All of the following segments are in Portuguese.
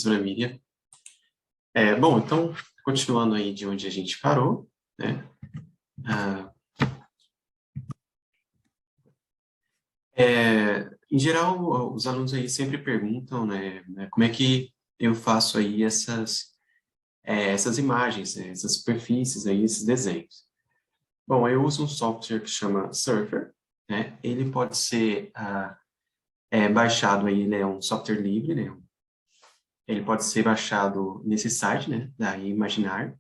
professora Miriam. Bom, então, continuando aí de onde a gente parou, né? Em geral, os alunos aí sempre perguntam, né, como é que eu faço aí essas imagens, né, essas superfícies aí, esses desenhos. Bom, eu uso um software que chama Surfer, né? Ele pode ser baixado aí, ele é um software livre, né? Ele pode ser baixado nesse site, né, da Imaginar.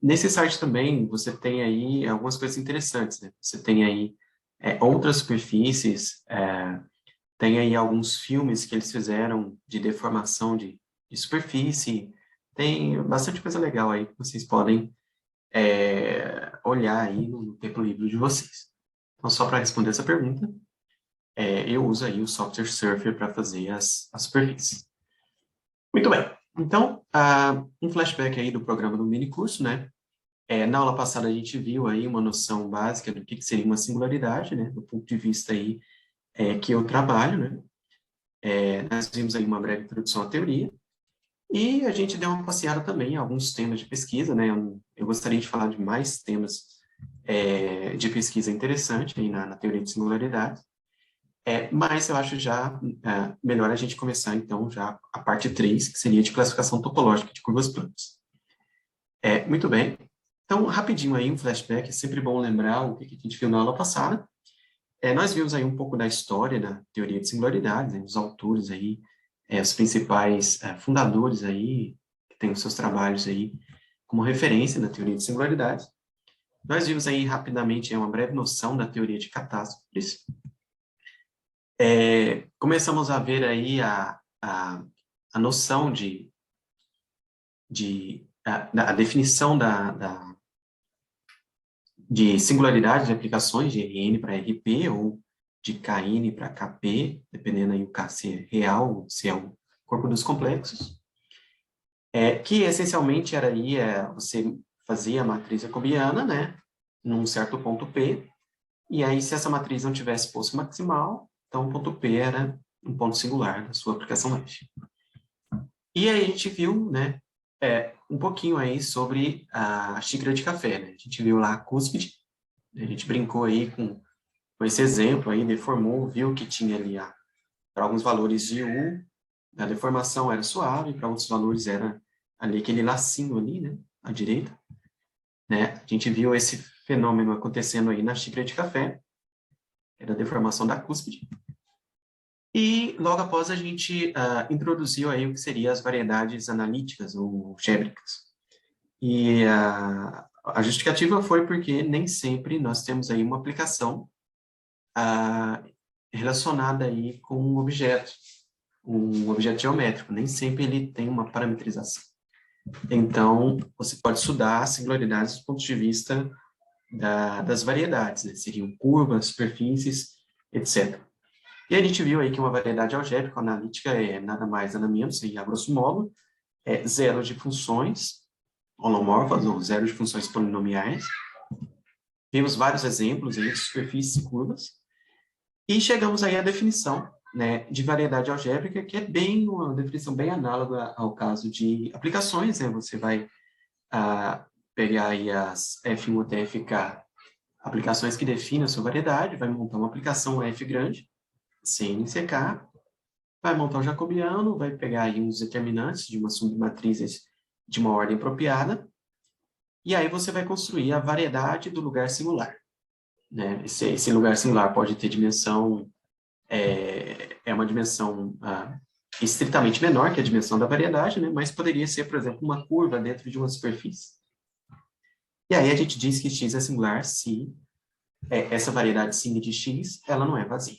Nesse site também você tem aí algumas coisas interessantes, né? Você tem aí outras superfícies, tem aí alguns filmes que eles fizeram de deformação de superfície, tem bastante coisa legal aí que vocês podem olhar aí no tempo livre de vocês. Então, só para responder essa pergunta, eu uso aí o software Surfer para fazer as superfícies. Muito bem. Então, um flashback aí do programa do mini curso, né? Na aula passada a gente viu aí uma noção básica do que seria uma singularidade, né? Do ponto de vista aí que eu trabalho, né? Nós vimos aí uma breve introdução à teoria e a gente deu uma passeada também em alguns temas de pesquisa, né? Eu gostaria de falar de mais temas de pesquisa interessante aí na teoria de singularidade. Mas eu acho já melhor a gente começar, então, já a parte 3, que seria de classificação topológica de curvas planas. Muito bem. Então, rapidinho aí, um flashback, é sempre bom lembrar o que a gente viu na aula passada. Nós vimos aí um pouco da história da teoria de singularidades, né, os autores aí, os principais fundadores aí, que têm os seus trabalhos aí como referência na teoria de singularidades. Nós vimos aí rapidamente uma breve noção da teoria de catástrofes. Começamos a ver aí a noção a definição de singularidade de aplicações de Rn para Rp ou de Kn para Kp, dependendo aí o K se é real ou se é o corpo dos complexos, que essencialmente era aí você fazia a matriz jacobiana, né, num certo ponto P, e aí se essa matriz não tivesse posto maximal, então o ponto P era um ponto singular da sua aplicação F. E aí a gente viu, né, um pouquinho aí sobre a xícara de café, né? A gente viu lá a cúspide, a gente brincou aí com esse exemplo aí, deformou, viu que tinha ali para alguns valores de U, a deformação era suave, para outros valores era ali aquele lacinho ali, né, à direita, né? A gente viu esse fenômeno acontecendo aí na xícara de café, era a deformação da cúspide. E logo após a gente introduziu aí o que seriam as variedades analíticas ou algébricas. E a justificativa foi porque nem sempre nós temos aí uma aplicação relacionada aí com um objeto geométrico, nem sempre ele tem uma parametrização. Então, você pode estudar as singularidades do ponto de vista das variedades, né? Seriam curvas, superfícies, etc. E a gente viu aí que uma variedade algébrica analítica é nada mais, nada menos, e a grosso modo, zero de funções holomorfas ou zero de funções polinomiais. Vimos vários exemplos aí de superfícies e curvas. E chegamos aí à definição, né, de variedade algébrica, que é uma definição bem análoga ao caso de aplicações, né? Você vai pegar aí as F1 até FK, aplicações que definem a sua variedade, vai montar uma aplicação F grande, CNCK, vai montar o jacobiano, vai pegar aí uns determinantes de uma submatriz de uma ordem apropriada, e aí você vai construir a variedade do lugar singular, né? Esse lugar singular pode ter dimensão, uma dimensão estritamente menor que a dimensão da variedade, né? Mas poderia ser, por exemplo, uma curva dentro de uma superfície. E aí a gente diz que x é singular se essa variedade sim de x, ela não é vazia.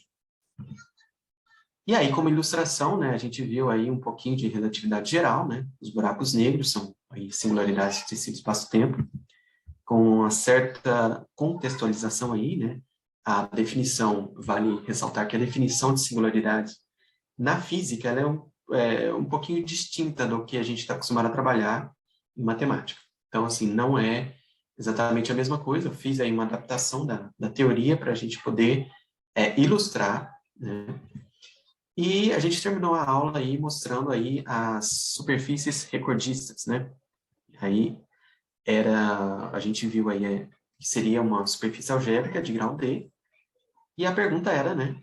E aí, como ilustração, né, a gente viu aí um pouquinho de relatividade geral, né? Os buracos negros são aí singularidades de tecido espaço-tempo, com uma certa contextualização aí, né? A definição, vale ressaltar que a definição de singularidade na física ela é um pouquinho distinta do que a gente está acostumado a trabalhar em matemática. Então, assim, não é exatamente a mesma coisa. Eu fiz aí uma adaptação da teoria para a gente poder ilustrar, né? E a gente terminou a aula aí mostrando aí as superfícies recordistas, né? Aí a gente viu aí que seria uma superfície algébrica de grau D, e a pergunta era, né,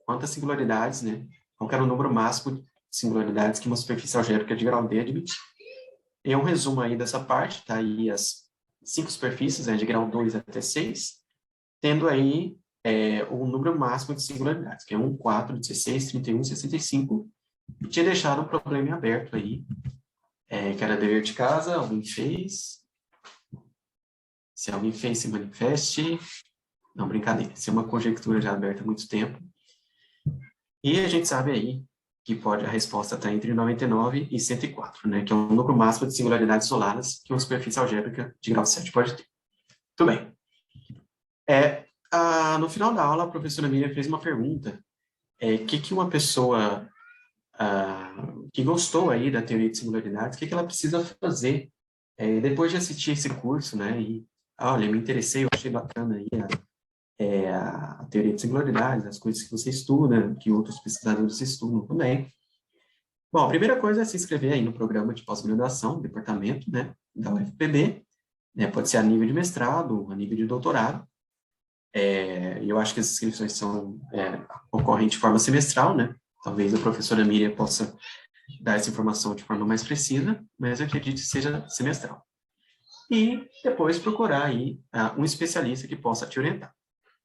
quantas singularidades, né, qual que era o número máximo de singularidades que uma superfície algébrica de grau D admite. E um resumo aí dessa parte, tá aí as 5 superfícies, né, de grau 2 até 6, tendo aí o número máximo de singularidades, que é 1, 4, 16, 31, 65, e tinha deixado um problema em aberto aí, que era dever de casa, alguém fez, se alguém fez, se manifeste, não, brincadeira, isso é uma conjectura já aberta há muito tempo, e a gente sabe aí que a resposta está entre 99 e 104, né, que é o número máximo de singularidades isoladas que uma superfície algébrica de grau 7 pode ter. Tudo bem. No final da aula, a professora Miriam fez uma pergunta, que uma pessoa que gostou aí da teoria de singularidades, o que ela precisa fazer depois de assistir esse curso, né, e, olha, me interessei, eu achei bacana aí a teoria de singularidades, as coisas que você estuda, que outros pesquisadores estudam também. Bom, a primeira coisa é se inscrever aí no programa de pós-graduação, departamento, né, da UFPB, né, pode ser a nível de mestrado, a nível de doutorado. Eu acho que as inscrições ocorrem de forma semestral, né? Talvez a professora Miriam possa dar essa informação de forma mais precisa, mas eu acredito que seja semestral. E depois procurar aí um especialista que possa te orientar.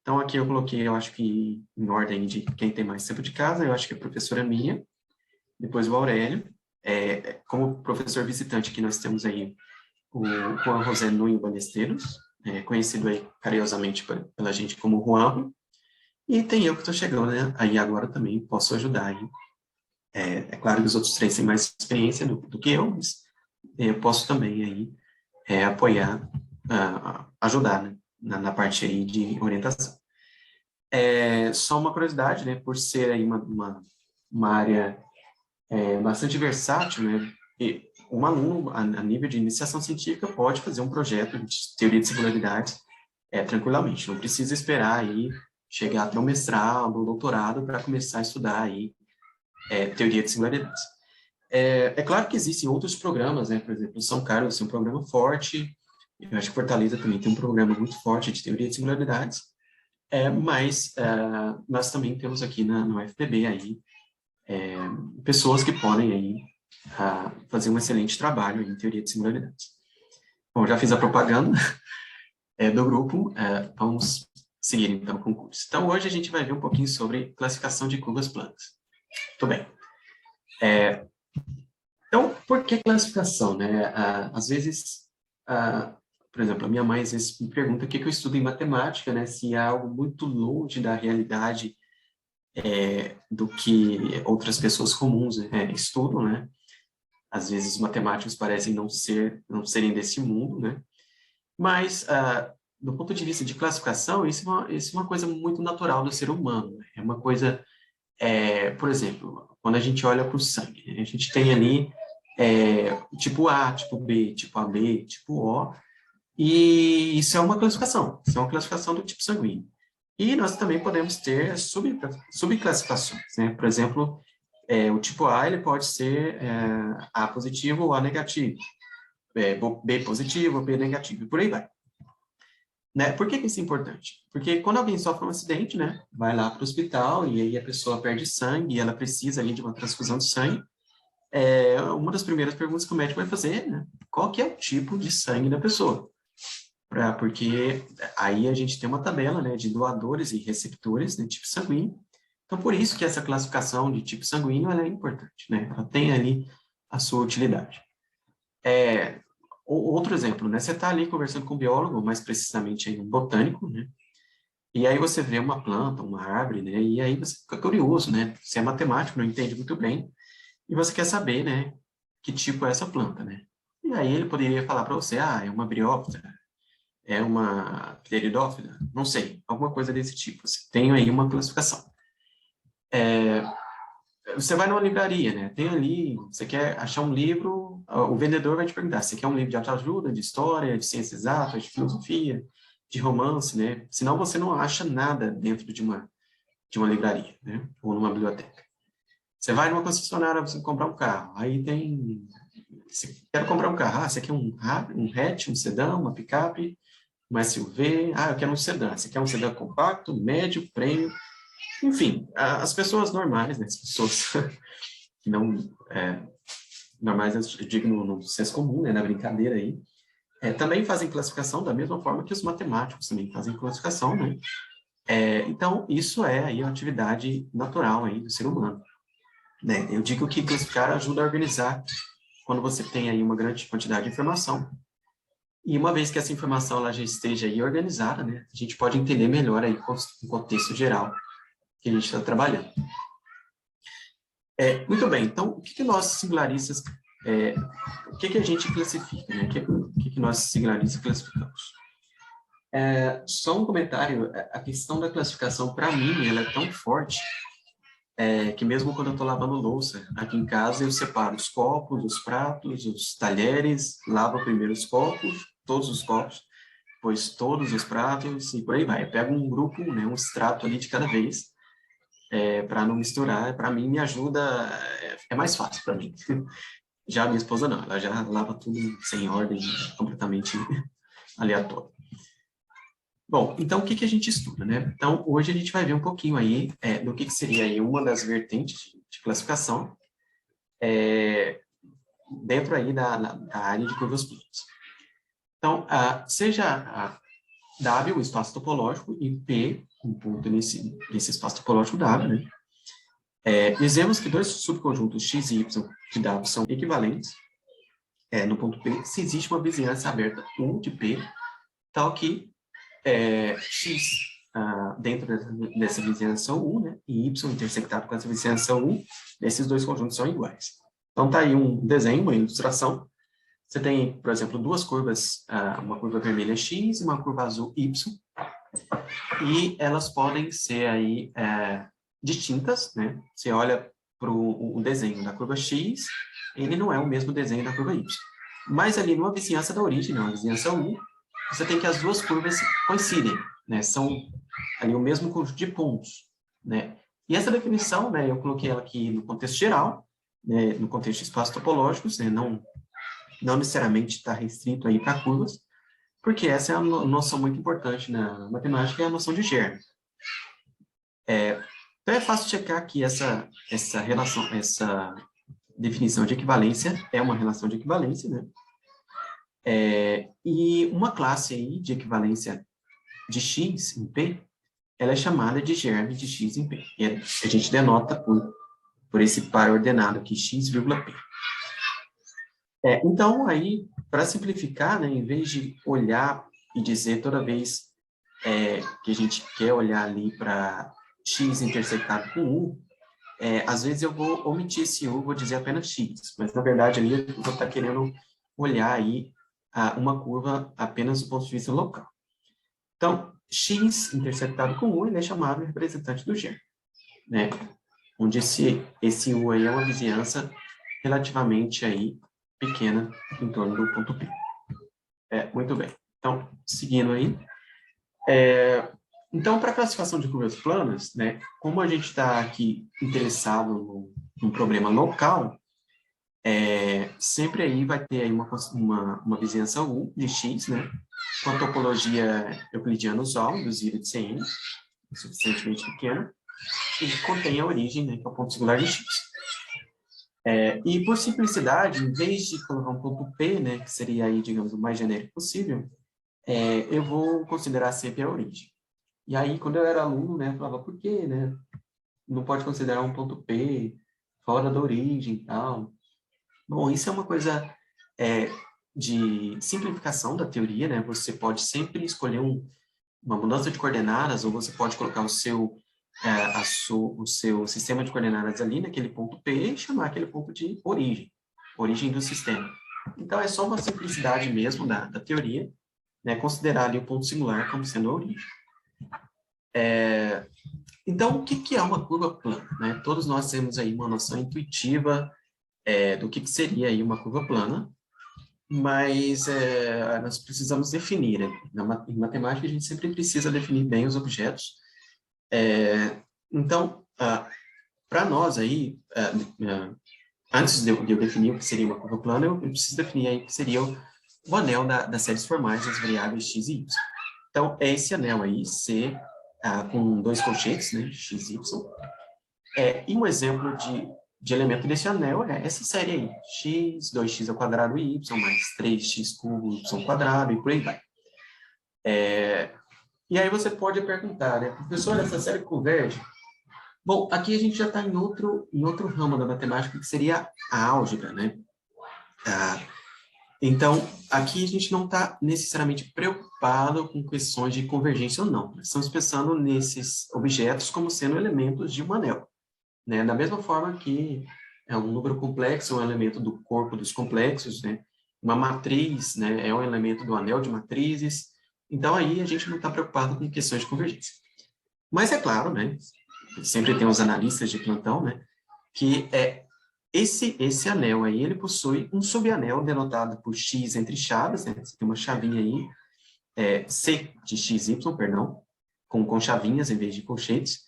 Então, aqui eu coloquei, eu acho que em ordem de quem tem mais tempo de casa, eu acho que a professora Miriam, depois o Aurélio, como professor visitante que nós temos aí o Juan José Nuno Ballesteros, conhecido aí carinhosamente pela gente como Juan, e tem eu que estou chegando, né? Aí agora também posso ajudar aí. É claro que os outros três têm mais experiência do que eu, mas eu posso também aí apoiar, ajudar, né? Na parte aí de orientação. Só uma curiosidade, né? Por ser aí uma área bastante versátil, né? E um aluno, a nível de iniciação científica, pode fazer um projeto de teoria de singularidades tranquilamente. Não precisa esperar aí chegar até o mestrado ou doutorado para começar a estudar aí teoria de singularidades. Claro que existem outros programas, né? Por exemplo, São Carlos tem um programa forte, eu acho que Fortaleza também tem um programa muito forte de teoria de singularidades, mas nós também temos aqui na UFPB aí pessoas que podem aí fazer um excelente trabalho em teoria de singularidades. Bom, já fiz a propaganda do grupo, vamos seguir então com o curso. Então, hoje a gente vai ver um pouquinho sobre classificação de curvas planas. Muito bem. Então, por que classificação, né? Às vezes, por exemplo, a minha mãe às vezes me pergunta o que eu estudo em matemática, né? Se é algo muito longe da realidade do que outras pessoas comuns estudam, né? Às vezes, os matemáticos parecem não serem desse mundo, né? Mas, do ponto de vista de classificação, isso é uma coisa muito natural do ser humano. Né? É uma coisa, por exemplo, quando a gente olha para o sangue, né? A gente tem ali tipo A, tipo B, tipo AB, tipo O, e isso é uma classificação. Isso é uma classificação do tipo sanguíneo. E nós também podemos ter subclassificações, né? Por exemplo, o tipo A ele pode ser A positivo ou A negativo, B positivo, B negativo, e por aí vai. Né? Por que isso é importante? Porque quando alguém sofre um acidente, né, vai lá para o hospital e aí a pessoa perde sangue e ela precisa ali de uma transfusão de sangue, uma das primeiras perguntas que o médico vai fazer, né, qual que é o tipo de sangue da pessoa? Porque aí a gente tem uma tabela, né, de doadores e receptores de tipo sanguíneo. Então, por isso que essa classificação de tipo sanguíneo ela é importante, né? Ela tem ali a sua utilidade. Outro exemplo, né? Você está ali conversando com um biólogo, mais precisamente aí um botânico, né? E aí você vê uma planta, uma árvore, né? E aí você fica curioso, né? Você é matemático, não entende muito bem, e você quer saber, né? Que tipo é essa planta, né? E aí ele poderia falar para você, é uma briófita, é uma pteridófila, não sei, alguma coisa desse tipo. Você tem aí uma classificação. Você vai numa livraria, né? Tem ali, você quer achar um livro, o vendedor vai te perguntar, você quer um livro de autoajuda, de história, de ciências exatas, de filosofia, de romance, né? Senão você não acha nada dentro de uma livraria, né? Ou numa biblioteca. Você vai numa concessionária, você comprar um carro, aí tem... Você quer comprar um carro, você quer um hatch, um sedã, uma picape, uma SUV, eu quero um sedã. Você quer um sedã compacto, médio, premium, enfim, as pessoas normais, né, as pessoas que não... normais, eu digo no senso comum, né, na brincadeira aí, também fazem classificação da mesma forma que os matemáticos também fazem classificação, né? Então, isso é aí a atividade natural aí do ser humano, né? Eu digo que classificar ajuda a organizar quando você tem aí uma grande quantidade de informação. E uma vez que essa informação ela já esteja aí organizada, né, a gente pode entender melhor aí o contexto geral que a gente está trabalhando. Muito bem, então, o que nós singularistas, o que a gente classifica, né? O que nós singularistas classificamos? Só um comentário, a questão da classificação, para mim, ela é tão forte, que mesmo quando eu estou lavando louça, aqui em casa eu separo os copos, os pratos, os talheres, lavo primeiro os copos, todos os copos, depois todos os pratos, e por aí vai. Eu pego um grupo, né, um extrato ali de cada vez, para não misturar. Para mim, me ajuda, é mais fácil para mim. Já a minha esposa não, ela já lava tudo sem ordem, completamente aleatório. Bom, então o que a gente estuda, né? Então, hoje a gente vai ver um pouquinho aí do que seria aí uma das vertentes de classificação dentro aí da área de curvas planas. Então, seja W, o espaço topológico, e P, um ponto nesse espaço topológico W, né? Dizemos que dois subconjuntos X e Y de W são equivalentes no ponto P, se existe uma vizinhança aberta U de P, tal que X dentro dessa vizinhança U, né, e Y intersectado com essa vizinhança U, esses dois conjuntos são iguais. Então, está aí um desenho, uma ilustração. Você tem, por exemplo, duas curvas, uma curva vermelha X e uma curva azul Y, e elas podem ser aí distintas, né? Você olha para o desenho da curva X, ele não é o mesmo desenho da curva Y. Mas ali numa vizinhança da origem, na vizinhança U, você tem que as duas curvas coincidem, né? São ali o mesmo conjunto de pontos, né? E essa definição, né, eu coloquei ela aqui no contexto geral, né, no contexto de espaços topológicos, né, não necessariamente está restrito aí para curvas, porque essa é uma noção muito importante na matemática, é a noção de germe. Então é fácil checar que essa relação, essa definição de equivalência é uma relação de equivalência, né? E uma classe aí de equivalência de X em P, ela é chamada de germe de X em P. E a gente denota por esse par ordenado aqui, X, P. Então, aí, para simplificar, né, em vez de olhar e dizer toda vez que a gente quer olhar ali para X intersectado com U, às vezes eu vou omitir esse U, vou dizer apenas X, mas na verdade ali eu vou estar querendo olhar aí uma curva apenas do ponto de vista local. Então, X intersectado com U, ele é chamado de representante do germe, né? Onde esse U aí é uma vizinhança relativamente aí pequena em torno do ponto P. Muito bem. Então, seguindo aí. Então, para a classificação de curvas planas, né, como a gente está aqui interessado num problema local, sempre aí vai ter aí uma vizinhança U de X, né, com a topologia euclidiana usual, induzida de Cn, suficientemente pequena, e que contém a origem, né, que é o ponto singular de X. E por simplicidade, em vez de colocar um ponto P, né, que seria aí, digamos, o mais genérico possível, eu vou considerar sempre a origem. E aí, quando eu era aluno, né, eu falava, por quê, né? Não pode considerar um ponto P fora da origem e tal. Bom, isso é uma coisa de simplificação da teoria, né? Você pode sempre escolher uma mudança de coordenadas, ou você pode colocar o seu sistema de coordenadas ali naquele ponto P e chamar aquele ponto de origem do sistema. Então, é só uma simplicidade mesmo da teoria, né? Considerar ali o ponto singular como sendo a origem. Então, o que é uma curva plana, né? Todos nós temos aí uma noção intuitiva do que seria aí uma curva plana, mas nós precisamos definir, né? Em matemática, a gente sempre precisa definir bem os objetos. Então, para nós aí, antes de eu definir o que seria uma curva plana, eu preciso definir aí o que seria o anel das séries formais das variáveis x e y. Então, é esse anel aí, C, com dois colchetes, né, x e y. E um exemplo de elemento desse anel é essa série aí, x, 2x ao quadrado e y, mais 3x cubo y ao quadrado, e por aí vai. E aí você pode perguntar, né, professor, essa série converge? Bom, aqui a gente já está em outro ramo da matemática, que seria a álgebra, né? Então, aqui a gente não está necessariamente preocupado com questões de convergência ou não. Nós estamos pensando nesses objetos como sendo elementos de um anel, né? Da mesma forma que um número complexo é um elemento do corpo dos complexos, né? Uma matriz, né, é um elemento do anel de matrizes. Então, aí a gente não está preocupado com questões de convergência. Mas é claro, né? Sempre tem os analistas de plantão, né? Que esse anel aí, ele possui um subanel denotado por x entre chaves, né? Você tem uma chavinha aí, C de xy, perdão, com chavinhas em vez de colchetes,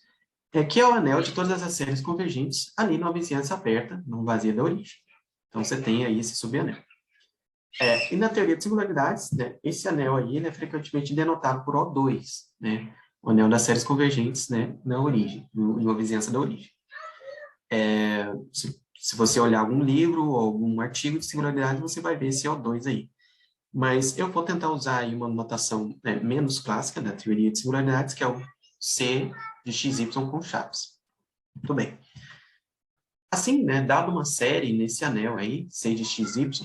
que é o anel de todas as séries convergentes ali numa vizinhança aberta, não vazia da origem. Então, você tem aí esse subanel. E na teoria de singularidades, né, esse anel aí ele é frequentemente denotado por O2, né? O anel das séries convergentes, né, na origem, numa vizinhança da origem. Se você olhar algum livro ou algum artigo de singularidade, você vai ver esse O2 aí. Mas eu vou tentar usar aí uma notação menos clássica da teoria de singularidades, que é o C de xy com chaves. Muito bem. Assim, né, dado uma série nesse anel aí, C de xy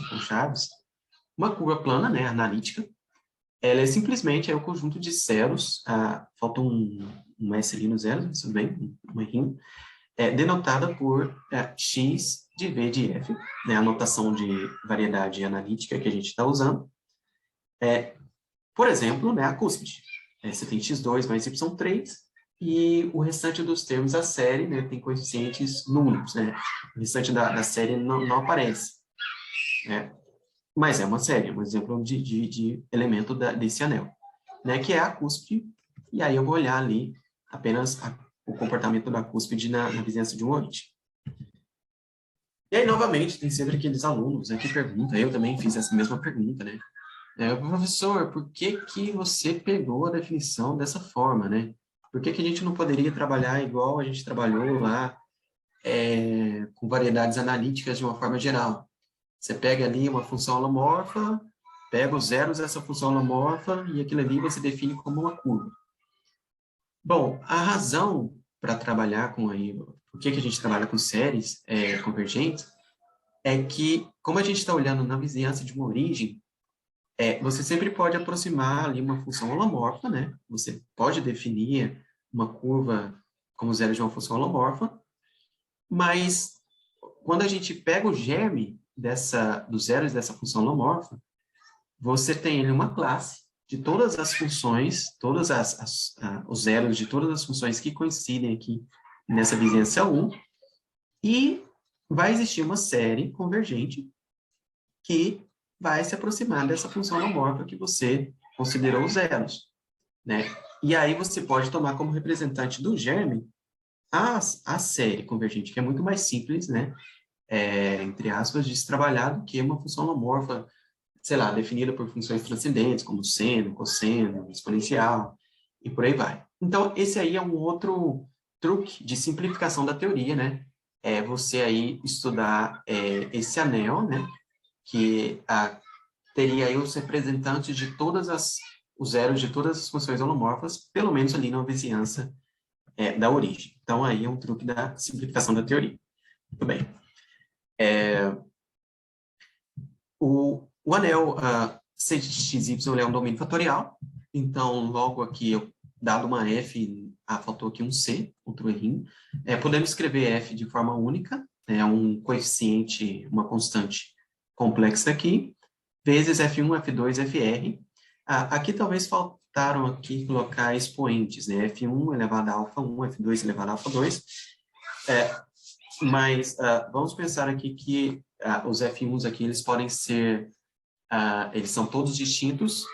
com chaves, uma curva plana, né, analítica, ela é simplesmente o conjunto de zeros, falta um S ali no zero, mas tudo bem, um errinho, denotada por x de v de f, né, a notação de variedade analítica que a gente está usando. Por exemplo, né, a cúspide. Você tem x2 mais y3, e o restante dos termos da série, né, tem coeficientes nulos, né? O restante da série não aparece, né? Mas é uma série, é um exemplo de elemento desse anel, né, que é a cúspide, e aí eu vou olhar ali apenas o comportamento da cúspide na vizinhança de um origem. E aí, novamente, tem sempre aqueles alunos, né, que perguntam, eu também fiz essa mesma pergunta, né? Professor, por que que você pegou a definição dessa forma, né? Por que que a gente não poderia trabalhar igual a gente trabalhou lá, com variedades analíticas de uma forma geral? Você pega ali uma função holomorfa, pega os zeros dessa função holomorfa e aquilo ali você define como uma curva. Bom, a razão para trabalhar com aí, por que que a gente trabalha com séries convergentes, é que, como a gente está olhando na vizinhança de uma origem, você sempre pode aproximar ali uma função holomorfa, né? Você pode definir uma curva como zero de uma função holomorfa, mas quando a gente pega o germe dos zeros dessa função holomorfa, você tem ele uma classe de todas as funções, os zeros de todas as funções que coincidem aqui nessa vizinhança 1, e vai existir uma série convergente que vai se aproximar dessa função holomorfa que você considerou os zeros, né? E aí você pode tomar como representante do germe a série convergente, que é muito mais simples, né? Entre aspas, de se trabalhar do que uma função holomorfa, sei lá, definida por funções transcendentes, como seno, cosseno, exponencial, e por aí vai. Então, esse aí é um outro truque de simplificação da teoria, né? É você aí estudar esse anel, né? Que teria aí os representantes de os zeros de todas as funções holomorfas, pelo menos ali na vizinhança da origem. Então, aí é um truque da simplificação da teoria. Muito bem. O anel C de xy é um domínio fatorial, então, logo aqui, dado uma f, faltou aqui um c, outro errinho, podemos escrever f de forma única, um coeficiente, uma constante complexa aqui, vezes f1, f2, fr. Aqui talvez faltaram aqui colocar expoentes, né? f1 elevado a alfa 1, f2 elevado a alfa 2, mas vamos pensar aqui que os f1s aqui, eles podem ser, eles são todos distintos,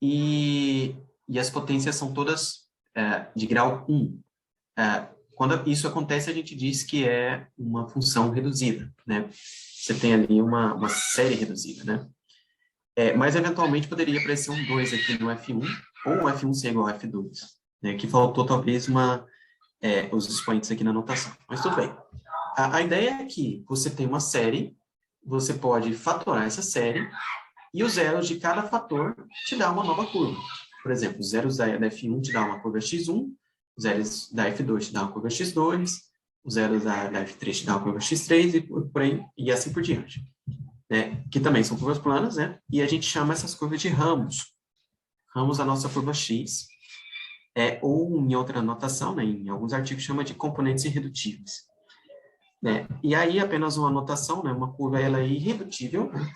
e as potências são todas de grau 1. quando isso acontece, a gente diz que é uma função reduzida, né? Você tem ali uma série reduzida, né? Mas, eventualmente, poderia aparecer um 2 aqui no F1, ou o F1 ser igual ao F2, né? Que faltou, talvez, os expoentes aqui na notação. Mas tudo bem. A ideia é que você tem uma série, você pode fatorar essa série, e os zeros de cada fator te dá uma nova curva. Por exemplo, os zeros da F1 te dá uma curva x1, os zeros da F2 te dá uma curva x2, os zeros da F3 te dá uma curva x3, e por aí, e assim por diante. Né? Que também são curvas planas, né? E a gente chama essas curvas de ramos. Ramos da nossa curva x, ou em outra notação, né? Em alguns artigos chama de componentes irredutíveis. Né? E aí, apenas uma anotação, né? Uma curva ela é irredutível, né?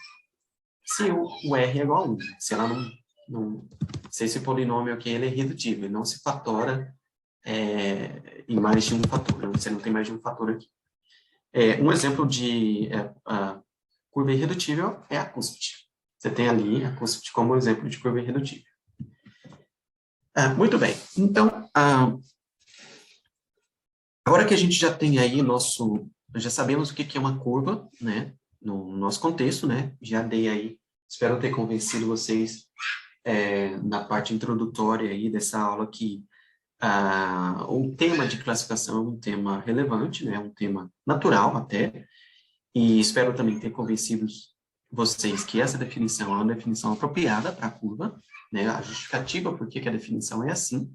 Se o R é igual a 1. Se ela se esse polinômio aqui ele é irredutível, ele não se fatora em mais de um fator, né? Você não tem mais de um fator aqui. Um exemplo de curva irredutível é a cúspide. Você tem ali a cúspide como exemplo de curva irredutível. Muito bem. Então, agora que a gente já tem aí já sabemos o que é uma curva, né? No nosso contexto, né? Já dei aí, espero ter convencido vocês na parte introdutória aí dessa aula que o tema de classificação é um tema relevante, né? Um tema natural até, e espero também ter convencido vocês que essa definição é uma definição apropriada para a curva, né? A justificativa por que a definição é assim.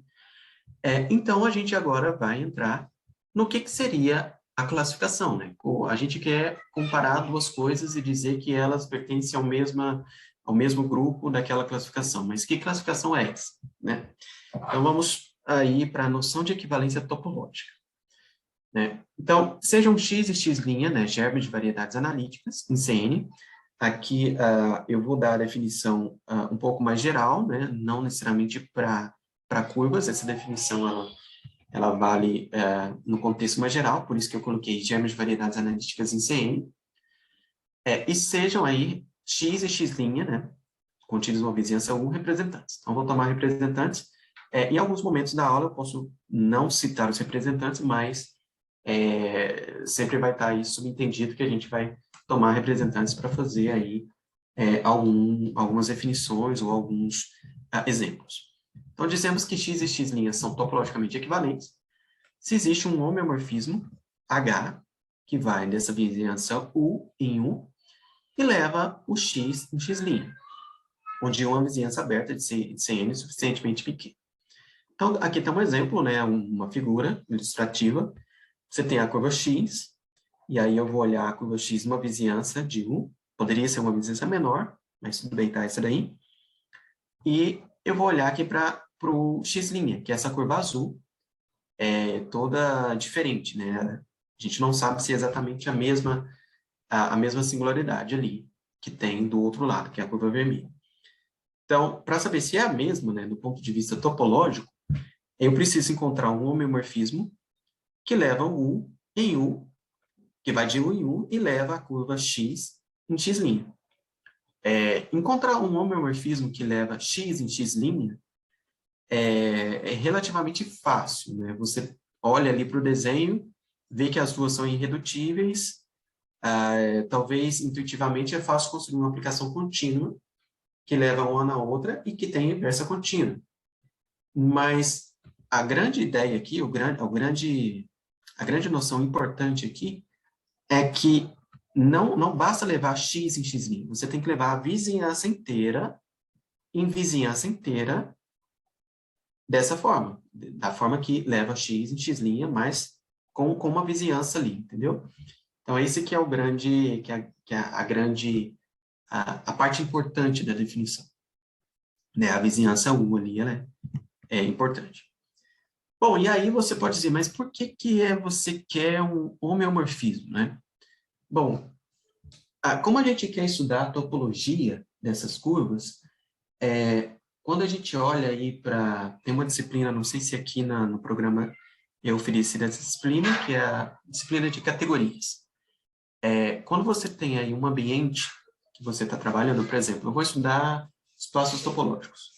Então, a gente agora vai entrar no que seria a classificação, né? A gente quer comparar duas coisas e dizer que elas pertencem ao mesmo grupo daquela classificação. Mas que classificação é essa, né? Então, vamos aí para a noção de equivalência topológica. Né? Então, sejam x e x', né, germes de variedades analíticas, em CN. Aqui eu vou dar a definição um pouco mais geral, né, não necessariamente para curvas, essa definição ela vale no contexto mais geral, por isso que eu coloquei germes de variedades analíticas em CN. E sejam aí x e x', né, contidos numa vizinhança U, representantes. Então, vou tomar representantes. Em alguns momentos da aula eu posso não citar os representantes, mas sempre vai estar aí subentendido que a gente vai tomar representantes para fazer aí algumas definições ou alguns exemplos. Então, dizemos que x e x' são topologicamente equivalentes se existe um homeomorfismo H, que vai dessa vizinhança U em U, e leva o x em x', onde uma vizinhança aberta de CN suficientemente pequena. Então, aqui tem um exemplo, né, uma figura ilustrativa. Você tem a curva x, e aí eu vou olhar a curva x numa vizinhança de U, poderia ser uma vizinhança menor, mas tudo bem, tá essa daí. E eu vou olhar aqui para o x', que é essa curva azul, toda diferente, né? A gente não sabe se é exatamente a mesma singularidade ali que tem do outro lado, que é a curva vermelha. Então, para saber se é a mesma, né, do ponto de vista topológico, eu preciso encontrar um homeomorfismo que leva o U em U, que vai de U em U e leva a curva x em x'. Encontrar um homeomorfismo que leva x em x' é relativamente fácil, né? Você olha ali para o desenho, vê que as duas são irredutíveis, talvez intuitivamente é fácil construir uma aplicação contínua que leva uma na outra e que tem inversa contínua. Mas a grande ideia aqui, a grande noção importante aqui é que não basta levar x em x', você tem que levar a vizinhança inteira em vizinhança inteira dessa forma, da forma que leva x em x', mas com uma vizinhança ali, entendeu? Então, esse que é o grande, a parte importante da definição. Né? A vizinhança U ali, ela é importante. Bom, e aí você pode dizer, mas por que você quer um homeomorfismo, né? Bom, como a gente quer estudar a topologia dessas curvas, quando a gente olha aí tem uma disciplina, não sei se aqui no programa eu ofereci essa disciplina, que é a disciplina de categorias. Quando você tem aí um ambiente que você está trabalhando, por exemplo, eu vou estudar espaços topológicos.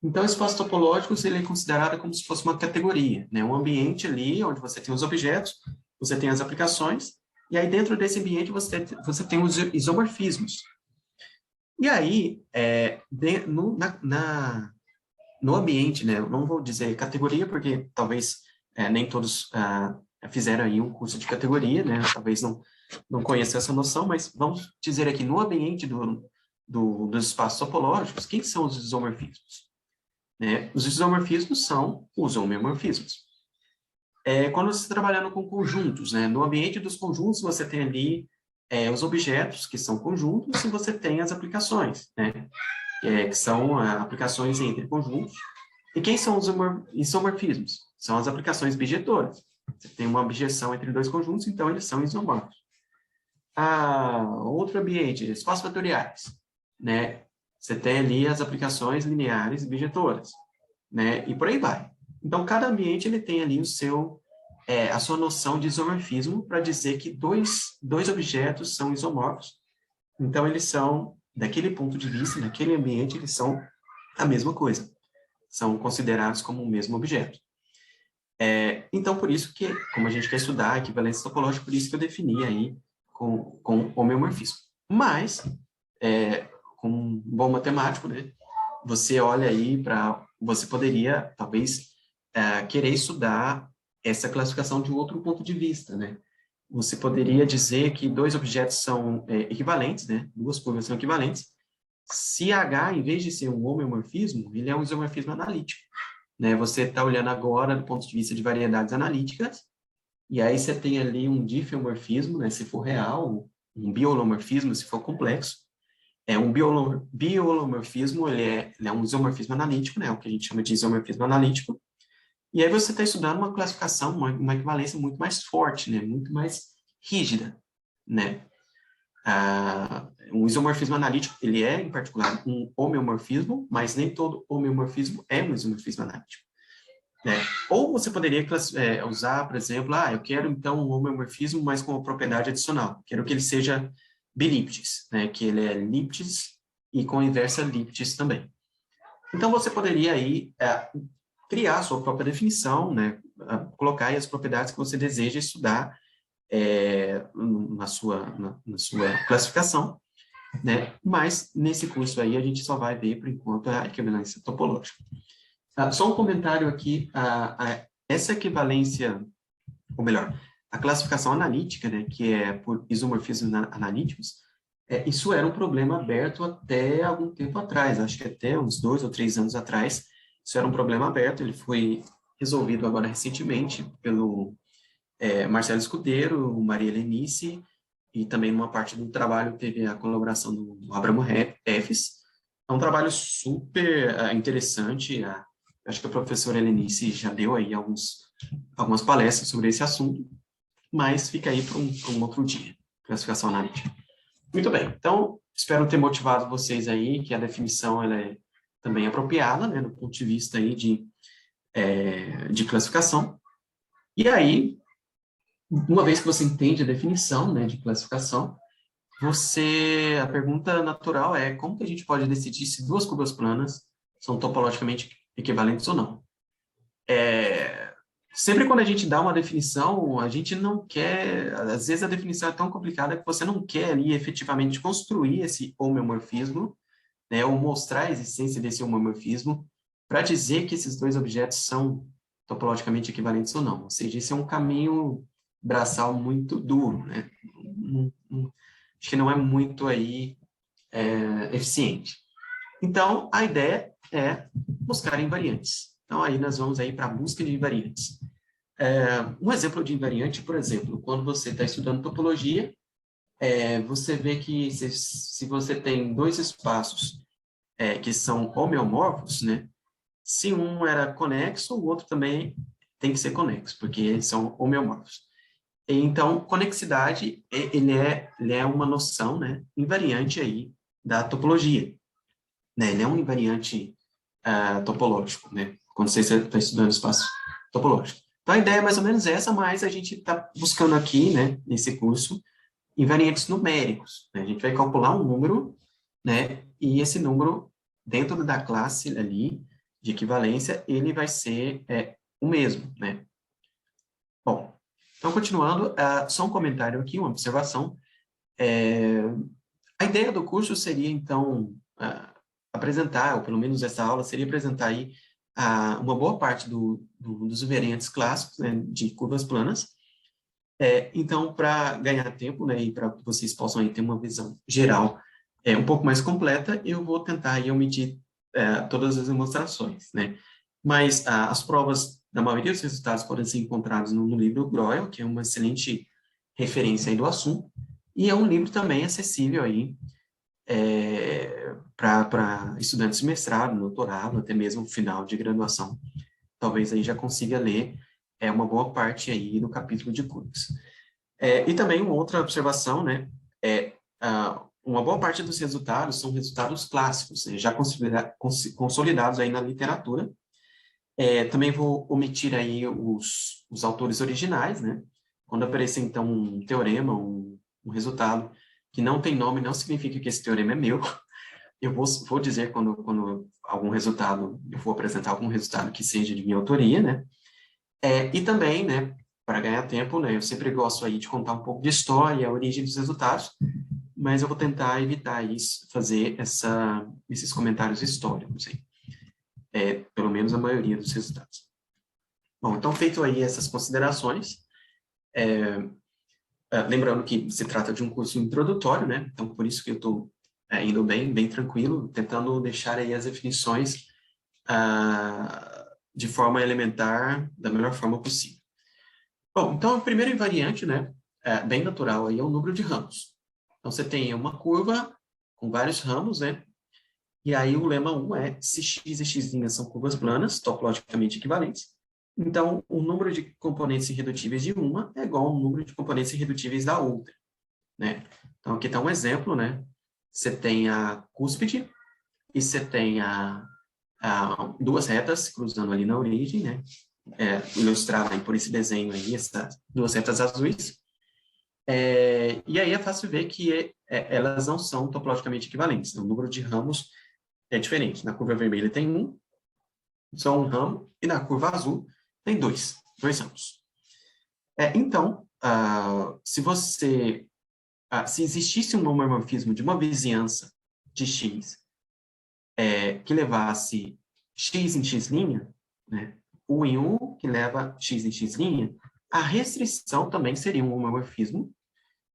Então, espaços topológicos, ele é considerado como se fosse uma categoria, né? Um ambiente ali onde você tem os objetos, você tem as aplicações, e aí dentro desse ambiente você tem os isomorfismos. E aí, no ambiente, né? Eu não vou dizer categoria, porque talvez nem todos fizeram aí um curso de categoria, né? Talvez não conheçam essa noção, mas vamos dizer aqui, no ambiente dos espaços topológicos, quem são os isomorfismos? Né? Os isomorfismos são os homeomorfismos. Quando você está trabalhando com conjuntos, né? No ambiente dos conjuntos, você tem ali os objetos, que são conjuntos, e você tem as aplicações, né? Que são aplicações entre conjuntos. E quem são os isomorfismos? São as aplicações bijetoras. Você tem uma bijeção entre dois conjuntos, então eles são isomorfos. Outro ambiente, espaços fatoriais, né? Você tem ali as aplicações lineares e bijetoras, né? E por aí vai. Então, cada ambiente ele tem ali a sua noção de isomorfismo para dizer que dois objetos são isomorfos. Então, eles são, daquele ponto de vista, naquele ambiente, eles são a mesma coisa. São considerados como o mesmo objeto. Então, por isso que, como a gente quer estudar equivalência topológica, por isso que eu defini aí com homeomorfismo. Mas, com um bom matemático, né, você olha aí você poderia, talvez, querer estudar essa classificação de um outro ponto de vista, né? Você poderia dizer que dois objetos são equivalentes, né? Duas curvas são equivalentes, se H, em vez de ser um homeomorfismo, ele é um isomorfismo analítico, né? Você está olhando agora do ponto de vista de variedades analíticas, e aí você tem ali um diffeomorfismo, né? Se for real, um biolomorfismo, se for complexo. Um biolomorfismo, ele é um isomorfismo analítico, né? O que a gente chama de isomorfismo analítico. E aí você está estudando uma classificação, uma equivalência muito mais forte, né? Muito mais rígida, né? Um isomorfismo analítico, ele é, em particular, um homeomorfismo, mas nem todo homeomorfismo é um isomorfismo analítico, né? Ou você poderia usar, por exemplo, eu quero, então, um homeomorfismo, mas com uma propriedade adicional. Quero que ele seja biliptis, né? Que ele é liptis e com inversa liptis também. Então, você poderia aí criar a sua própria definição, né? Colocar aí as propriedades que você deseja estudar na sua classificação, né? Mas, nesse curso aí, a gente só vai ver, por enquanto, a equivalência topológica. Só um comentário aqui, essa equivalência, ou melhor, a classificação analítica, né, que é por isomorfismos analíticos, isso era um problema aberto até algum tempo atrás, acho que até uns 2 ou 3 anos atrás, isso era um problema aberto, ele foi resolvido agora recentemente pelo Marcelo Escudeiro, Maria Helenice, e também uma parte do trabalho teve a colaboração do Abramo Efes. É um trabalho super interessante, acho que a professora Helenice já deu aí algumas palestras sobre esse assunto, mas fica aí para um outro dia, classificação analítica. Muito bem, então, espero ter motivado vocês aí, que a definição ela é também apropriada, né, do ponto de vista aí de classificação. E aí, uma vez que você entende a definição, né, de classificação, a pergunta natural é como que a gente pode decidir se duas curvas planas são topologicamente equivalentes ou não? Sempre quando a gente dá uma definição, a gente não quer, às vezes a definição é tão complicada que você não quer ali efetivamente construir esse homeomorfismo, né, ou mostrar a existência desse homeomorfismo para dizer que esses dois objetos são topologicamente equivalentes ou não. Ou seja, esse é um caminho braçal muito duro, né? Acho que não é muito aí eficiente. Então, a ideia é buscar invariantes. Então, aí nós vamos aí para a busca de invariantes. Um exemplo de invariante, por exemplo, quando você está estudando topologia, você vê que se você tem dois espaços que são homeomorfos, né? Se um era conexo, o outro também tem que ser conexo, porque eles são homeomorfos. Então, conexidade, ele é uma noção, né, invariante aí da topologia, né? Ele é um invariante topológico, né? Quando você está estudando espaço topológico. Então, a ideia é mais ou menos essa, mas a gente está buscando aqui, né, nesse curso, invariantes numéricos, né? A gente vai calcular um número, né, e esse número, dentro da classe ali, de equivalência, ele vai ser o mesmo, né? Bom, então, continuando, só um comentário aqui, uma observação. A ideia do curso seria, então, apresentar, ou pelo menos essa aula seria apresentar aí uma boa parte dos invariantes clássicos, né, de curvas planas. Então, para ganhar tempo, né, e para que vocês possam aí ter uma visão geral um pouco mais completa, eu vou tentar aí omitir todas as demonstrações, né? Mas as provas da maioria dos resultados podem ser encontrados no livro Groel, que é uma excelente referência aí do assunto, e é um livro também acessível aí para estudantes de mestrado, doutorado, até mesmo final de graduação. Talvez aí já consiga ler uma boa parte aí do capítulo de curvas. E também uma outra observação, né, uma boa parte dos resultados são resultados clássicos, né, já consolidados aí na literatura. Também vou omitir aí os autores originais, né, quando aparecer, então, um teorema, um resultado que não tem nome, não significa que esse teorema é meu. Eu vou dizer quando algum resultado, eu vou apresentar algum resultado que seja de minha autoria, né, e também, né, para ganhar tempo, né, eu sempre gosto aí de contar um pouco de história, a origem dos resultados, mas eu vou tentar evitar isso, fazer esses comentários históricos aí, pelo menos a maioria dos resultados. Bom, então, feito aí essas considerações, lembrando que se trata de um curso introdutório, né, então por isso que eu estou indo bem tranquilo, tentando deixar aí as definições de forma elementar, da melhor forma possível. Bom, então, a primeira invariante, né, bem natural aí, é o número de ramos. Então, você tem uma curva com vários ramos, né, e aí o lema 1 é se x e x' são curvas planas, topologicamente equivalentes, então, o número de componentes irredutíveis de uma é igual ao número de componentes irredutíveis da outra, né. Então, aqui está um exemplo, né, você tem a cúspide e você tem duas retas cruzando ali na origem, né, ilustrada por esse desenho aí, essas duas retas azuis. E aí é fácil ver que elas não são topologicamente equivalentes. O número de ramos é diferente. Na curva vermelha tem só um ramo, e na curva azul tem dois ramos. Então, se existisse um homomorfismo de uma vizinhança de x que levasse x em x', né, U em U, que leva x em x', a restrição também seria um homomorfismo.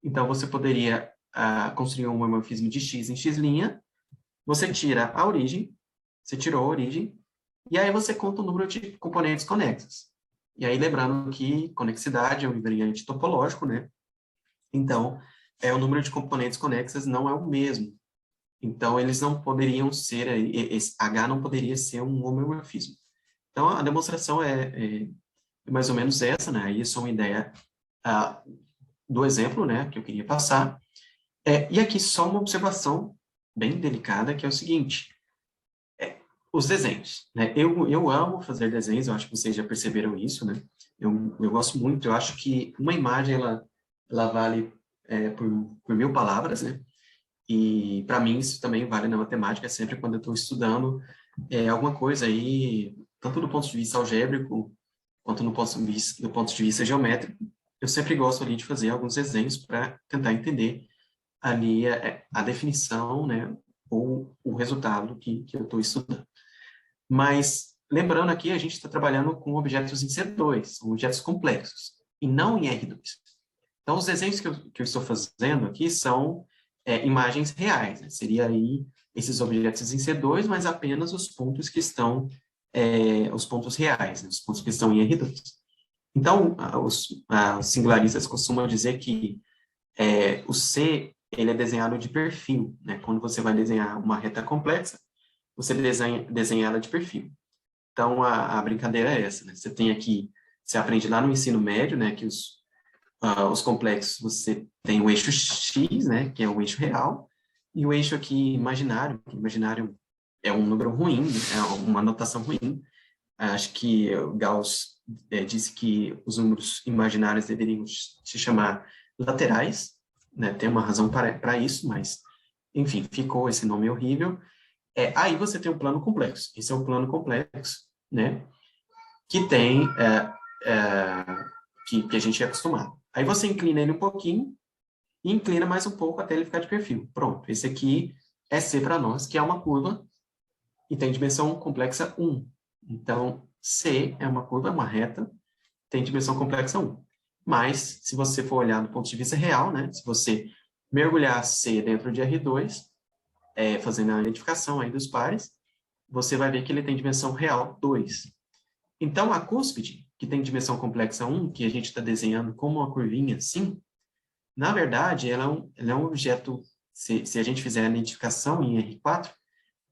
Então, você poderia construir um homomorfismo de x em x', você tira a origem, você tirou a origem, e aí você conta o número de componentes conexos. E aí, lembrando que conexidade é um invariante topológico, né? Então, o número de componentes conexas não é o mesmo. Então, eles não poderiam ser, esse H não poderia ser um homomorfismo. Então, a demonstração é mais ou menos essa, né? Isso é uma ideia do exemplo, né, que eu queria passar. E aqui só uma observação bem delicada, que é o seguinte: os desenhos, né? Eu amo fazer desenhos, eu acho que vocês já perceberam isso, né? Eu gosto muito, eu acho que uma imagem, ela vale por 1000 palavras, né? E, para mim, isso também vale na matemática, sempre quando eu estou estudando alguma coisa aí, tanto do ponto de vista algébrico, quanto do ponto de vista geométrico, eu sempre gosto ali de fazer alguns desenhos para tentar entender ali a definição, né, ou o resultado que eu estou estudando. Mas, lembrando aqui, a gente está trabalhando com objetos em C2, são objetos complexos, e não em R2. Então, os desenhos que eu estou fazendo aqui são imagens reais, né? Seria aí esses objetos em C2, mas apenas os pontos que estão, os pontos reais, né? Os pontos que estão em R2. Então, os singularistas costumam dizer que o C, ele é desenhado de perfil, né? Quando você vai desenhar uma reta complexa, você desenha ela de perfil. Então, a brincadeira é essa, né? Você tem aqui, você aprende lá no ensino médio, né, que os complexos, você tem o eixo X, né, que é o eixo real, e o eixo aqui imaginário, que imaginário é um número ruim, é uma notação ruim. Acho que o Gauss disse que os números imaginários deveriam se chamar laterais, né, tem uma razão para isso, mas, enfim, ficou esse nome horrível. Aí você tem um plano complexo. Esse é o plano complexo, né? Que tem, que a gente é acostumado. Aí você inclina ele um pouquinho e inclina mais um pouco até ele ficar de perfil. Pronto, esse aqui é C para nós, que é uma curva e tem dimensão complexa 1. Então, C é uma curva, uma reta, tem dimensão complexa 1. Mas, se você for olhar do ponto de vista real, né, se você mergulhar C dentro de R2, fazendo a identificação aí dos pares, você vai ver que ele tem dimensão real 2. Então, a cúspide, que tem dimensão complexa 1, que a gente está desenhando como uma curvinha assim, na verdade, ela é um objeto, se a gente fizer a identificação em R4,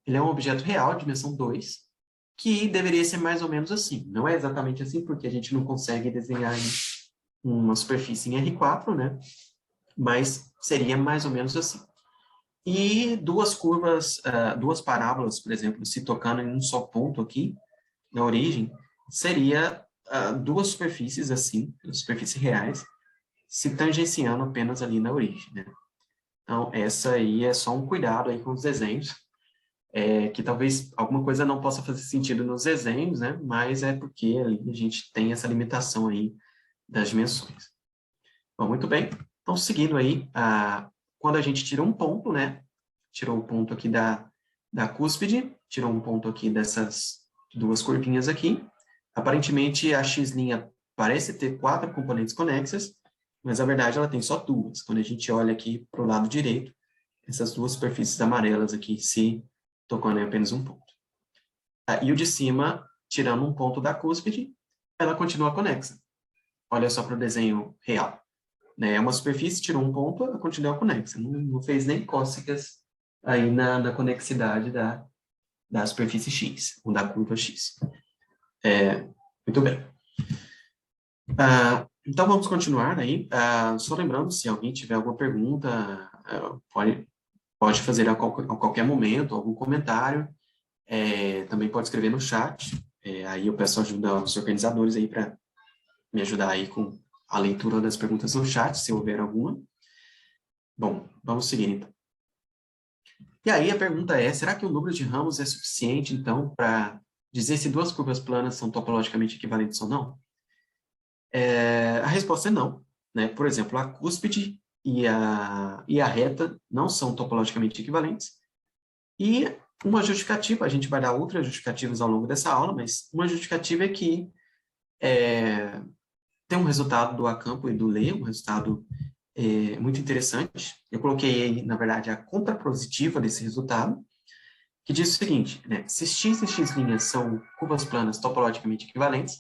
ele é um objeto real, dimensão 2, que deveria ser mais ou menos assim. Não é exatamente assim, porque a gente não consegue desenhar uma superfície em R4, né? Mas seria mais ou menos assim. E duas curvas, duas parábolas, por exemplo, se tocando em um só ponto aqui, na origem, seria duas superfícies assim, superfícies reais, se tangenciando apenas ali na origem, né? Então, essa aí é só um cuidado aí com os desenhos, que talvez alguma coisa não possa fazer sentido nos desenhos, né? Mas é porque ali a gente tem essa limitação aí das dimensões. Bom, muito bem. Então, seguindo aí, quando a gente tira um ponto, né? Tirou o ponto aqui da cúspide, tirou um ponto aqui dessas duas curvinhas aqui. Aparentemente, a x' parece ter 4 componentes conexas, mas, na verdade, ela tem só 2. Quando a gente olha aqui para o lado direito, essas duas superfícies amarelas aqui se tocando em apenas um ponto. E o de cima, tirando um ponto da cúspide, ela continua conexa. Olha só para o desenho real. É uma superfície, tirou um ponto, ela continua conexa. Não fez nem cócegas aí na conexidade da superfície X, ou da curva X. Muito bem. Então, vamos continuar aí. Só lembrando, se alguém tiver alguma pergunta, pode fazer a qualquer momento, algum comentário. Também pode escrever no chat. Aí eu peço ajuda aos organizadores aí para me ajudar aí com a leitura das perguntas no chat, se houver alguma. Bom, vamos seguir então. E aí a pergunta é, será que o número de ramos é suficiente, então, para dizer se duas curvas planas são topologicamente equivalentes ou não? A resposta é não, né? Por exemplo, a cúspide e a reta não são topologicamente equivalentes. E uma justificativa, a gente vai dar outras justificativas ao longo dessa aula, mas uma justificativa é que tem um resultado do Acampo e do Lê, um resultado muito interessante. Eu coloquei aí, na verdade, a contrapositiva desse resultado, que diz o seguinte, né? Se x e x' são curvas planas topologicamente equivalentes,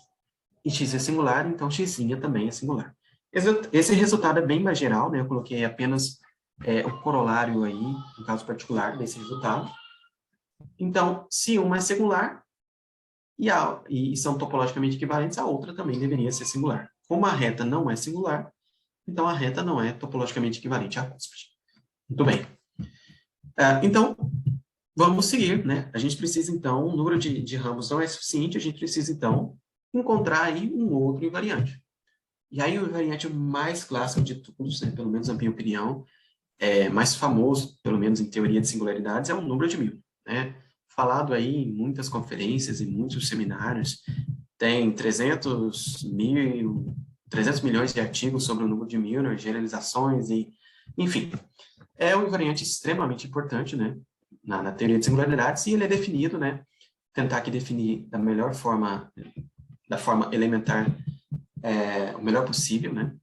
e x é singular, então x' também é singular. Esse resultado é bem mais geral, né? Eu coloquei apenas o corolário aí, no caso particular desse resultado. Então, se uma é singular e são topologicamente equivalentes, a outra também deveria ser singular. Como a reta não é singular, então a reta não é topologicamente equivalente à cúspide. Muito bem. Então, vamos seguir, né? A gente precisa, então, o número de ramos não é suficiente, a gente precisa, então, encontrar aí um outro invariante. E aí o invariante mais clássico de todos, né, pelo menos na minha opinião, mais famoso, pelo menos em teoria de singularidades, é o número de Milnor, né? Falado aí em muitas conferências, em muitos seminários, tem 300 milhões de artigos sobre o número de Milnor, generalizações e, enfim, é um invariante extremamente importante, né, na teoria de singularidades, e ele é definido, né, tentar aqui definir da melhor forma, da forma elementar, o melhor possível, né,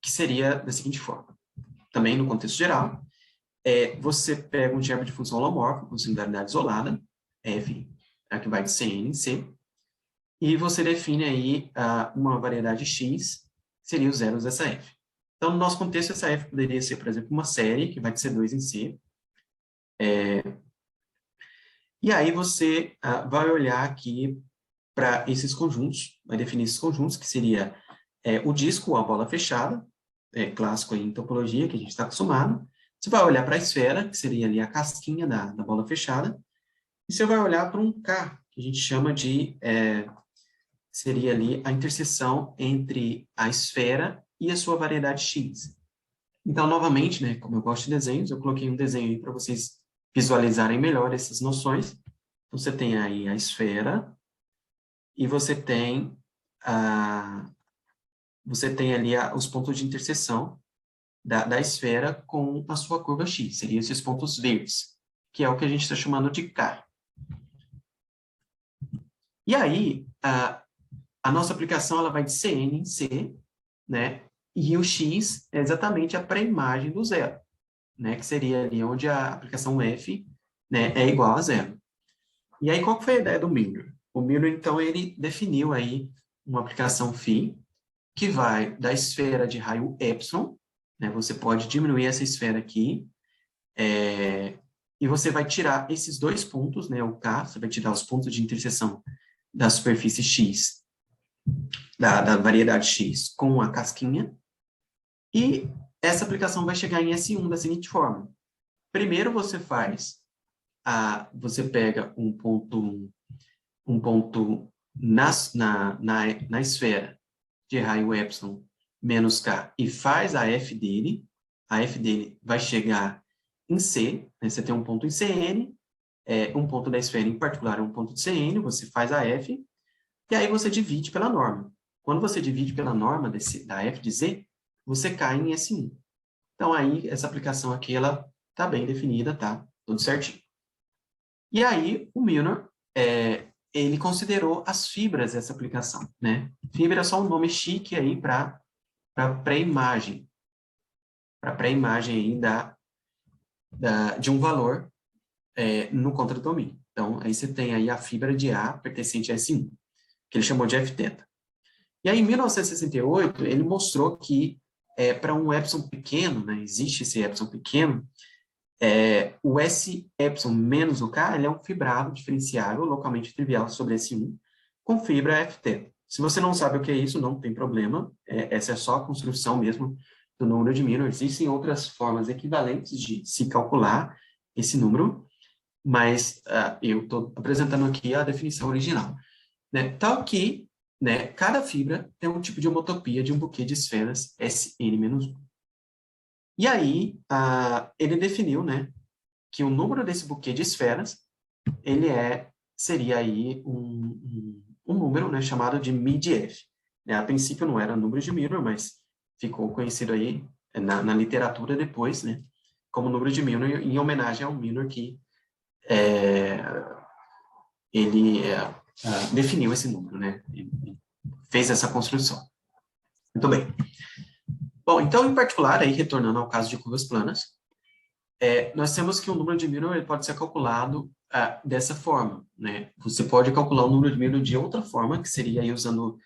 que seria da seguinte forma. Também no contexto geral, você pega um germe de função holomorfa com singularidade isolada, f, que vai de Cn em C, e você define aí uma variedade x, que seria os zeros dessa f. Então, no nosso contexto, essa f poderia ser, por exemplo, uma série, que vai de C2 em C. E aí você vai olhar aqui para esses conjuntos, vai definir esses conjuntos, que seria o disco ou a bola fechada, clássico aí em topologia, que a gente está acostumado. Você vai olhar para a esfera, que seria ali a casquinha da bola fechada, e você vai olhar para um K, que a gente chama de, seria ali a interseção entre a esfera e a sua variedade X. Então, novamente, né, como eu gosto de desenhos, eu coloquei um desenho aí para vocês visualizarem melhor essas noções, você tem aí a esfera e você tem ali os pontos de interseção da esfera com a sua curva x, seriam esses pontos verdes, que é o que a gente está chamando de K. E aí, a nossa aplicação ela vai de Cn em C, né? E o x é exatamente a pré-imagem do zero, né? Que seria ali onde a aplicação f, né, é igual a zero. E aí, qual que foi a ideia do Miller? O Miller, então, ele definiu aí uma aplicação φ que vai da esfera de raio epsilon, né? Você pode diminuir essa esfera aqui, e você vai tirar esses dois pontos, né? O K, você vai tirar os pontos de interseção da superfície x, da variedade x, com a casquinha, e essa aplicação vai chegar em S1 da seguinte forma. Primeiro você você pega um ponto na esfera de raio epsilon menos K e faz a f dele vai chegar em C, né? Você tem um ponto em Cn, um ponto da esfera em particular é um ponto de Cn, você faz a f, e aí você divide pela norma. Quando você divide pela norma da f de z, você cai em S1. Então, aí, essa aplicação aqui, ela está bem definida, tá? Tudo certinho. E aí, o Milnor, ele considerou as fibras dessa aplicação, né? Fibra é só um nome chique aí para pré-imagem. Para pré-imagem aí de um valor no contradomínio. Então, aí você tem aí a fibra de A pertencente a S1, que ele chamou de F-θ. E aí, em 1968, ele mostrou que para um epsilon pequeno, né, existe esse epsilon pequeno, o S epsilon menos o K, ele é um fibrado diferenciável localmente trivial sobre S1 com fibra F-θ. Se você não sabe o que é isso, não tem problema, essa é só a construção mesmo do número de Milnor. Existem outras formas equivalentes de se calcular esse número, mas eu estou apresentando aqui a definição original. Né? Tal que, né, cada fibra tem um tipo de homotopia de um buquê de esferas Sn-1. E aí, ele definiu, né, que o número desse buquê de esferas, ele seria aí um número, né, chamado de mid-F. Né? A princípio não era número de Milnor, mas ficou conhecido aí na literatura depois, né, como número de Milnor, em homenagem ao Milnor que ele definiu esse número, né, ele fez essa construção. Muito bem. Bom, então, em particular, aí, retornando ao caso de curvas planas, nós temos que o número de Milnor ele pode ser calculado dessa forma, né? Você pode calcular o número de Milnor de outra forma, que seria aí usando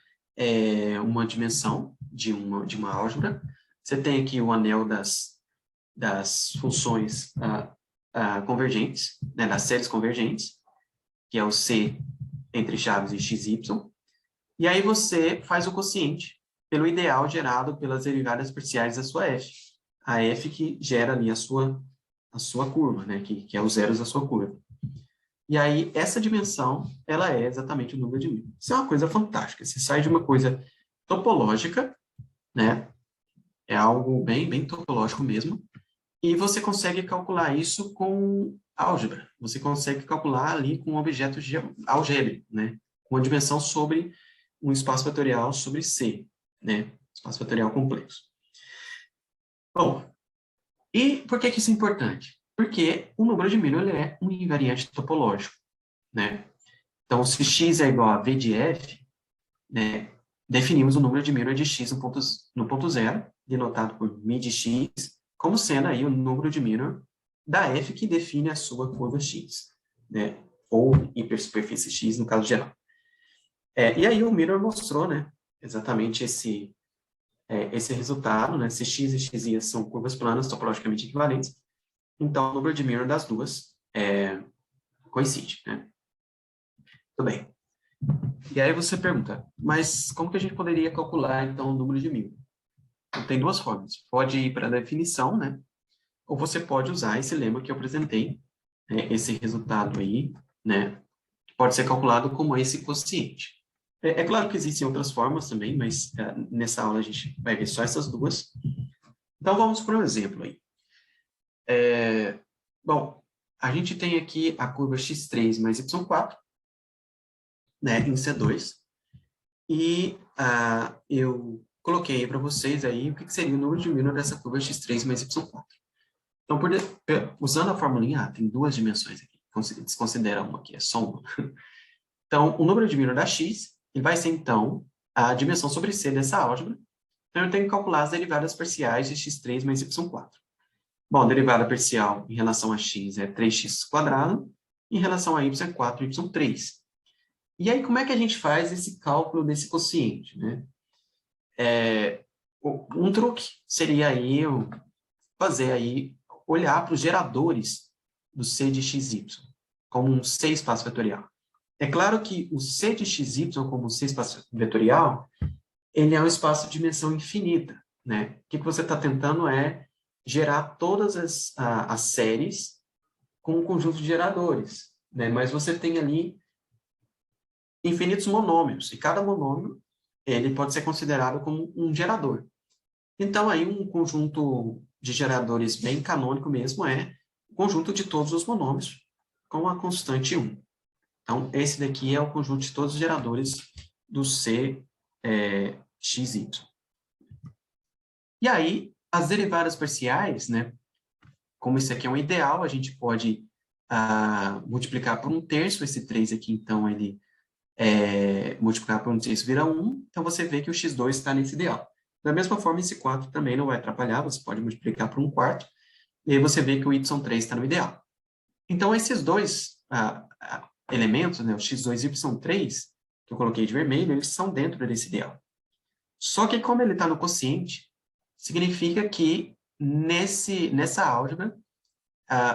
uma dimensão de uma álgebra. Você tem aqui o anel das funções convergentes, né, das séries convergentes, que é o C entre chaves e xy, e aí você faz o quociente pelo ideal gerado pelas derivadas parciais da sua f. A f que gera ali a sua curva, né? Que é os zeros da sua curva. E aí, essa dimensão, ela é exatamente o número de Milnor. Isso é uma coisa fantástica. Você sai de uma coisa topológica, né? É algo bem, bem topológico mesmo. E você consegue calcular isso com álgebra. Você consegue calcular ali com um objeto algébrico, né? Com uma dimensão sobre um espaço fatorial sobre C, né? Espaço fatorial complexo. Bom, e por que isso é importante? Porque o número de Milnor ele é um invariante topológico, né? Então, se x é igual a v de f, né, definimos o número de Milnor de x no ponto zero, denotado por mi de x, como sendo aí o número de Milnor da f que define a sua curva x, né? Ou hipersuperfície x, no caso geral. E aí o Milnor mostrou, né, exatamente esse resultado, né? Se x e xy são curvas planas topologicamente equivalentes, então o número de Milnor das duas coincide, né? Tudo bem. E aí você pergunta, mas como que a gente poderia calcular, então, o número de Milnor? Então, tem duas formas. Pode ir para a definição, né? Ou você pode usar esse lema que eu apresentei, né? Esse resultado aí, né? Pode ser calculado como esse quociente. É claro que existem outras formas também, mas nessa aula a gente vai ver só essas duas. Então, vamos para um exemplo aí. Bom, a gente tem aqui a curva x3 mais y4, né, em C2, e eu coloquei para vocês aí o que seria o número de Miller dessa curva x3 mais y4. Então, usando a formulinha, tem duas dimensões aqui, desconsidera uma aqui, é só uma. Então, o número de Miller da x, ele vai ser, então, a dimensão sobre C dessa álgebra. Então, eu tenho que calcular as derivadas parciais de x3 mais y4. Bom, a derivada parcial em relação a x é 3x², em relação a y é 4y3. E aí, como é que a gente faz esse cálculo desse quociente, né? Um truque seria aí eu fazer aí, olhar para os geradores do C de xy, como um C espaço vetorial. É claro que o C de xy, como um C espaço vetorial, ele é um espaço de dimensão infinita, né? O que você está tentando é gerar todas as séries com um conjunto de geradores, né? Mas você tem ali infinitos monômios, e cada monômio ele pode ser considerado como um gerador. Então, aí um conjunto de geradores bem canônico mesmo é o conjunto de todos os monômios com a constante 1. Então, esse daqui é o conjunto de todos os geradores do C xy. E aí, as derivadas parciais, né? Como esse aqui é um ideal, a gente pode multiplicar por 1/3, esse 3 aqui, então, ele multiplicar por 1/3 vira 1, então você vê que o x2 está nesse ideal. Da mesma forma, esse 4 também não vai atrapalhar, você pode multiplicar por 1/4, e aí você vê que o y3 está no ideal. Então, esses dois elementos, né, o x2 e o y3, que eu coloquei de vermelho, eles são dentro desse ideal. Só que como ele está no quociente, significa que nessa álgebra,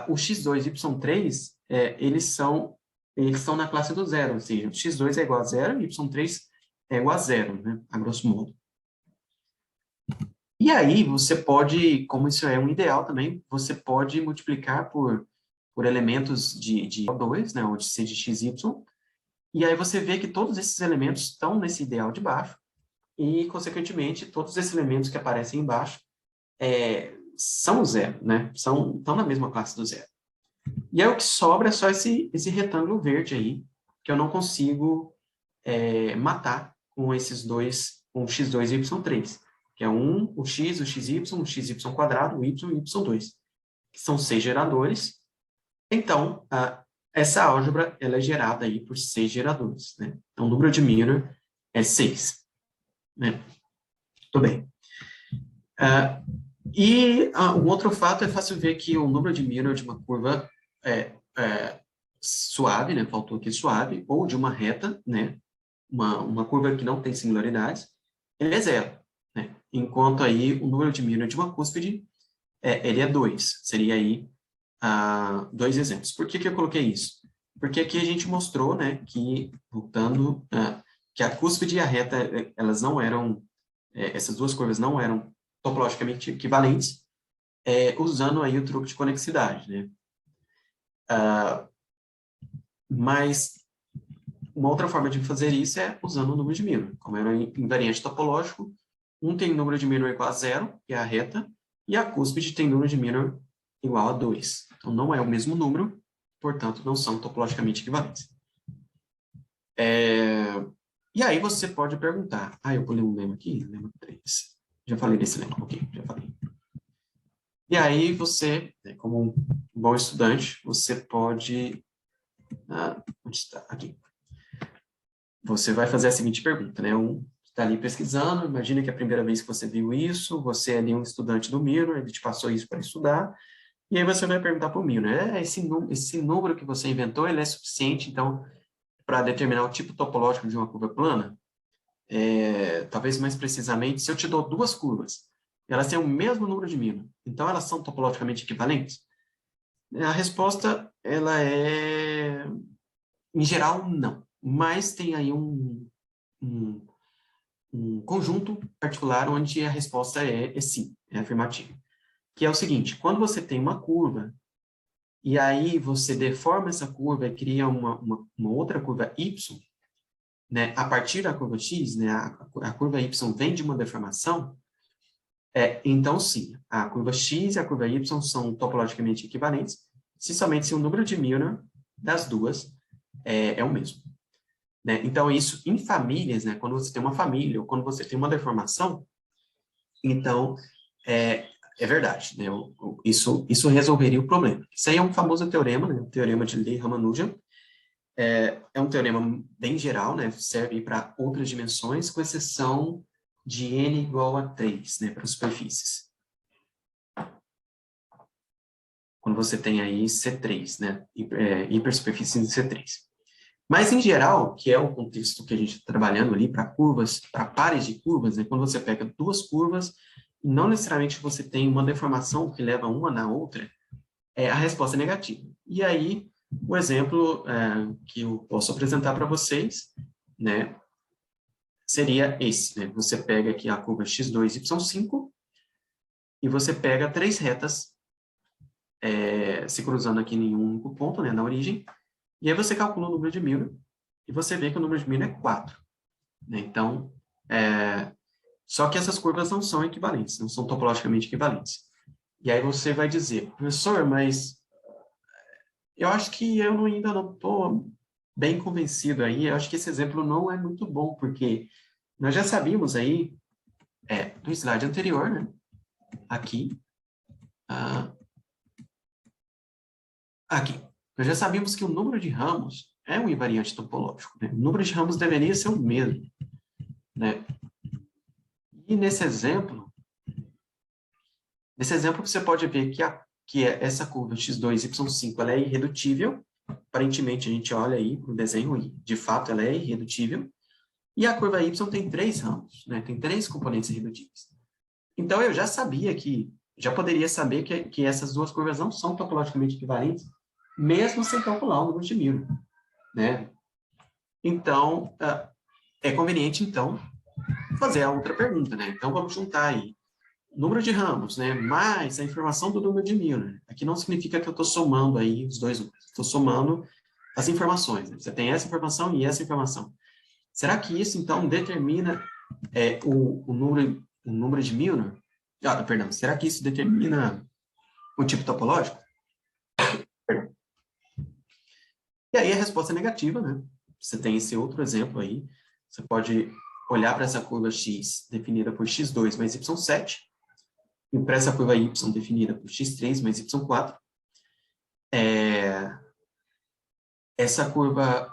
o x2 e o y3, eles estão na classe do zero, ou seja, o x2 é igual a zero e o y3 é igual a zero, né, a grosso modo. E aí, você pode, como isso é um ideal também, você pode multiplicar por elementos de O2, né, ou de C de xy, e aí você vê que todos esses elementos estão nesse ideal de baixo, e, consequentemente, todos esses elementos que aparecem embaixo são zero, né, estão na mesma classe do zero. E aí o que sobra é só esse retângulo verde aí, que eu não consigo matar com esses dois, com o x2 e o y3, que é o x, o xy, o xy², o y e o y2, que são 6 geradores. Então, essa álgebra ela é gerada aí por 6 geradores, né? Então, o número de Miller é 6. Né? Tudo bem. Um outro fato é fácil ver que o número de Miller de uma curva suave, né? Faltou aqui suave, ou de uma reta, né? Uma curva que não tem singularidades, ele é 0. Né? Enquanto aí o número de Miller de uma cúspide, ele é 2. Seria aí 2 exemplos. Por que eu coloquei isso? Porque aqui a gente mostrou, né, que, voltando, que a cúspide e a reta, elas não eram, essas duas curvas não eram topologicamente equivalentes, usando aí o truque de conexidade, né? Mas uma outra forma de fazer isso é usando o número de Miller. Como era invariante topológico, um tem número de Miller igual a 0, que é a reta, e a cúspide tem número de Miller igual a 2. Então, não é o mesmo número, portanto, não são topologicamente equivalentes. E aí você pode perguntar, eu pulei um lema aqui, lema 3. Já falei desse lema, ok, já falei. E aí você, como um bom estudante, você pode... onde está? Aqui. Você vai fazer a seguinte pergunta, né? Está ali pesquisando, imagina que é a primeira vez que você viu isso, você é ali um estudante do Miller, ele te passou isso para estudar, e aí você vai perguntar para o Miller, esse número que você inventou, ele é suficiente, então, para determinar o tipo topológico de uma curva plana? Talvez mais precisamente, se eu te dou duas curvas, elas têm o mesmo número de Miller, então elas são topologicamente equivalentes? A resposta, ela é, em geral, não. Mas tem aí um conjunto particular onde a resposta é sim, é afirmativa. Que é o seguinte, quando você tem uma curva, e aí você deforma essa curva e cria uma outra curva y, né, a partir da curva x, né, a curva y vem de uma deformação, então sim, a curva x e a curva y são topologicamente equivalentes, somente se o número de Milnor das duas é o mesmo. Né? Então, isso em famílias, né? Quando você tem uma família ou quando você tem uma deformação, então, é verdade, né? Isso resolveria o problema. Isso aí é um famoso teorema, né? O teorema de Lee-Ramanujan. É um teorema bem geral, né? Serve para outras dimensões, com exceção de n igual a 3, né? Para superfícies. Quando você tem aí C3, né? Hipersuperfície de C3. Mas, em geral, que é o contexto que a gente está trabalhando ali para curvas, para pares de curvas, né? Quando você pega duas curvas, não necessariamente você tem uma deformação que leva uma na outra, a resposta é negativa. E aí, o exemplo que eu posso apresentar para vocês, né, seria esse, né? Você pega aqui a curva x2, y5, e você pega três retas se cruzando aqui em um único ponto, né, na origem, e aí você calcula o número de Milnor, e você vê que o número de Milnor é 4. Né? Então, só que essas curvas não são equivalentes, não são topologicamente equivalentes. E aí você vai dizer, professor, mas eu acho que eu ainda não estou bem convencido aí, eu acho que esse exemplo não é muito bom, porque nós já sabíamos aí, do slide anterior, né, aqui, nós já sabíamos que o número de ramos é um invariante topológico, né? O número de ramos deveria ser o mesmo, né? E nesse exemplo você pode ver que essa curva x2, y5, ela é irredutível. Aparentemente, a gente olha aí para o desenho e, de fato, ela é irredutível. E a curva y tem 3 ramos, né? Tem 3 componentes irredutíveis. Então, eu já sabia já poderia saber que essas duas curvas não são topologicamente equivalentes, mesmo sem calcular o número de Milnor, né? Então, é conveniente, então, fazer a outra pergunta, né? Então, vamos juntar aí número de ramos, né, mais a informação do número de Milnor. Aqui não significa que eu estou somando aí os dois números. Estou somando as informações. Né? Você tem essa informação e essa informação. Será que isso, então, determina o número de Milnor? Perdão. Será que isso determina o tipo topológico? Perdão. E aí a resposta é negativa, né? Você tem esse outro exemplo aí. Você pode olhar para essa curva x definida por x2 mais y7, e para essa curva y definida por x3 mais y4, essa curva,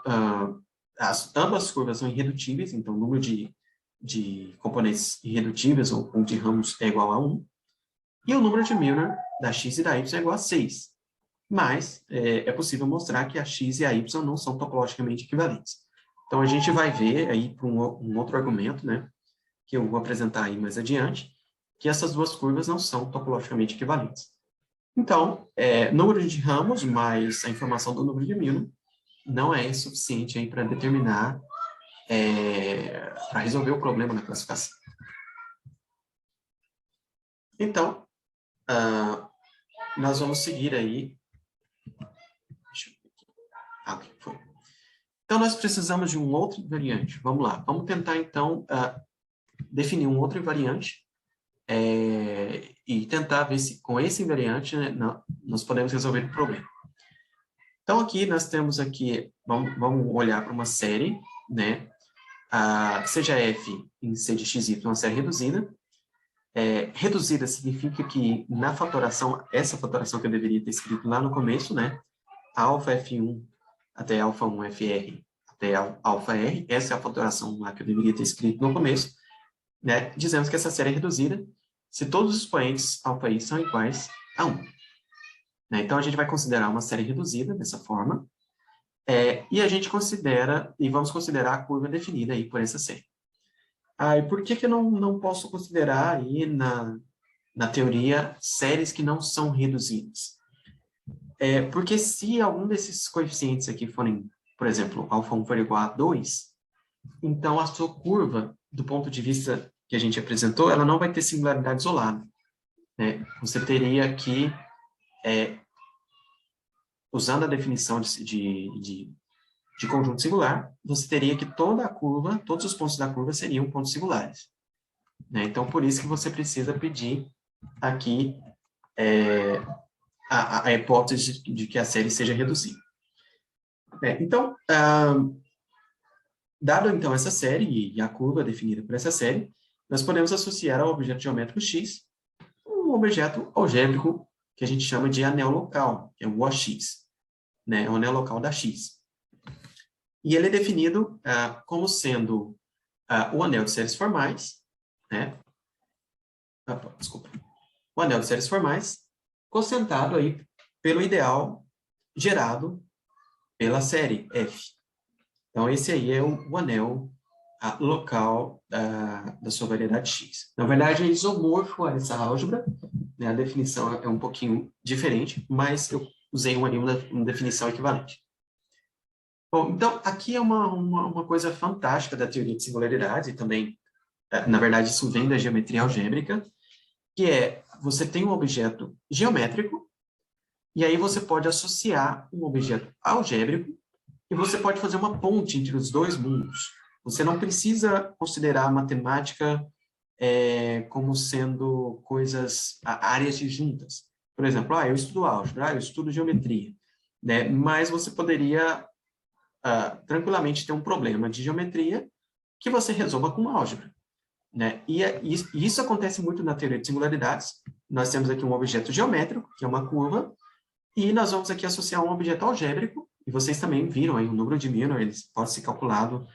ambas curvas são irredutíveis, então o número de componentes irredutíveis ou de ramos é igual a 1, e o número de Milnor da x e da y é igual a 6. Mas é possível mostrar que a x e a y não são topologicamente equivalentes. Então, a gente vai ver aí para um outro argumento, né, que eu vou apresentar aí mais adiante, que essas duas curvas não são topologicamente equivalentes. Então, número de ramos mais a informação do número de Milnor não é suficiente aí para determinar, para resolver o problema da classificação. Então, nós vamos seguir aí. Deixa eu ver aqui. Ok, foi. Então, nós precisamos de um outro invariante. Vamos lá. Vamos tentar, então, definir um outro invariante e tentar ver se com esse invariante, né, nós podemos resolver o problema. Então, aqui nós temos aqui, vamos olhar para uma série, né? Seja f em c de xy uma série reduzida. Reduzida significa que na fatoração, essa fatoração que eu deveria ter escrito lá no começo, né? Alfa f1 até alfa 1 fr até alfa r, essa é a fatoração lá que eu deveria ter escrito no começo, né? Dizemos que essa série é reduzida se todos os expoentes alfa i são iguais a 1. Né? Então, a gente vai considerar uma série reduzida dessa forma, e a gente considera, e vamos considerar a curva definida aí por essa série. E por que eu não posso considerar aí na teoria séries que não são reduzidas? Porque se algum desses coeficientes aqui forem, por exemplo, alfa 1 for igual a 2, então a sua curva, do ponto de vista que a gente apresentou, ela não vai ter singularidade isolada. Né? Você teria que, usando a definição de conjunto singular, você teria que toda a curva, todos os pontos da curva seriam pontos singulares. Né? Então, por isso que você precisa pedir aqui a hipótese de que a série seja reduzida. Então, dado então essa série e a curva definida por essa série, nós podemos associar ao objeto geométrico X um objeto algébrico que a gente chama de anel local, que é o OX, né? É o anel local da X. E ele é definido como sendo o anel de séries formais, né? Desculpa. O anel de séries formais, cosentado aí pelo ideal gerado pela série F. Então, esse aí é o anel local da sua variedade X. Na verdade, é isomorfo a essa álgebra, né? A definição é um pouquinho diferente, mas eu usei uma definição equivalente. Bom, então, aqui é uma coisa fantástica da teoria de singularidade, e também, na verdade, isso vem da geometria algébrica, que é, você tem um objeto geométrico, e aí você pode associar um objeto algébrico, e você pode fazer uma ponte entre os dois mundos. Você não precisa considerar a matemática como sendo coisas, áreas disjuntas. Por exemplo, eu estudo álgebra, eu estudo geometria, né? Mas você poderia tranquilamente ter um problema de geometria que você resolva com álgebra, né? E isso acontece muito na teoria de singularidades. Nós temos aqui um objeto geométrico, que é uma curva, e nós vamos aqui associar um objeto algébrico, e vocês também viram aí o número de Milnor, ele pode ser calculado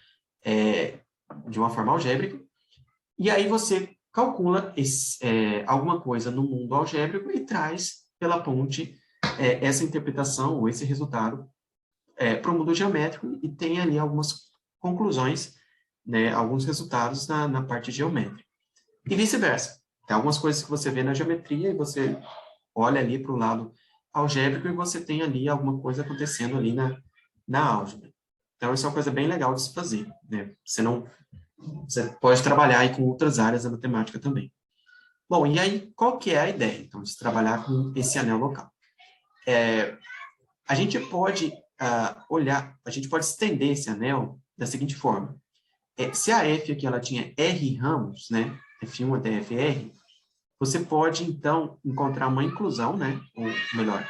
de uma forma algébrica, e aí você calcula alguma coisa no mundo algébrico e traz pela ponte essa interpretação ou esse resultado para o mundo geométrico e tem ali algumas conclusões, né, alguns resultados na parte geométrica. E vice-versa. Tem algumas coisas que você vê na geometria e você olha ali para o lado algébrico e você tem ali alguma coisa acontecendo ali na álgebra. Então, isso é uma coisa bem legal de se fazer, né? Você pode trabalhar aí com outras áreas da matemática também. Bom, e aí, qual que é a ideia, então, de trabalhar com esse anel local? A gente pode a gente pode estender esse anel da seguinte forma. Se a F aqui ela tinha R ramos, né, F1 até FR, você pode, então, encontrar uma inclusão, né, ou melhor,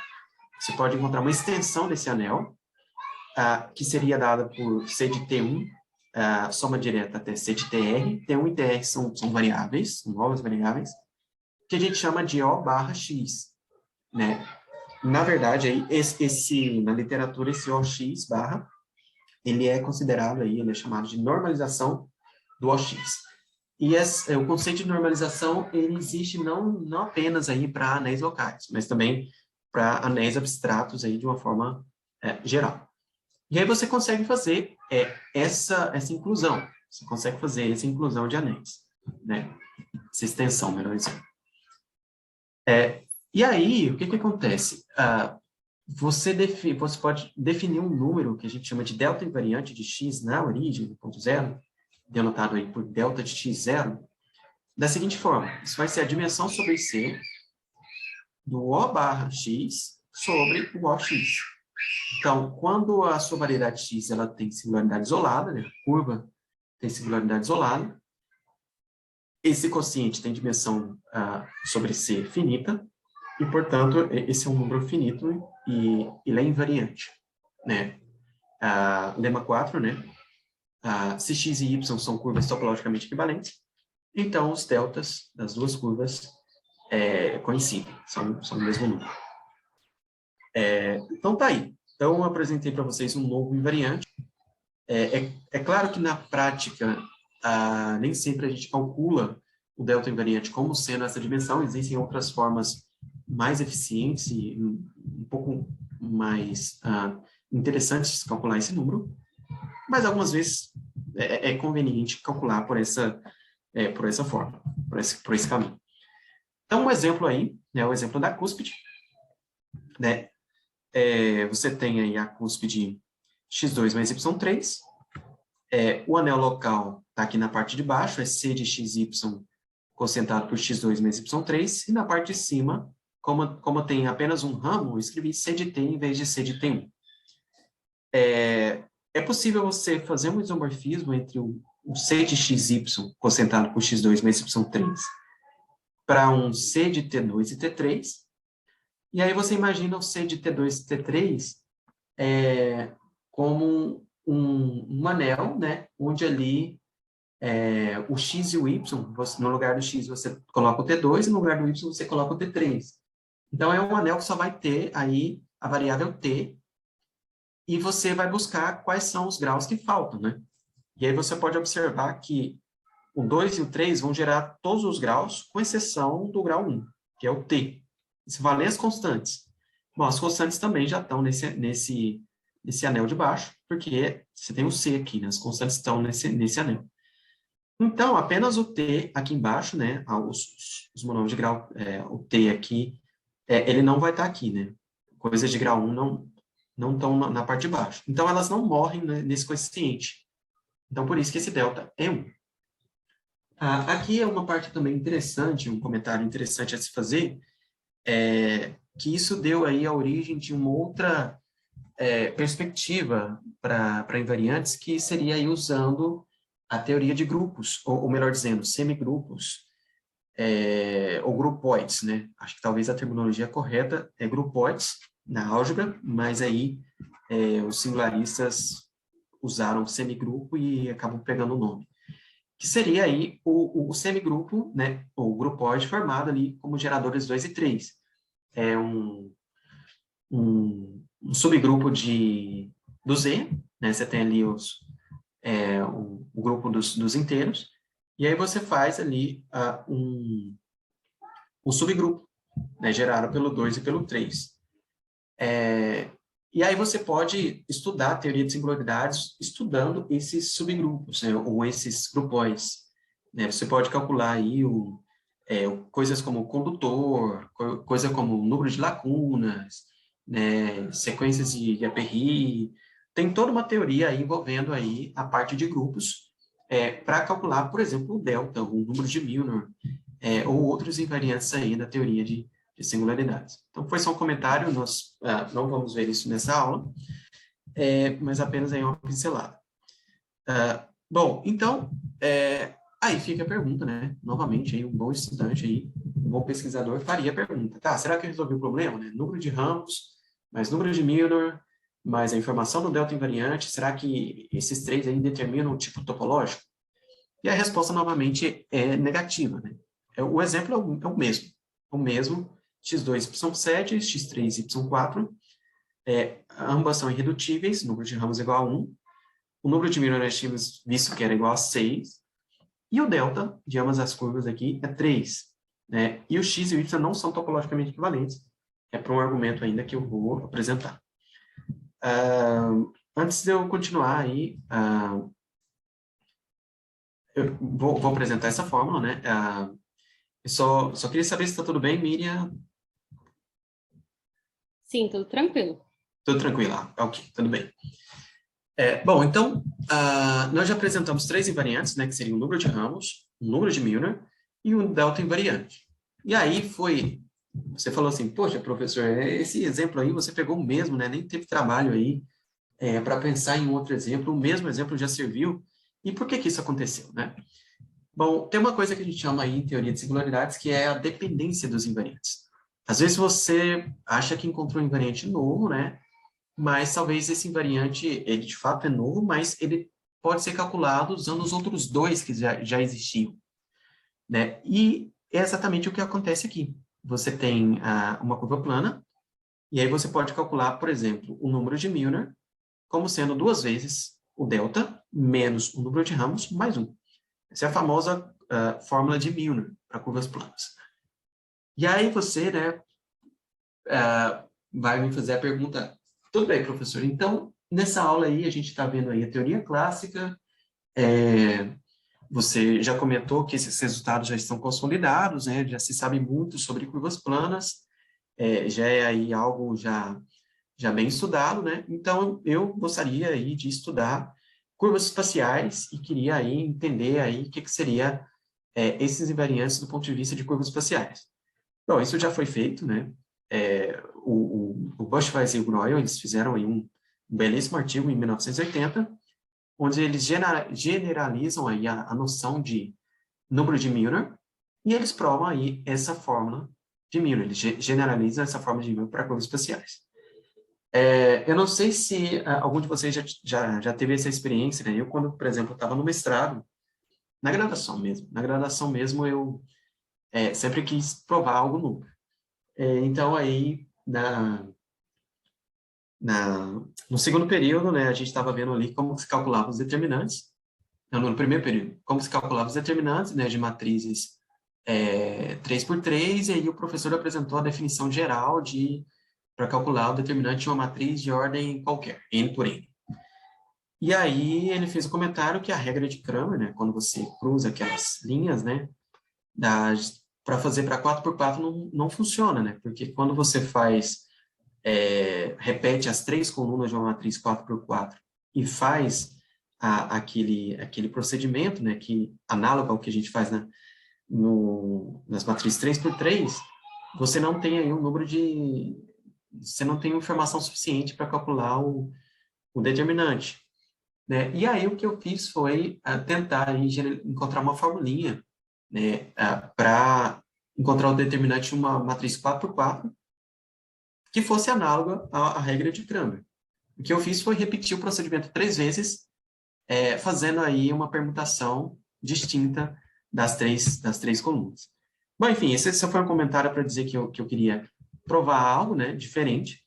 você pode encontrar uma extensão desse anel, que seria dada por C de T1, soma direta até C de TR. T1 e TR são variáveis, são novas variáveis, que a gente chama de O barra X, né? Na verdade, aí, na literatura, esse OX barra, ele é considerado aí, ele é chamado de normalização do OX. E o conceito de normalização, ele existe não apenas aí para anéis locais, mas também para anéis abstratos aí de uma forma geral. E aí você consegue fazer essa inclusão, você consegue fazer essa inclusão de anéis, né? Essa extensão, melhor dizendo. E aí, o que acontece? Você pode definir um número que a gente chama de delta invariante de x na origem, do ponto zero, denotado aí por delta de x0, da seguinte forma. Isso vai ser a dimensão sobre C do O barra x sobre o OX. Então, quando a sua variedade x ela tem singularidade isolada, né, a curva tem singularidade isolada, esse quociente tem dimensão sobre C finita, e, portanto, esse é um número finito e ele é invariante, né? Lema 4, né? Se x e y são curvas topologicamente equivalentes, então os deltas das duas curvas coincidem, são o mesmo número. Então, tá aí. Então, eu apresentei para vocês um novo invariante. É claro que, na prática, nem sempre a gente calcula o delta invariante como sendo essa dimensão. Existem outras formas mais eficientes e um pouco mais interessantes de calcular esse número, mas algumas vezes é conveniente calcular por essa forma, por esse caminho. Então, um exemplo aí, né, o exemplo da cúspide, né? Você tem aí a cúspide x2 mais y3, o anel local está aqui na parte de baixo, é C de xy concentrado por x2 mais y3, e na parte de cima, como tem apenas um ramo, eu escrevi C de T em vez de C de T1. É possível você fazer um isomorfismo entre o C de xy concentrado por x2 mais y3 para um C de T2 e T3, E aí você imagina o C de T2 e T3 como um anel, né? Onde ali o X e o Y, no lugar do X você coloca o T2 e no lugar do Y você coloca o T3. Então, é um anel que só vai ter aí a variável T e você vai buscar quais são os graus que faltam, né? E aí você pode observar que o 2 e o 3 vão gerar todos os graus, com exceção do grau 1, que é o T. Isso vale as constantes. Bom, as constantes também já estão nesse anel de baixo, porque você tem o C aqui, né? As constantes estão nesse anel. Então, apenas o T aqui embaixo, né? Os monômios de grau, o T aqui, ele não vai estar aqui, né? Coisas de grau 1 não estão na parte de baixo. Então, elas não morrem, né, nesse coeficiente. Então, por isso que esse delta é 1. Aqui é uma parte também interessante, um comentário interessante a se fazer, que isso deu aí a origem de uma outra perspectiva para invariantes, que seria aí usando a teoria de grupos, ou melhor dizendo, semigrupos, ou grupoides, né? Acho que talvez a terminologia correta é grupoides na álgebra, mas aí os singularistas usaram semigrupo e acabam pegando o nome. Que seria aí o semigrupo, né? O grupoide formado ali como geradores 2 e 3. É um subgrupo do Z, né? Você tem ali o grupo dos inteiros, e aí você faz ali um subgrupo, né? Gerado pelo 2 e pelo 3. E aí você pode estudar a teoria de singularidades estudando esses subgrupos, né? Ou esses grupões. Né? Você pode calcular aí coisas como condutor, coisa como número de lacunas, né? Sequências de Aperry. Tem toda uma teoria aí envolvendo aí a parte de grupos para calcular, por exemplo, o delta, o número de Milnor, ou outros invariantes aí da teoria de singularidades. Então, foi só um comentário, nós não vamos ver isso nessa aula, mas apenas aí uma pincelada. Bom, então, aí fica a pergunta, né? Novamente, aí, um bom estudante, aí, um bom pesquisador faria a pergunta. Tá, será que eu resolvi o problema? Né? Número de ramos, mais número de Milnor, mais a informação do delta invariante, será que esses três aí determinam o tipo topológico? E a resposta, novamente, é negativa, né? O exemplo é o mesmo, x2, y7, x3, y4, ambas são irredutíveis, número de ramos igual a 1, o número de minorativos visto que era igual a 6, e o delta de ambas as curvas aqui é 3, né? E o x e o y não são topologicamente equivalentes, para um argumento ainda que eu vou apresentar. Antes de eu continuar aí, eu vou apresentar essa fórmula, né? Eu só queria saber se está tudo bem, Miriam. Sim, tudo tranquilo. Tudo tranquilo, ok, tudo bem. Bom, então, nós já apresentamos três invariantes, né, que seriam o número de ramos, o número de Milnor e o delta invariante. E aí você falou assim, poxa, professor, esse exemplo aí você pegou o mesmo, né, nem teve trabalho aí para pensar em outro exemplo, o mesmo exemplo já serviu, e por que isso aconteceu, né? Bom, tem uma coisa que a gente chama aí em teoria de singularidades, que é a dependência dos invariantes. Às vezes você acha que encontrou um invariante novo, né? Mas talvez esse invariante, ele de fato é novo, mas ele pode ser calculado usando os outros dois que já existiam, né? E é exatamente o que acontece aqui. Você tem uma curva plana, e aí você pode calcular, por exemplo, o número de Milnor como sendo duas vezes o delta menos o número de ramos mais 1. Essa é a famosa fórmula de Milnor para curvas planas. E aí você, né, vai me fazer a pergunta, tudo bem, professor, então, nessa aula aí, a gente está vendo aí a teoria clássica, você já comentou que esses resultados já estão consolidados, né, já se sabe muito sobre curvas planas, já é aí algo já bem estudado, né, então eu gostaria aí de estudar curvas espaciais e queria aí entender aí o que seria esses invariantes do ponto de vista de curvas espaciais. Bom, isso já foi feito, né? O Bushweiss e o Groyle, eles fizeram aí um belíssimo artigo em 1980, onde eles generalizam aí a noção de número de Milnor, e eles provam aí essa fórmula de Miller, ele generaliza essa forma de Miller para curvas espaciais. Eu não sei se algum de vocês já teve essa experiência, né? Eu, quando, por exemplo, estava no mestrado, na graduação mesmo, eu sempre quis provar algo novo. Então, aí, no segundo período, né, a gente estava vendo ali como se calculava os determinantes, não, no primeiro período, como se calculava os determinantes, né, de matrizes 3x3, e aí o professor apresentou a definição geral para calcular o determinante de uma matriz de ordem qualquer, n por n. E aí ele fez o comentário que a regra de Cramer, né, quando você cruza aquelas linhas, né, para fazer para 4x4 não funciona, né, porque quando você repete as três colunas de uma matriz 4x4 e faz aquele procedimento, né, análogo ao que a gente faz nas matrizes 3x3, você não tem aí você não tem informação suficiente para calcular o determinante, né? E aí o que eu fiz foi tentar encontrar uma formulinha, né, para encontrar o determinante de uma matriz 4x4 que fosse análoga à regra de Cramer. O que eu fiz foi repetir o procedimento 3 vezes, fazendo aí uma permutação distinta das três colunas. Bom, enfim, esse só foi um comentário para dizer que eu queria provar algo, né, diferente.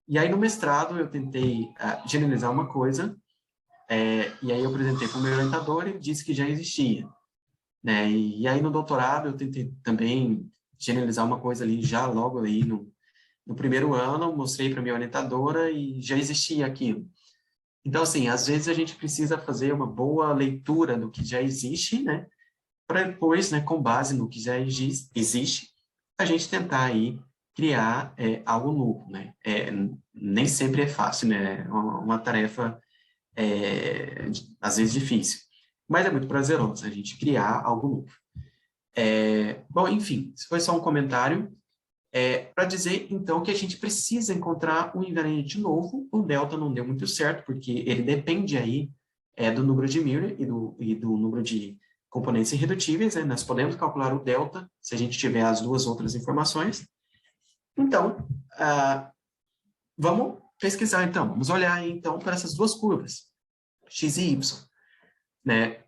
E aí, no mestrado, eu tentei generalizar uma coisa, e aí eu apresentei para o meu orientador e disse que já existia, né? E aí, no doutorado, eu tentei também generalizar uma coisa ali, já logo aí no primeiro ano, mostrei para minha orientadora e já existia aquilo. Então, assim, às vezes a gente precisa fazer uma boa leitura do que já existe, né? Para depois, né, com base no que já existe, a gente tentar aí criar algo novo, né? Nem sempre é fácil, né? É uma tarefa, às vezes, difícil. Mas é muito prazeroso a gente criar algo novo. Bom, enfim, esse foi só um comentário para dizer, então, que a gente precisa encontrar um invariante novo. O delta não deu muito certo, porque ele depende aí do número de Miller e do número de componentes irredutíveis, né? Nós podemos calcular o delta se a gente tiver as duas outras informações. Então, vamos pesquisar, então. Vamos olhar, então, para essas duas curvas, x e y, né?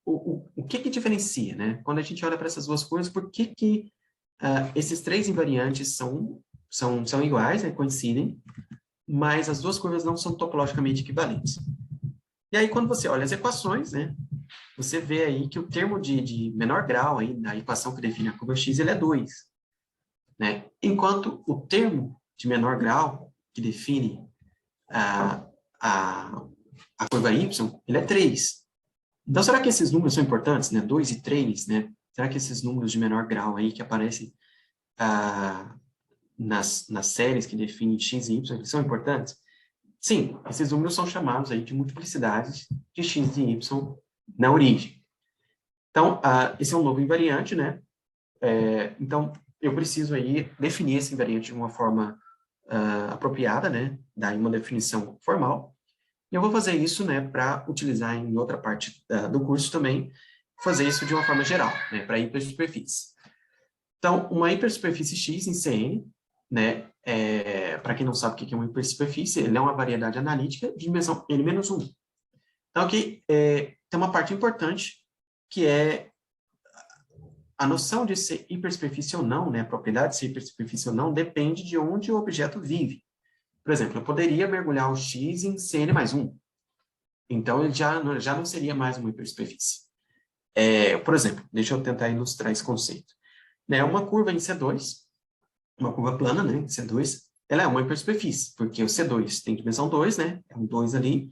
O que diferencia, né? Quando a gente olha para essas duas curvas, por que esses três invariantes são iguais, né? Coincidem, mas as duas curvas não são topologicamente equivalentes. E aí, quando você olha as equações, né? Você vê aí que o termo de menor grau aí da equação que define a curva x, ele é 2, né? Enquanto o termo de menor grau que define a curva y, ele é 3. Então, será que esses números são importantes, né? 2 e 3, né? Será que esses números de menor grau aí que aparecem nas séries que definem x e y, eles são importantes? Sim, esses números são chamados aí de multiplicidades de x e y na origem. Então, esse é um novo invariante, né? Então, eu preciso aí definir esse invariante de uma forma apropriada, né? Dar uma definição formal. E eu vou fazer isso, né, para utilizar em outra parte do curso também, fazer isso de uma forma geral, né, para hipersuperfície. Então, uma hipersuperfície X em Cn, né, para quem não sabe o que é uma hipersuperfície, ele é uma variedade analítica de dimensão n-1. Então, aqui tem uma parte importante, que é a noção de ser hipersuperfície ou não, né, a propriedade de ser hipersuperfície ou não, depende de onde o objeto vive. Por exemplo, eu poderia mergulhar o X em Cn mais 1. Então, ele já não seria mais uma hipersuperfície. Por exemplo, deixa eu tentar ilustrar esse conceito. Né, uma curva em C2, uma curva plana, né, em C2, ela é uma hipersuperfície, porque o C2 tem dimensão 2, né, é um 2 ali,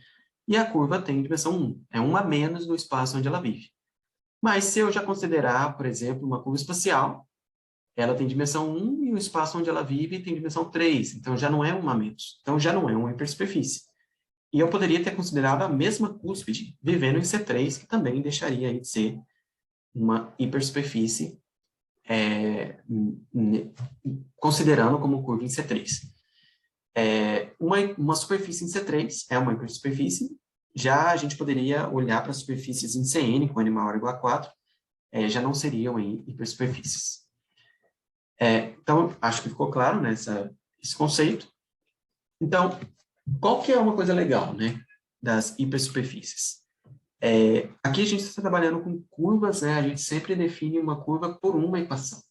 e a curva tem dimensão 1, é 1 a menos do espaço onde ela vive. Mas se eu já considerar, por exemplo, uma curva espacial, ela tem dimensão 1 e o espaço onde ela vive tem dimensão 3, então já não é 1 a menos, então já não é uma hipersuperfície. E eu poderia ter considerado a mesma cúspide vivendo em C3, que também deixaria aí de ser uma hipersuperfície, considerando como curva em C3. Uma superfície em C3 é uma hipersuperfície, já a gente poderia olhar para superfícies em Cn, com n maior ou igual a 4, já não seriam aí hipersuperfícies. Então, acho que ficou claro, né, esse conceito. Então, qual que é uma coisa legal, né, das hipersuperfícies? Aqui a gente está trabalhando com curvas, né, a gente sempre define uma curva por uma equação.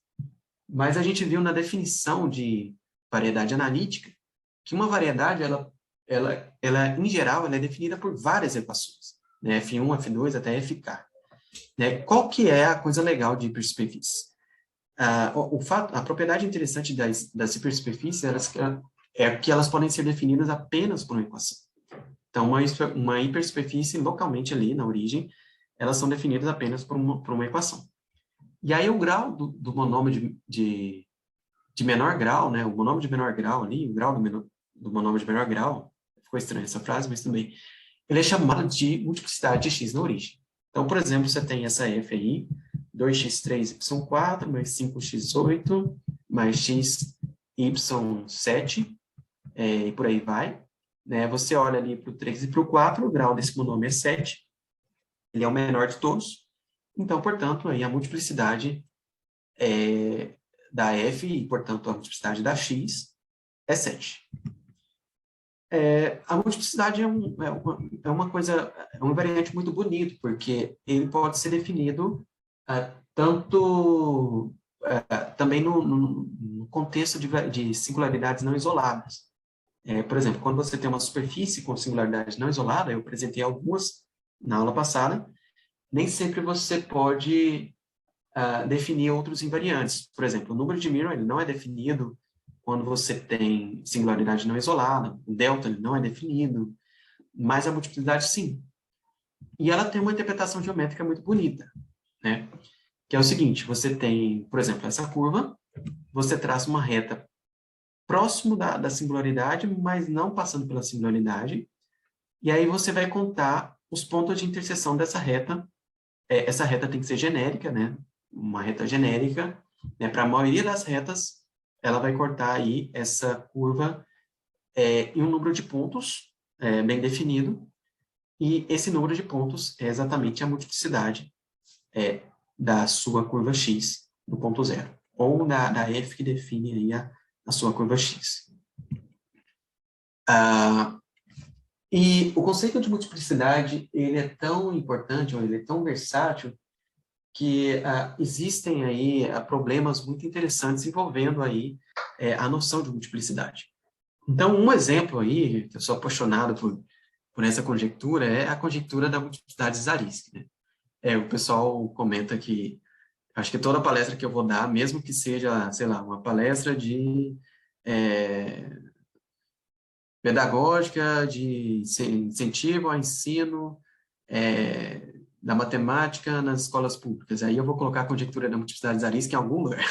Mas a gente viu na definição de variedade analítica que uma variedade, em geral, ela é definida por várias equações, né, F1, F2 até FK. Né? Qual que é a coisa legal de hipersuperfícies? A propriedade interessante das hipersuperfícies é que elas podem ser definidas apenas por uma equação. Então, uma hipersuperfície, localmente ali, na origem, elas são definidas apenas por uma equação. E aí, o grau do monômio de menor grau, né, o monômio de menor grau ali, o grau do monômio de menor grau, ficou estranha essa frase, mas também, ele é chamado de multiplicidade de x na origem. Então, por exemplo, você tem essa f aí, 2x3y4 mais 5x8 mais xy7, e por aí vai. Né? Você olha ali para o 3 e para o 4, o grau desse monômio é 7, ele é o menor de todos. Então, portanto, aí a multiplicidade da f, e, portanto, a multiplicidade da x é 7. A multiplicidade é uma coisa, é um invariante muito bonito, porque ele pode ser definido também no contexto de singularidades não isoladas. Por exemplo, quando você tem uma superfície com singularidade não isolada, eu apresentei algumas na aula passada, nem sempre você pode definir outros invariantes. Por exemplo, o número de Miller ele não é definido quando você tem singularidade não isolada, o delta ele não é definido, mas a multiplicidade sim. E ela tem uma interpretação geométrica muito bonita, né? Que é o seguinte, você tem, por exemplo, essa curva, você traça uma reta próximo da singularidade, mas não passando pela singularidade, e aí você vai contar os pontos de interseção dessa reta. Essa reta tem que ser genérica, né? Uma reta genérica, né? Para a maioria das retas, ela vai cortar aí essa curva em um número de pontos bem definido, e esse número de pontos é exatamente a multiplicidade da sua curva x no ponto zero, ou da f que define aí a sua curva x. E o conceito de multiplicidade, ele é tão importante, ou ele é tão versátil, que existem aí problemas muito interessantes envolvendo aí a noção de multiplicidade. Então, um exemplo aí, que eu sou apaixonado por essa conjectura, é a conjectura da multiplicidade de Zariski, né? O pessoal comenta que, acho que toda palestra que eu vou dar, mesmo que seja, sei lá, uma palestra de pedagógica, de incentivo ao ensino da matemática nas escolas públicas, aí eu vou colocar a conjectura da multiplicidade de Zariski em algum lugar.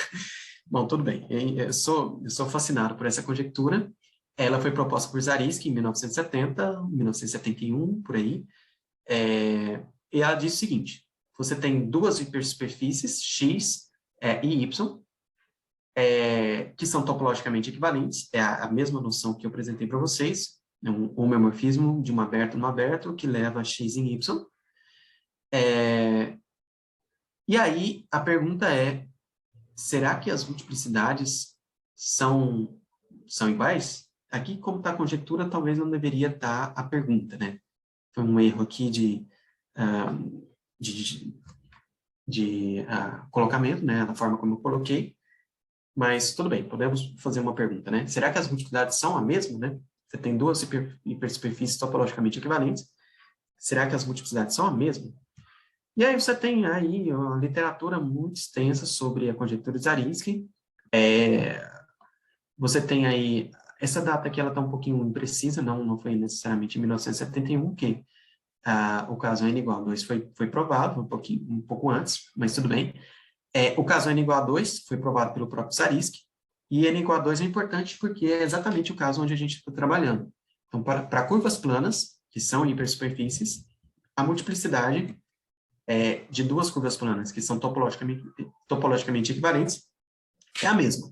Bom, tudo bem. Eu sou fascinado por essa conjectura. Ela foi proposta por Zariski em 1970, 1971, por aí. E ela diz o seguinte: você tem duas hipersuperfícies, x e y, que são topologicamente equivalentes. É a mesma noção que eu apresentei para vocês, um homeomorfismo de um aberto no aberto que leva a x em y. E aí, a pergunta é, será que as multiplicidades são iguais? Aqui, como está a conjectura, talvez não deveria estar a pergunta, né? Foi um erro aqui de colocamento, né? Da forma como eu coloquei. Mas, tudo bem, podemos fazer uma pergunta, né? Será que as multiplicidades são a mesma, né? Você tem duas hipersuperfícies topologicamente equivalentes. Será que as multiplicidades são a mesma? E aí você tem aí uma literatura muito extensa sobre a conjectura de Zariski. Você tem aí, essa data aqui ela está um pouquinho imprecisa, não foi necessariamente em 1971 que o caso N igual a 2 foi provado, um pouco antes, mas tudo bem. O caso N igual a 2 foi provado pelo próprio Zariski, e N igual a 2 é importante porque é exatamente o caso onde a gente está trabalhando. Então, para curvas planas, que são hipersuperfícies, a multiplicidade de duas curvas planas que são topologicamente equivalentes é a mesma.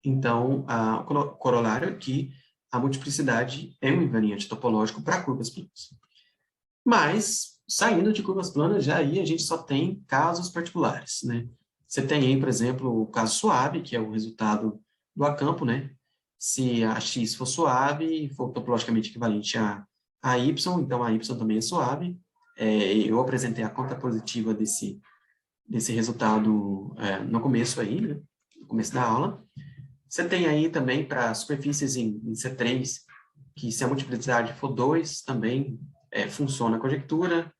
Então, o corolário é que a multiplicidade é um invariante topológico para curvas planas. Mas, saindo de curvas planas, já aí a gente só tem casos particulares, né? Você tem aí, por exemplo, o caso suave, que é o resultado do acampo, né? Se a x for suave e for topologicamente equivalente a y, então a y também é suave. Eu apresentei a conta positiva desse resultado no começo aí, né? No começo da aula. Você tem aí também para superfícies em C3, que se a multiplicidade for 2, também funciona a conjectura.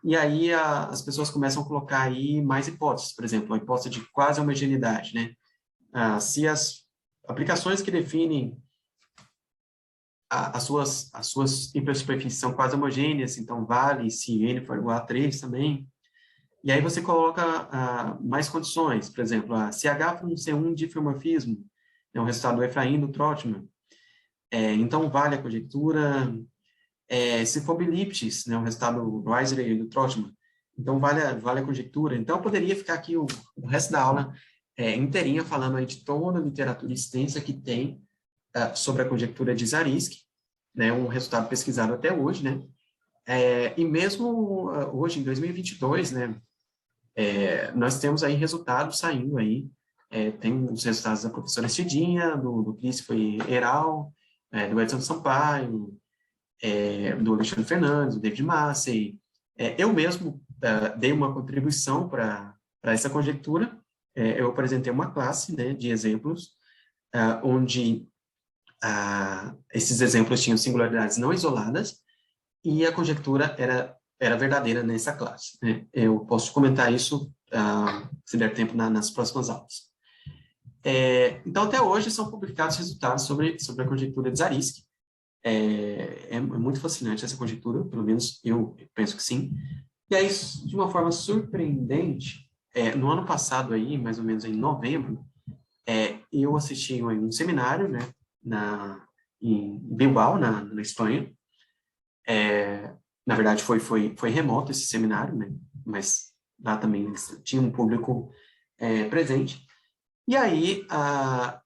E aí as pessoas começam a colocar aí mais hipóteses, por exemplo, a hipótese de quase homogeneidade, né? Se as aplicações que definem as suas hipersuperfícies são quase homogêneas, então vale se n for igual a 3 também. E aí você coloca mais condições, por exemplo, se H for um C1 difeomorfismo, é um resultado do Efraim, do Trotman, então vale a conjectura. Se for biliptis, né, um resultado do Weiser e do Trotman, então vale a conjectura. Então eu poderia ficar aqui o resto da aula inteirinha falando aí de toda a literatura extensa que tem sobre a conjectura de Zariski, né, um resultado pesquisado até hoje, né, e mesmo hoje, em 2022, né, nós temos aí resultados saindo aí, tem os resultados da professora Cidinha, do Christopher Heral, do Edson Sampaio, do Alexandre Fernandes, do David Massey. Eu mesmo dei uma contribuição para essa conjectura. Eu apresentei uma classe, né, de exemplos, onde esses exemplos tinham singularidades não isoladas e a conjectura era verdadeira nessa classe, né? Eu posso comentar isso, se der tempo, nas próximas aulas. Então, até hoje, são publicados resultados sobre a conjectura de Zariski. É muito fascinante essa conjectura, pelo menos eu penso que sim. E aí, de uma forma surpreendente, no ano passado, aí, mais ou menos em novembro, eu assisti um seminário, né, em Bilbao, na Espanha. Na verdade, foi remoto esse seminário, né, mas lá também tinha um público presente. E aí,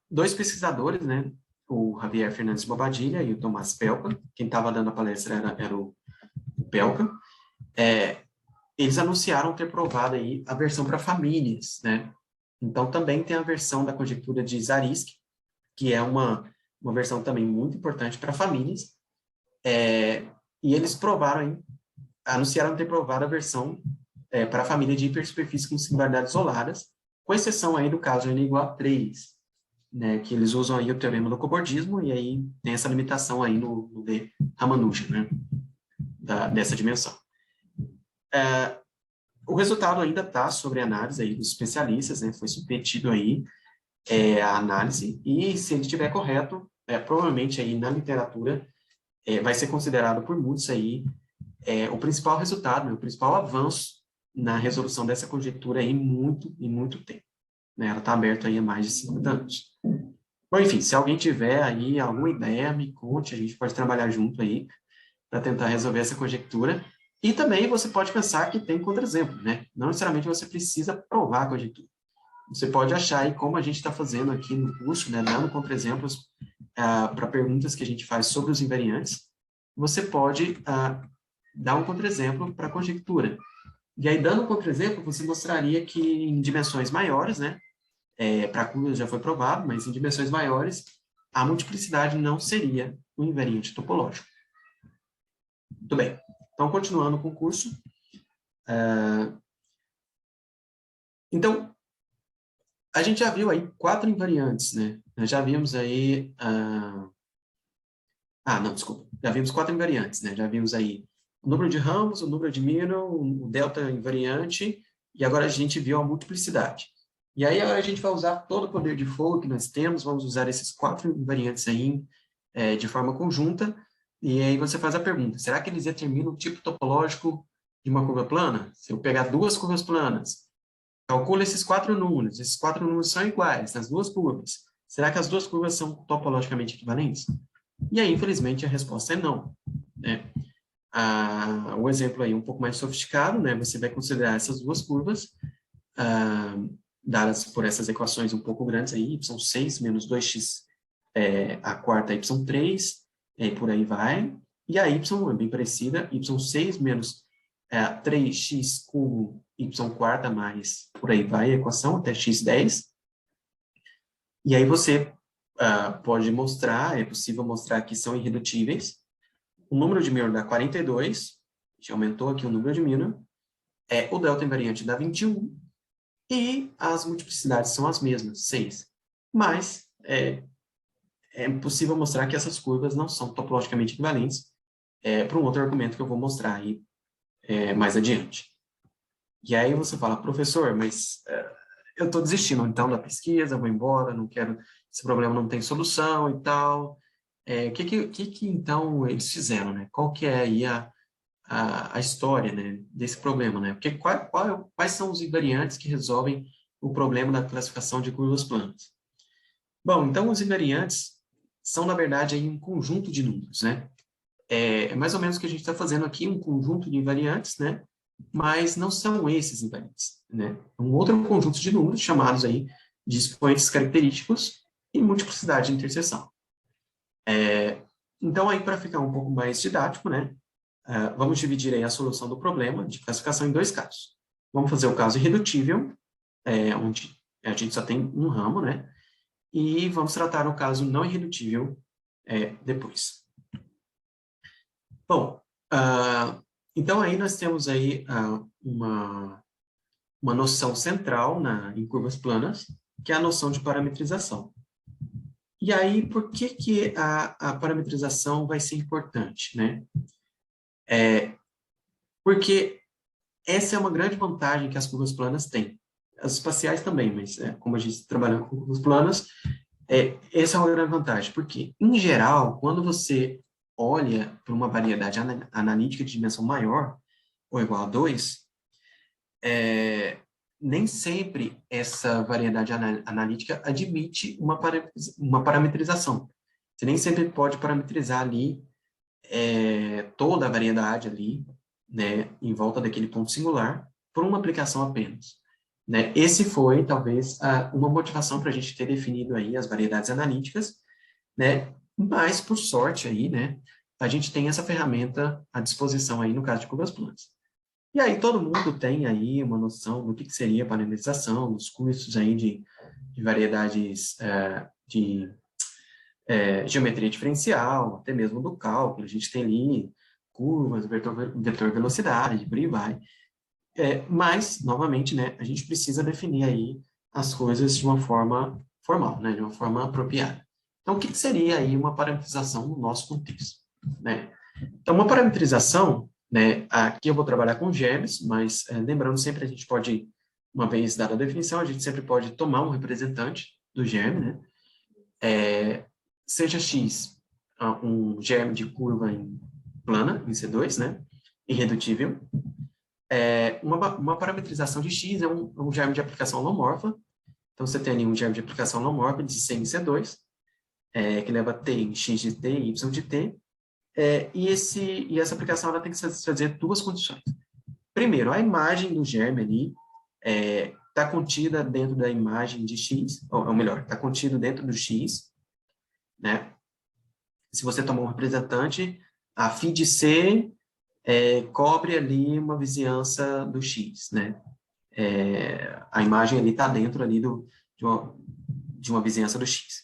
dois pesquisadores, né, o Javier Fernandes Bobadilla e o Tomás Pelka, quem estava dando a palestra era o Pelka, eles anunciaram ter provado aí a versão para famílias, né? Então, também tem a versão da conjectura de Zariski, que é uma versão também muito importante para famílias, e eles anunciaram ter provado a versão para a família de hipersuperfície com singularidades isoladas, com exceção aí do caso n igual a 3, né, que eles usam aí o teorema do cobordismo, e aí tem essa limitação aí no de Ramanujan, né, dessa dimensão. O resultado ainda está sobre análise aí dos especialistas, né, foi submetido aí a análise, e se ele estiver correto, provavelmente aí na literatura vai ser considerado por muitos aí o principal resultado, né, o principal avanço na resolução dessa conjectura aí em muito tempo, né, ela está aberta aí há mais de 50 anos. Bom, enfim, se alguém tiver aí alguma ideia, me conte, a gente pode trabalhar junto aí para tentar resolver essa conjectura. E também você pode pensar que tem contra-exemplo, né? Não necessariamente você precisa provar a conjectura. Você pode achar aí, como a gente está fazendo aqui no curso, né, dando contra-exemplos para perguntas que a gente faz sobre os invariantes, você pode dar um contra-exemplo para a conjectura. E aí, dando um contra-exemplo, você mostraria que em dimensões maiores, né, para curvas já foi provado, mas em dimensões maiores, a multiplicidade não seria um invariante topológico. Muito bem. Então, continuando com o curso. Então, a gente já viu aí 4 invariantes, né? Nós já vimos aí... não, desculpa. Já vimos 4 invariantes, né? Já vimos aí o número de ramos, o número de Minow, o delta invariante, e agora a gente viu a multiplicidade. E aí agora a gente vai usar todo o poder de fogo que nós temos, vamos usar esses 4 invariantes aí de forma conjunta, e aí você faz a pergunta, será que eles determinam o tipo topológico de uma curva plana? Se eu pegar 2 curvas planas, calcula esses 4 números são iguais nas 2 curvas, será que as 2 curvas são topologicamente equivalentes? E aí, infelizmente, a resposta é não, né? O exemplo aí um pouco mais sofisticado, né? Você vai considerar essas 2 curvas, dadas por essas equações um pouco grandes aí, y6 menos 2x a quarta y3, e por aí vai, e a y é bem parecida, y6 menos 3x cubo y quarta mais, por aí vai a equação, até x10. E aí você pode mostrar, é possível mostrar que são irredutíveis. O número de Miller dá 42, a gente aumentou aqui o número de Miller. O delta invariante dá 21, e as multiplicidades são as mesmas, 6. Mas é possível mostrar que essas curvas não são topologicamente equivalentes, para um outro argumento que eu vou mostrar aí mais adiante. E aí você fala, professor, mas eu estou desistindo então da pesquisa, vou embora, não quero, esse problema não tem solução e tal. O que então eles fizeram, né? Qual que é aí a história, né, desse problema, né? Porque quais são os invariantes que resolvem o problema da classificação de curvas planas? Bom, então os invariantes são, na verdade, aí um conjunto de números, né? É mais ou menos o que a gente está fazendo aqui, um conjunto de invariantes, né? Mas não são esses invariantes, né? Um outro conjunto de números chamados aí de expoentes característicos e multiplicidade de interseção. Então, aí, para ficar um pouco mais didático, né? Vamos dividir aí a solução do problema de classificação em dois casos. Vamos fazer o caso irredutível, onde a gente só tem um ramo, né? E vamos tratar o caso não irredutível depois. Bom, então aí nós temos aí uma noção central em curvas planas, que é a noção de parametrização. E aí, por que a parametrização vai ser importante, né? Porque essa é uma grande vantagem que as curvas planas têm. As espaciais também, mas como a gente trabalha com curvas planas, essa é uma grande vantagem. Porque, em geral, quando você olha para uma variedade analítica de dimensão maior, ou igual a 2, nem sempre essa variedade analítica admite uma parametrização. Você nem sempre pode parametrizar ali toda a variedade ali, né, em volta daquele ponto singular, por uma aplicação apenas. Né? Esse foi, talvez, uma motivação para a gente ter definido aí as variedades analíticas, né? Mas, por sorte, aí, né, a gente tem essa ferramenta à disposição aí no caso de curvas planas. E aí todo mundo tem aí uma noção do que seria parametrização, dos custos aí de variedades de geometria diferencial, até mesmo do cálculo. A gente tem ali curvas, vetor velocidade, por aí vai. Mas, novamente, né, a gente precisa definir aí as coisas de uma forma formal, né, de uma forma apropriada. Então, o que seria aí uma parametrização no nosso contexto, né? Então, uma parametrização, né, aqui eu vou trabalhar com germes, mas lembrando sempre, a gente pode, uma vez dada a definição, a gente sempre pode tomar um representante do germe, né? Seja X um germe de curva plana, em C2, né? Irredutível. Uma parametrização de X é um germe de aplicação holomorfa. Então, você tem ali um germe de aplicação holomorfa de C em C2, que leva T em X de T e Y de T. E essa aplicação ela tem que fazer duas condições. Primeiro, a imagem do germe ali está contida dentro da imagem de X, ou melhor, está contido dentro do X, né? Se você tomar um representante, a φ de C cobre ali uma vizinhança do X, né? A imagem ali está dentro ali de uma vizinhança do X.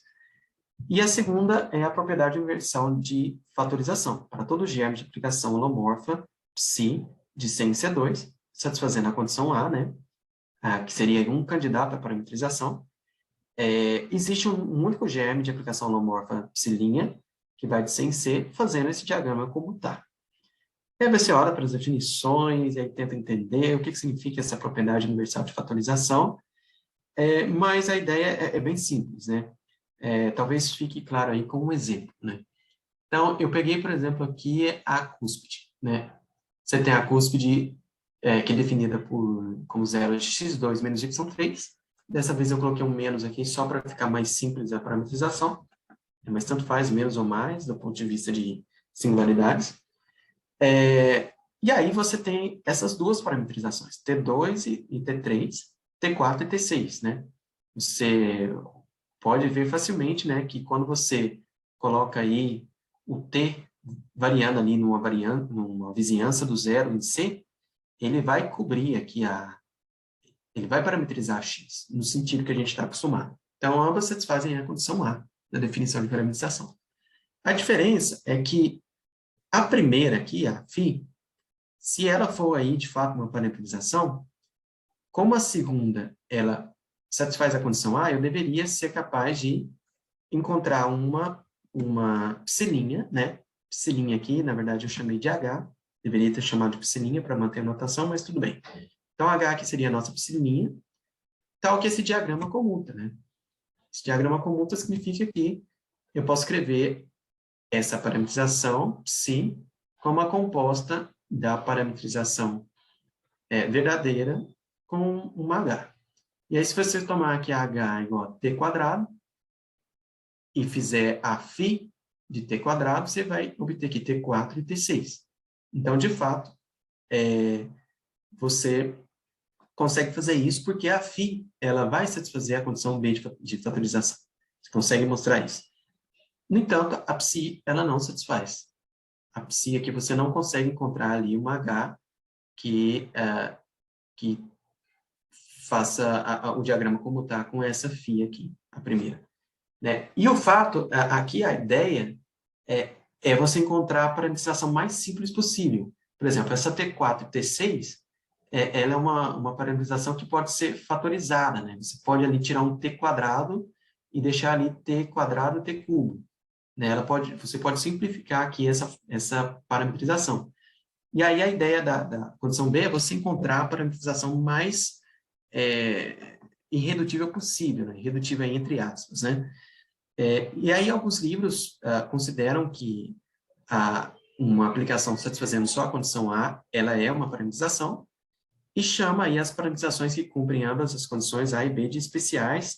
E a segunda é a propriedade universal de fatorização. Para todo germe de aplicação holomorfa, psi, de C em C2, satisfazendo a condição A, né? Que seria um candidato à parametrização, existe um único germe de aplicação holomorfa psi', que vai de C em C, fazendo esse diagrama comutar. E aí você olha para as definições, e aí tenta entender o que significa essa propriedade universal de fatorização, mas a ideia é bem simples, né? Talvez fique claro aí com um exemplo, né? Então, eu peguei, por exemplo, aqui a cúspide, né? Você tem a cúspide que é definida como 0 de x2 menos y3. Dessa vez eu coloquei um menos aqui só para ficar mais simples a parametrização, mas tanto faz menos ou mais do ponto de vista de singularidades. E aí você tem essas duas parametrizações, T2 e T3, T4 e T6, né? Você pode ver facilmente, né, que quando você coloca aí o T variando ali numa vizinhança do zero em C, ele vai cobrir aqui ele vai parametrizar a x, no sentido que a gente está acostumado. Então, ambas satisfazem a condição A da definição de parametrização. A diferença é que a primeira aqui, a φ, se ela for aí, de fato, uma parametrização, como a segunda, ela satisfaz a condição A, eu deveria ser capaz de encontrar uma psilinha, né? Psilinha aqui, na verdade, eu chamei de H, deveria ter chamado de psilinha para manter a notação, mas tudo bem. Então, H aqui seria a nossa psilinha, tal que esse diagrama comuta, né? Esse diagrama comuta significa que eu posso escrever essa parametrização, psi, como a composta da parametrização verdadeira com uma H. E aí, se você tomar aqui H igual a t quadrado, e fizer a φ de t quadrado, você vai obter aqui t4 e t6. Então, de fato, você consegue fazer isso porque a φ ela vai satisfazer a condição B de fatorização. Você consegue mostrar isso. No entanto, a psi ela não satisfaz. A psi aqui você não consegue encontrar ali uma H que faça o diagrama comutar com essa φ aqui, a primeira. Né? E o fato, aqui a ideia é você encontrar a parametrização mais simples possível. Por exemplo, essa T4 e T6, ela é uma parametrização que pode ser fatorizada, né? Você pode ali tirar um T quadrado e deixar ali T quadrado T cubo. Né? Você pode simplificar aqui essa parametrização. E aí a ideia da condição B é você encontrar a parametrização mais irredutível possível, né? Irredutível entre aspas, né? E aí alguns livros consideram que uma aplicação satisfazendo só a condição A, ela é uma parametrização, e chama aí as parametrizações que cumprem ambas as condições A e B de especiais,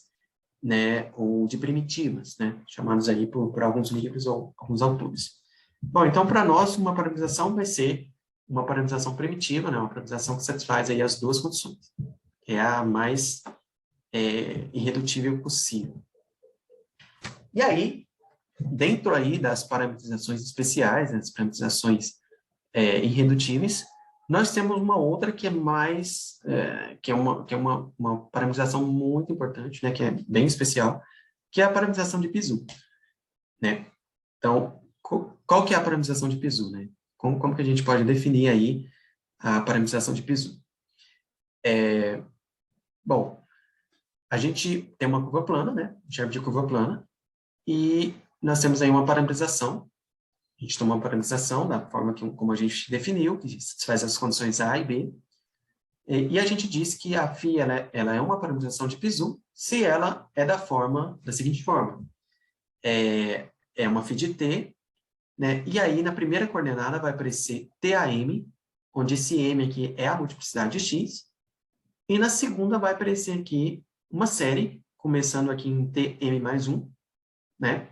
né, ou de primitivas, né, chamados aí por alguns livros ou alguns autores. Bom, então para nós uma parametrização vai ser uma parametrização primitiva, né, uma parametrização que satisfaz aí as duas condições, que é a mais irredutível possível. E aí, dentro aí das parametrizações especiais, né, das parametrizações irredutíveis, nós temos uma outra que é mais, que é uma parametrização muito importante, né, que é bem especial, que é a parametrização de Piso, né? Então, qual que é a parametrização de Piso, né? Como que a gente pode definir aí a parametrização de Piso? Bom, a gente tem uma curva plana, né? Chave de curva plana, e nós temos aí uma parametrização. A gente toma uma parametrização da forma como a gente definiu, que satisfaz as condições A e B. E a gente diz que a φ ela é uma parametrização de Piso se ela é da seguinte forma. É uma φ de t, né? E aí na primeira coordenada vai aparecer TAM, onde esse M aqui é a multiplicidade de x. E na segunda vai aparecer aqui uma série, começando aqui em TM mais 1, né?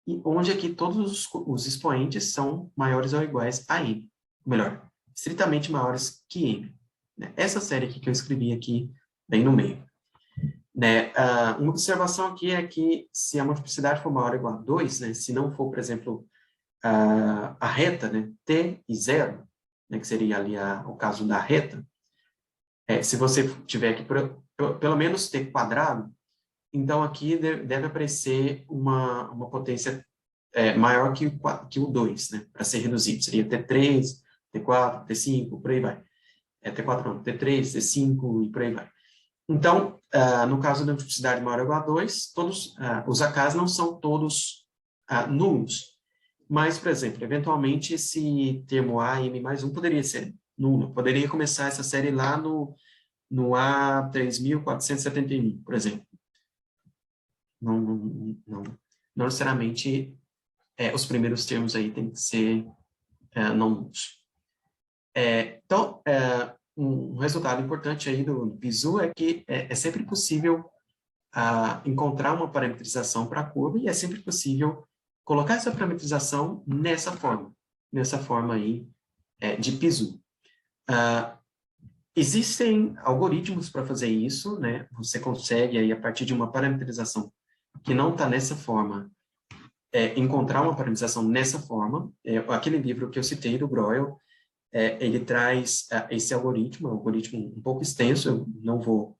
E onde aqui todos os expoentes são maiores ou iguais a m, melhor, estritamente maiores que m. Né? Essa série aqui que eu escrevi aqui, bem no meio. Né? Uma observação aqui é que se a multiplicidade for maior ou igual a 2, né? Se não for, por exemplo, a reta, né? t e 0, né? Que seria ali o caso da reta, se você tiver aqui pelo menos t quadrado, então, aqui deve aparecer uma potência maior que o 2, né, para ser reduzido. Seria T3, T4, T5, por aí vai. T4 não, T3, T5 e por aí vai. Então, no caso da multiplicidade maior ou igual a 2, todos os AKs não são todos nulos. Mas, por exemplo, eventualmente, esse termo A, M mais 1 poderia ser nulo. Poderia começar essa série lá no A3471, por exemplo. Não necessariamente os primeiros termos aí têm que ser não nulos. Então, um resultado importante aí do Piso é que é sempre possível encontrar uma parametrização para a curva e é sempre possível colocar essa parametrização nessa forma aí de Piso. Existem algoritmos para fazer isso, né? Você consegue aí, a partir de uma parametrização que não está nessa forma, encontrar uma parametrização nessa forma. Aquele livro que eu citei, do Broyle, ele traz esse algoritmo, é um algoritmo um pouco extenso, eu não vou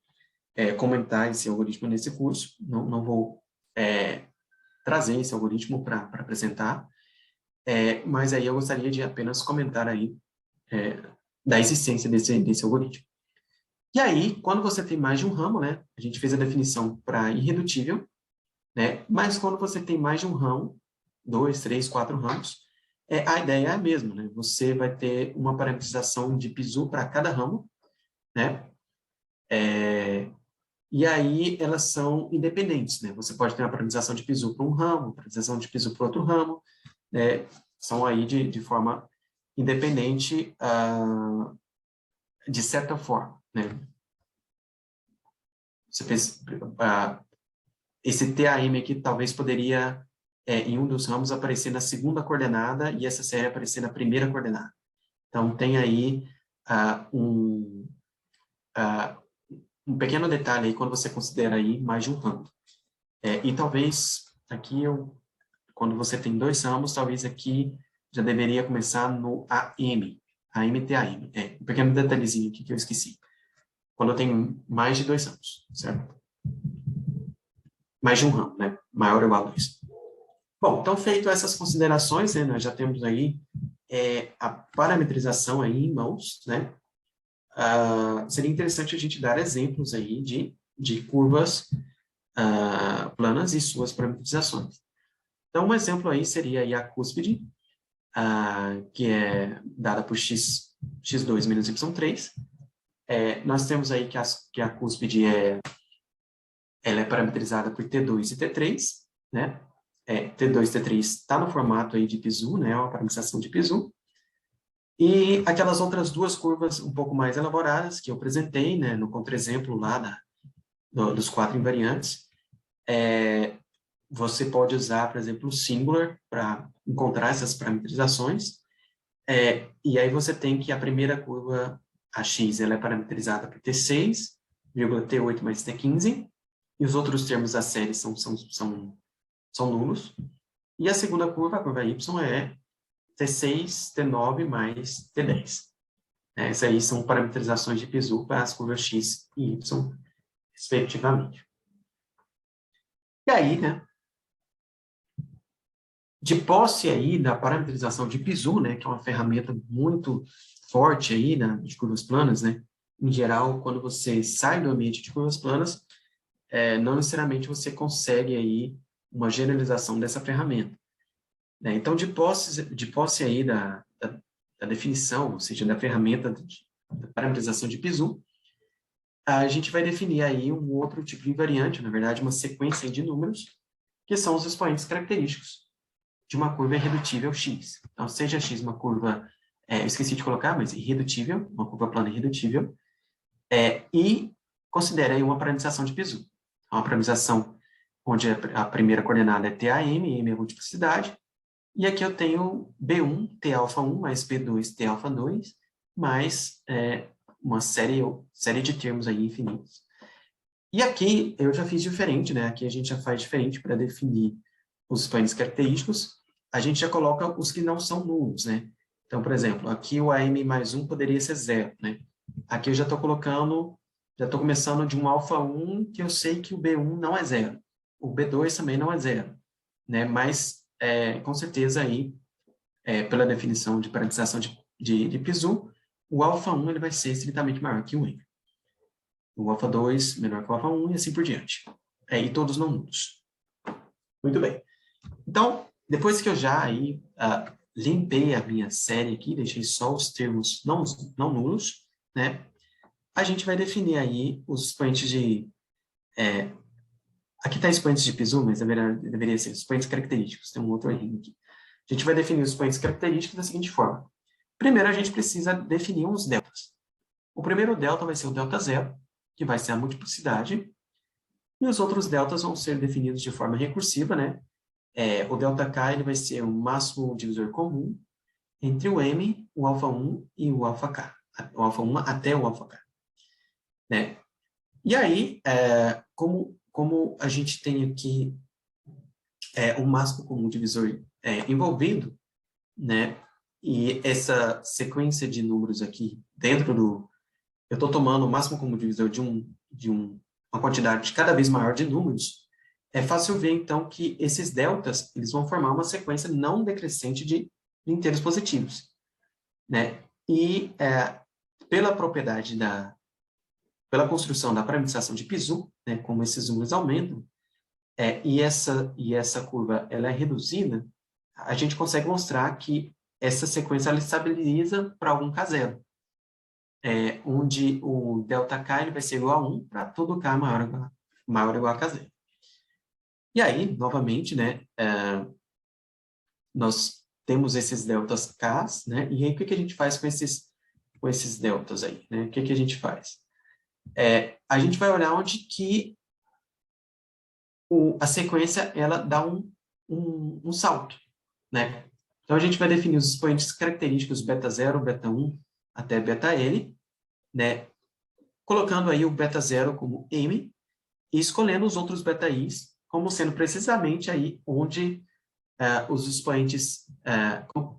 comentar esse algoritmo nesse curso, não vou trazer esse algoritmo para apresentar, mas aí eu gostaria de apenas comentar aí da existência desse algoritmo. E aí, quando você tem mais de um ramo, né, a gente fez a definição para irredutível, né, mas quando você tem mais de um ramo, 2, 3, 4 ramos, a ideia é a mesma, né, você vai ter uma parametrização de Pisu para cada ramo, né, e aí elas são independentes, né, você pode ter uma parametrização de Pisu para um ramo, parametrização de Pisu para outro ramo, né, são aí de forma independente, de certa forma, né. Você fez, esse TAM aqui talvez poderia, em um dos ramos, aparecer na segunda coordenada e essa série aparecer na primeira coordenada. Então, tem aí um pequeno detalhe aí quando você considera aí mais de um ramo. E talvez aqui, quando você tem 2 ramos, talvez aqui já deveria começar no AM, AMTAM. Um pequeno detalhezinho aqui que eu esqueci. Quando eu tenho mais de 2 ramos, certo? Mais de um ramo, né? Maior ou igual a 2. Bom, então, feito essas considerações, né, nós já temos aí a parametrização aí em mãos, né? Seria interessante a gente dar exemplos aí de curvas planas e suas parametrizações. Então, um exemplo aí seria aí a cúspide, que é dada por x2 menos y3. Nós temos aí que a cúspide ela é parametrizada por T2 e T3, né? T2 e T3 está no formato aí de Pisu, né? Uma parametrização de Pisu. E aquelas outras 2 curvas um pouco mais elaboradas que eu apresentei, né? No contra-exemplo lá dos 4 invariantes, você pode usar, por exemplo, o singular para encontrar essas parametrizações. E aí você tem que a primeira curva, a x, ela é parametrizada por T6, T8 mais T15, e os outros termos da série são nulos. E a segunda curva, a curva y, é T6, T9 mais T10. Essas aí são parametrizações de Pisu para as curvas x e y, respectivamente. E aí, né, de posse aí da parametrização de Pisu, né, que é uma ferramenta muito forte aí de curvas planas, né, em geral, quando você sai do ambiente de curvas planas, não necessariamente você consegue aí uma generalização dessa ferramenta. Então, de posse aí da definição, ou seja, da ferramenta da parametrização de Pisu, a gente vai definir aí um outro tipo de invariante, na verdade, uma sequência de números, que são os expoentes característicos de uma curva irredutível x. Então, seja x uma curva, eu esqueci de colocar, mas irredutível, uma curva plana irredutível, e considere aí uma parametrização de Pisu. Uma parametrização onde a primeira coordenada é TAM, M é a multiplicidade, e aqui eu tenho B1, T-alfa1, mais B2, T-alfa2, mais uma série de termos aí infinitos. E aqui eu já fiz diferente, né? Aqui a gente já faz diferente para definir os expoentes característicos. A gente já coloca os que não são nulos, né? Então, por exemplo, aqui o AM mais 1 poderia ser 0, né? Aqui eu já estou começando de um alfa1, que eu sei que o B1 não é 0. O B2 também não é 0, né? Mas, com certeza, aí, pela definição de parametrização de Pisu, o alfa1 ele vai ser estritamente maior que o M. O alfa2 menor que o alfa1 e assim por diante. E todos não nulos. Muito bem. Então, depois que eu já aí, limpei a minha série aqui, deixei só os termos não nulos, né? A gente vai definir aí os expoentes de... aqui está expoentes de Pisu, mas deveria ser expoentes característicos. Tem um outro erro aqui. A gente vai definir os expoentes característicos da seguinte forma. Primeiro, a gente precisa definir uns deltas. O primeiro delta vai ser o delta zero, que vai ser a multiplicidade, e os outros deltas vão ser definidos de forma recursiva, né? O delta K ele vai ser o máximo divisor comum entre o M, o alfa1 e o alfa K. O alfa1 até o alfa K. Né? E aí, como a gente tem aqui o máximo comum divisor envolvido, né? E essa sequência de números aqui, dentro do... Eu estou tomando o máximo como divisor uma quantidade cada vez maior de números. É fácil ver, então, que esses deltas, eles vão formar uma sequência não decrescente de inteiros positivos, né? E pela propriedade pela construção da parametrização de Piso, né, como esses números aumentam, e essa curva ela é reduzida, a gente consegue mostrar que essa sequência ela estabiliza para algum K zero, onde o ΔK ele vai ser igual a 1 para todo K maior ou igual a K zero. E aí, novamente, né, nós temos esses deltas Ks, né, e aí o que a gente faz com esses deltas aí, né? O que a gente faz? A gente vai olhar onde que a sequência ela dá um salto, né? Então, a gente vai definir os expoentes característicos beta 0, beta 1 até beta N, né? Colocando aí o beta 0 como M e escolhendo os outros beta I's como sendo precisamente aí onde os expoentes,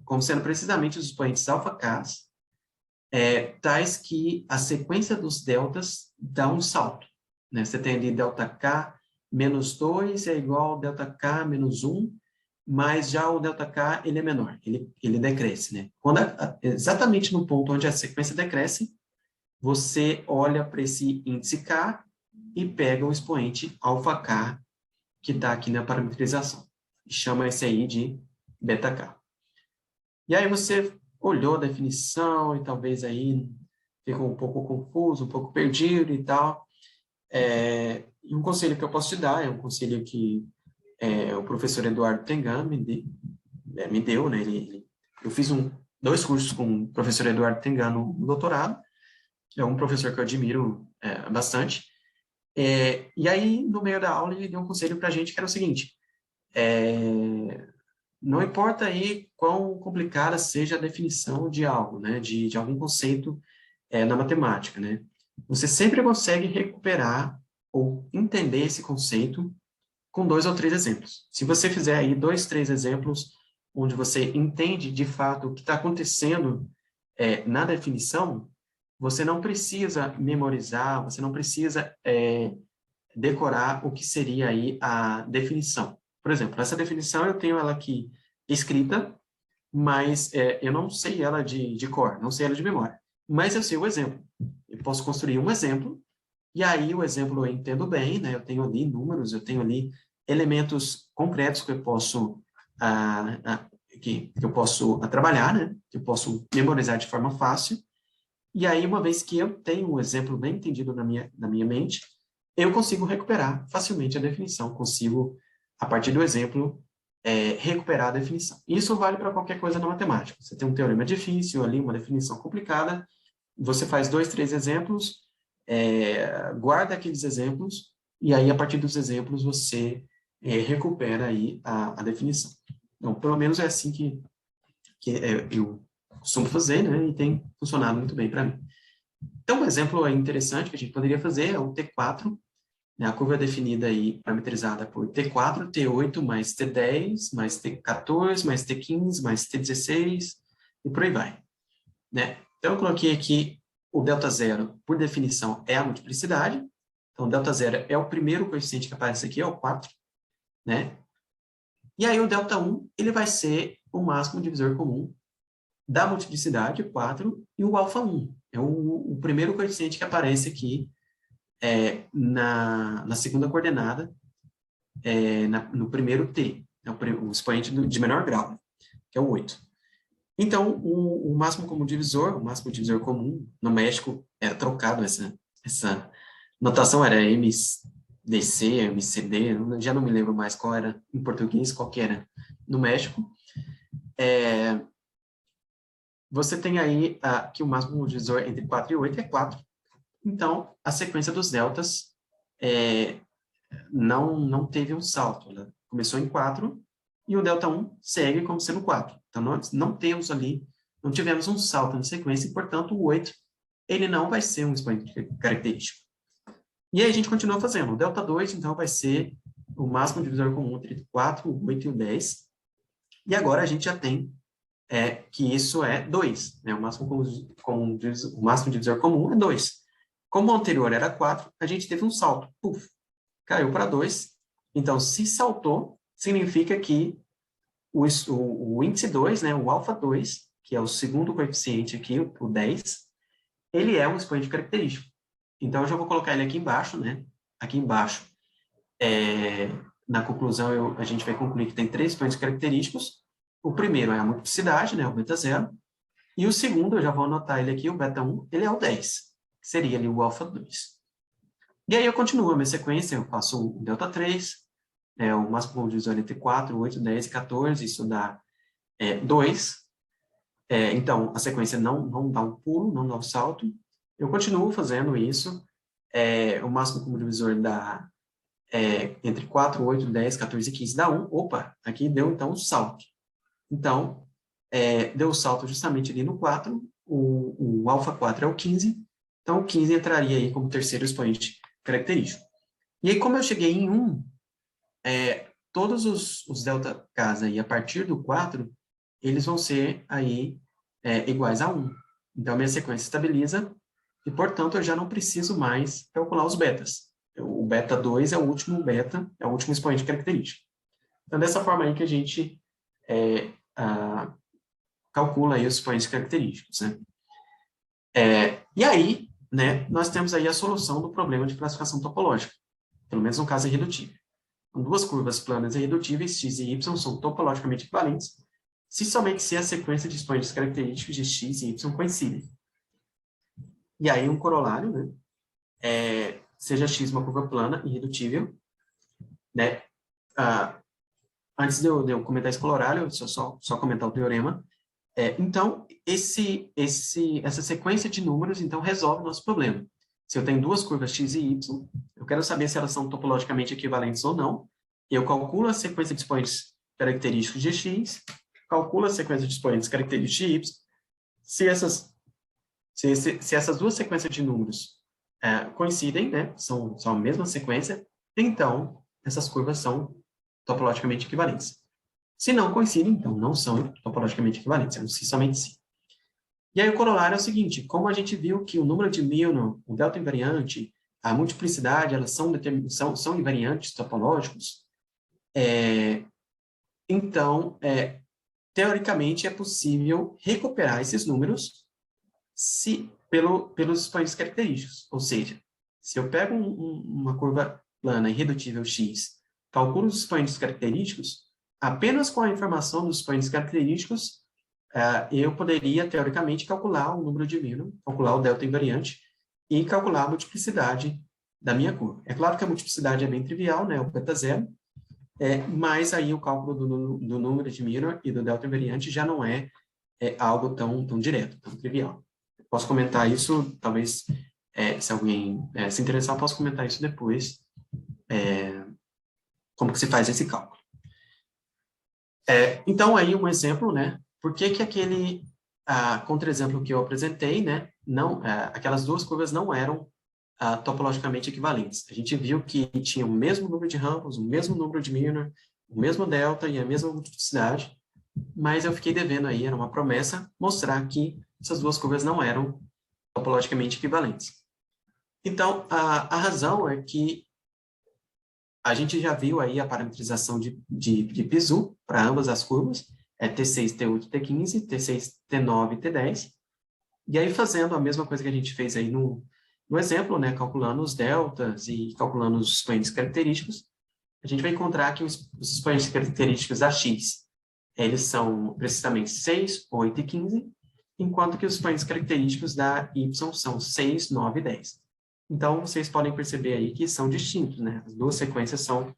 como sendo precisamente os expoentes alfa Ks, tais que a sequência dos deltas dá um salto, né? Você tem ali delta K menos 2 é igual ao delta K menos 1, mas já o ΔK ele é menor, ele decresce, né? Quando exatamente no ponto onde a sequência decresce, você olha para esse índice K e pega o expoente alfa K que está aqui na parametrização. E chama esse aí de ΔK. E aí você olhou a definição e talvez aí ficou um pouco confuso, um pouco perdido e tal. E um conselho que eu posso te dar é um conselho que o professor Eduardo Tengan me deu, né? Eu fiz dois cursos com o professor Eduardo Tengan no doutorado, é um professor que eu admiro bastante. E aí, no meio da aula, ele deu um conselho para a gente que era o seguinte: não importa aí quão complicada seja a definição de algo, né? De algum conceito na matemática, né? Você sempre consegue recuperar ou entender esse conceito com 2 ou 3 exemplos. Se você fizer aí 2, 3 exemplos onde você entende de fato o que está acontecendo na definição, você não precisa memorizar, você não precisa decorar o que seria aí a definição. Por exemplo, essa definição eu tenho ela aqui escrita, mas eu não sei ela de cor, não sei ela de memória. Mas eu sei o exemplo. Eu posso construir um exemplo, e aí o exemplo eu entendo bem, né? Eu tenho ali números, eu tenho ali elementos concretos que eu posso que eu posso trabalhar, né? Que eu posso memorizar de forma fácil. E aí, uma vez que eu tenho um exemplo bem entendido na minha mente, eu consigo recuperar facilmente a definição, consigo, a partir do exemplo, recuperar a definição. Isso vale para qualquer coisa na matemática. Você tem um teorema difícil ali, uma definição complicada, você faz 2, 3 exemplos, guarda aqueles exemplos, e aí, a partir dos exemplos, você recupera aí a definição. Então, pelo menos é assim que eu costumo fazer, né? E tem funcionado muito bem para mim. Então, um exemplo interessante que a gente poderia fazer é o T4, né? A curva é definida aí, parametrizada por T4, T8 mais T10, mais T14, mais T15, mais T16, e por aí vai, né? Então, eu coloquei aqui o delta zero, por definição, é a multiplicidade. Então, o delta zero é o primeiro coeficiente que aparece aqui, é o 4, né? E aí, o delta 1, ele vai ser o máximo divisor comum da multiplicidade, 4, e o alfa 1. É o primeiro coeficiente que aparece aqui na segunda coordenada, no primeiro T, o expoente de menor grau, né, que é o 8. Então, o máximo comum divisor, o máximo divisor comum, no México era trocado, essa notação era MDC, MCD, já não me lembro mais qual era em português, qual que era no México. Você tem aí que o máximo comum divisor entre 4 e 8 é 4. Então, a sequência dos deltas não teve um salto. Ela começou em 4 e o delta 1 segue como sendo 4. Então, nós não temos ali, não tivemos um salto na sequência e, portanto, o 8 ele não vai ser um expoente característico. E aí a gente continua fazendo. O delta 2, então, vai ser o máximo divisor comum entre 4, o 8 e o 10. E agora a gente já tem que isso é 2, né? O máximo divisor comum é 2. Como o anterior era 4, a gente teve um salto. Puf, caiu para 2. Então, se saltou, significa que o índice 2, né, o alfa 2, que é o segundo coeficiente aqui, o 10, ele é um expoente característico. Então, eu já vou colocar ele aqui embaixo, né? Aqui embaixo, na conclusão, a gente vai concluir que tem 3 expoentes característicos. O primeiro é a multiplicidade, né, o beta 0. E o segundo, eu já vou anotar ele aqui, o beta 1, ele é o 10, que seria ali o alfa 2. E aí eu continuo a minha sequência, eu faço o delta 3, o máximo comum divisor entre 4, 8, 10 e 14, isso dá 2. Então, a sequência não dá um pulo, não dá um salto. Eu continuo fazendo isso. O máximo comum divisor dá entre 4, 8, 10, 14 e 15 dá 1. Opa, aqui deu então um salto. Então, deu o salto justamente ali no 4, o alfa 4 é o 15, então o 15 entraria aí como terceiro expoente característico. E aí, como eu cheguei em 1, todos os delta Ks aí, a partir do 4, eles vão ser aí iguais a 1. Então, a minha sequência estabiliza e, portanto, eu já não preciso mais calcular os betas. O beta 2 é o último beta, é o último expoente característico. Então, dessa forma aí que a gente calcula aí os expoentes característicos, né? E aí, né, nós temos aí a solução do problema de classificação topológica, pelo menos no caso irredutível. Com duas curvas planas irredutíveis, x e y, são topologicamente equivalentes, se a sequência de expoentes característicos de x e y coincidem. E aí, um corolário, né? Seja x uma curva plana irredutível, né? Antes de eu comentar esse corolário, só comentar o teorema. Então, essa sequência de números, então, resolve o nosso problema. Se eu tenho duas curvas x e y, eu quero saber se elas são topologicamente equivalentes ou não. Eu calculo a sequência de expoentes característicos de x, calculo a sequência de expoentes característicos de y. Se essas duas sequências de números coincidem, né, são a mesma sequência, então, essas curvas são topologicamente equivalentes. Se não coincidem, então não são topologicamente equivalentes, é um si somente si. E aí o corolário é o seguinte, como a gente viu que o número de Milnor, o delta invariante, a multiplicidade, elas são invariantes topológicos, então, teoricamente, é possível recuperar esses números pelos expoentes característicos. Ou seja, se eu pego uma curva plana irredutível x, calculo os expoentes característicos, apenas com a informação dos expoentes característicos, eu poderia, teoricamente, calcular o número de Milnor, calcular o delta invariante e calcular a multiplicidade da minha curva. É claro que a multiplicidade é bem trivial, né, o beta 0, mas aí o cálculo do número de Milnor e do delta invariante já não é algo tão direto, tão trivial. Eu posso comentar isso, talvez, se alguém se interessar, eu posso comentar isso depois, como que se faz esse cálculo. Então, aí um exemplo, né? Por que aquele contra-exemplo que eu apresentei, né? Aquelas duas curvas não eram topologicamente equivalentes. A gente viu que tinha o mesmo número de ramos, o mesmo número de Milnor, o mesmo delta e a mesma multiplicidade, mas eu fiquei devendo aí, era uma promessa, mostrar que essas duas curvas não eram topologicamente equivalentes. Então, a razão é que a gente já viu aí a parametrização de Pisu para ambas as curvas, T6, T8, T15, T6, T9 e T10. E aí, fazendo a mesma coisa que a gente fez aí no exemplo, né, calculando os deltas e calculando os expoentes característicos, a gente vai encontrar que os expoentes característicos da x, eles são precisamente 6, 8 e 15, enquanto que os expoentes característicos da y são 6, 9 e 10. Então, vocês podem perceber aí que são distintos, né? As duas sequências são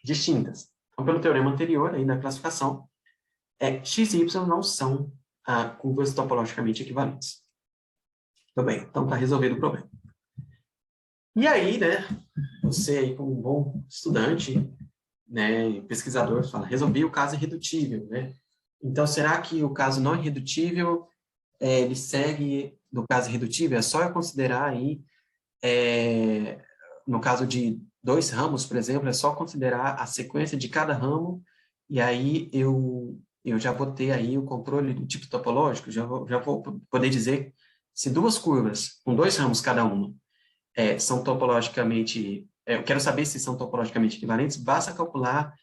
distintas. Então, pelo teorema anterior, aí da classificação, x e y não são curvas topologicamente equivalentes. Tudo bem, então está resolvido o problema. E aí, né, você aí como um bom estudante, né, pesquisador, fala, resolvi o caso irredutível, né? Então, será que o caso não irredutível, ele segue no caso irredutível? É só eu considerar aí, no caso de 2 ramos, por exemplo, é só considerar a sequência de cada ramo, e aí eu eu já vou ter aí o controle do tipo topológico, já vou poder dizer se duas curvas, com dois ramos cada uma, são topologicamente, eu quero saber se são topologicamente equivalentes, basta calcular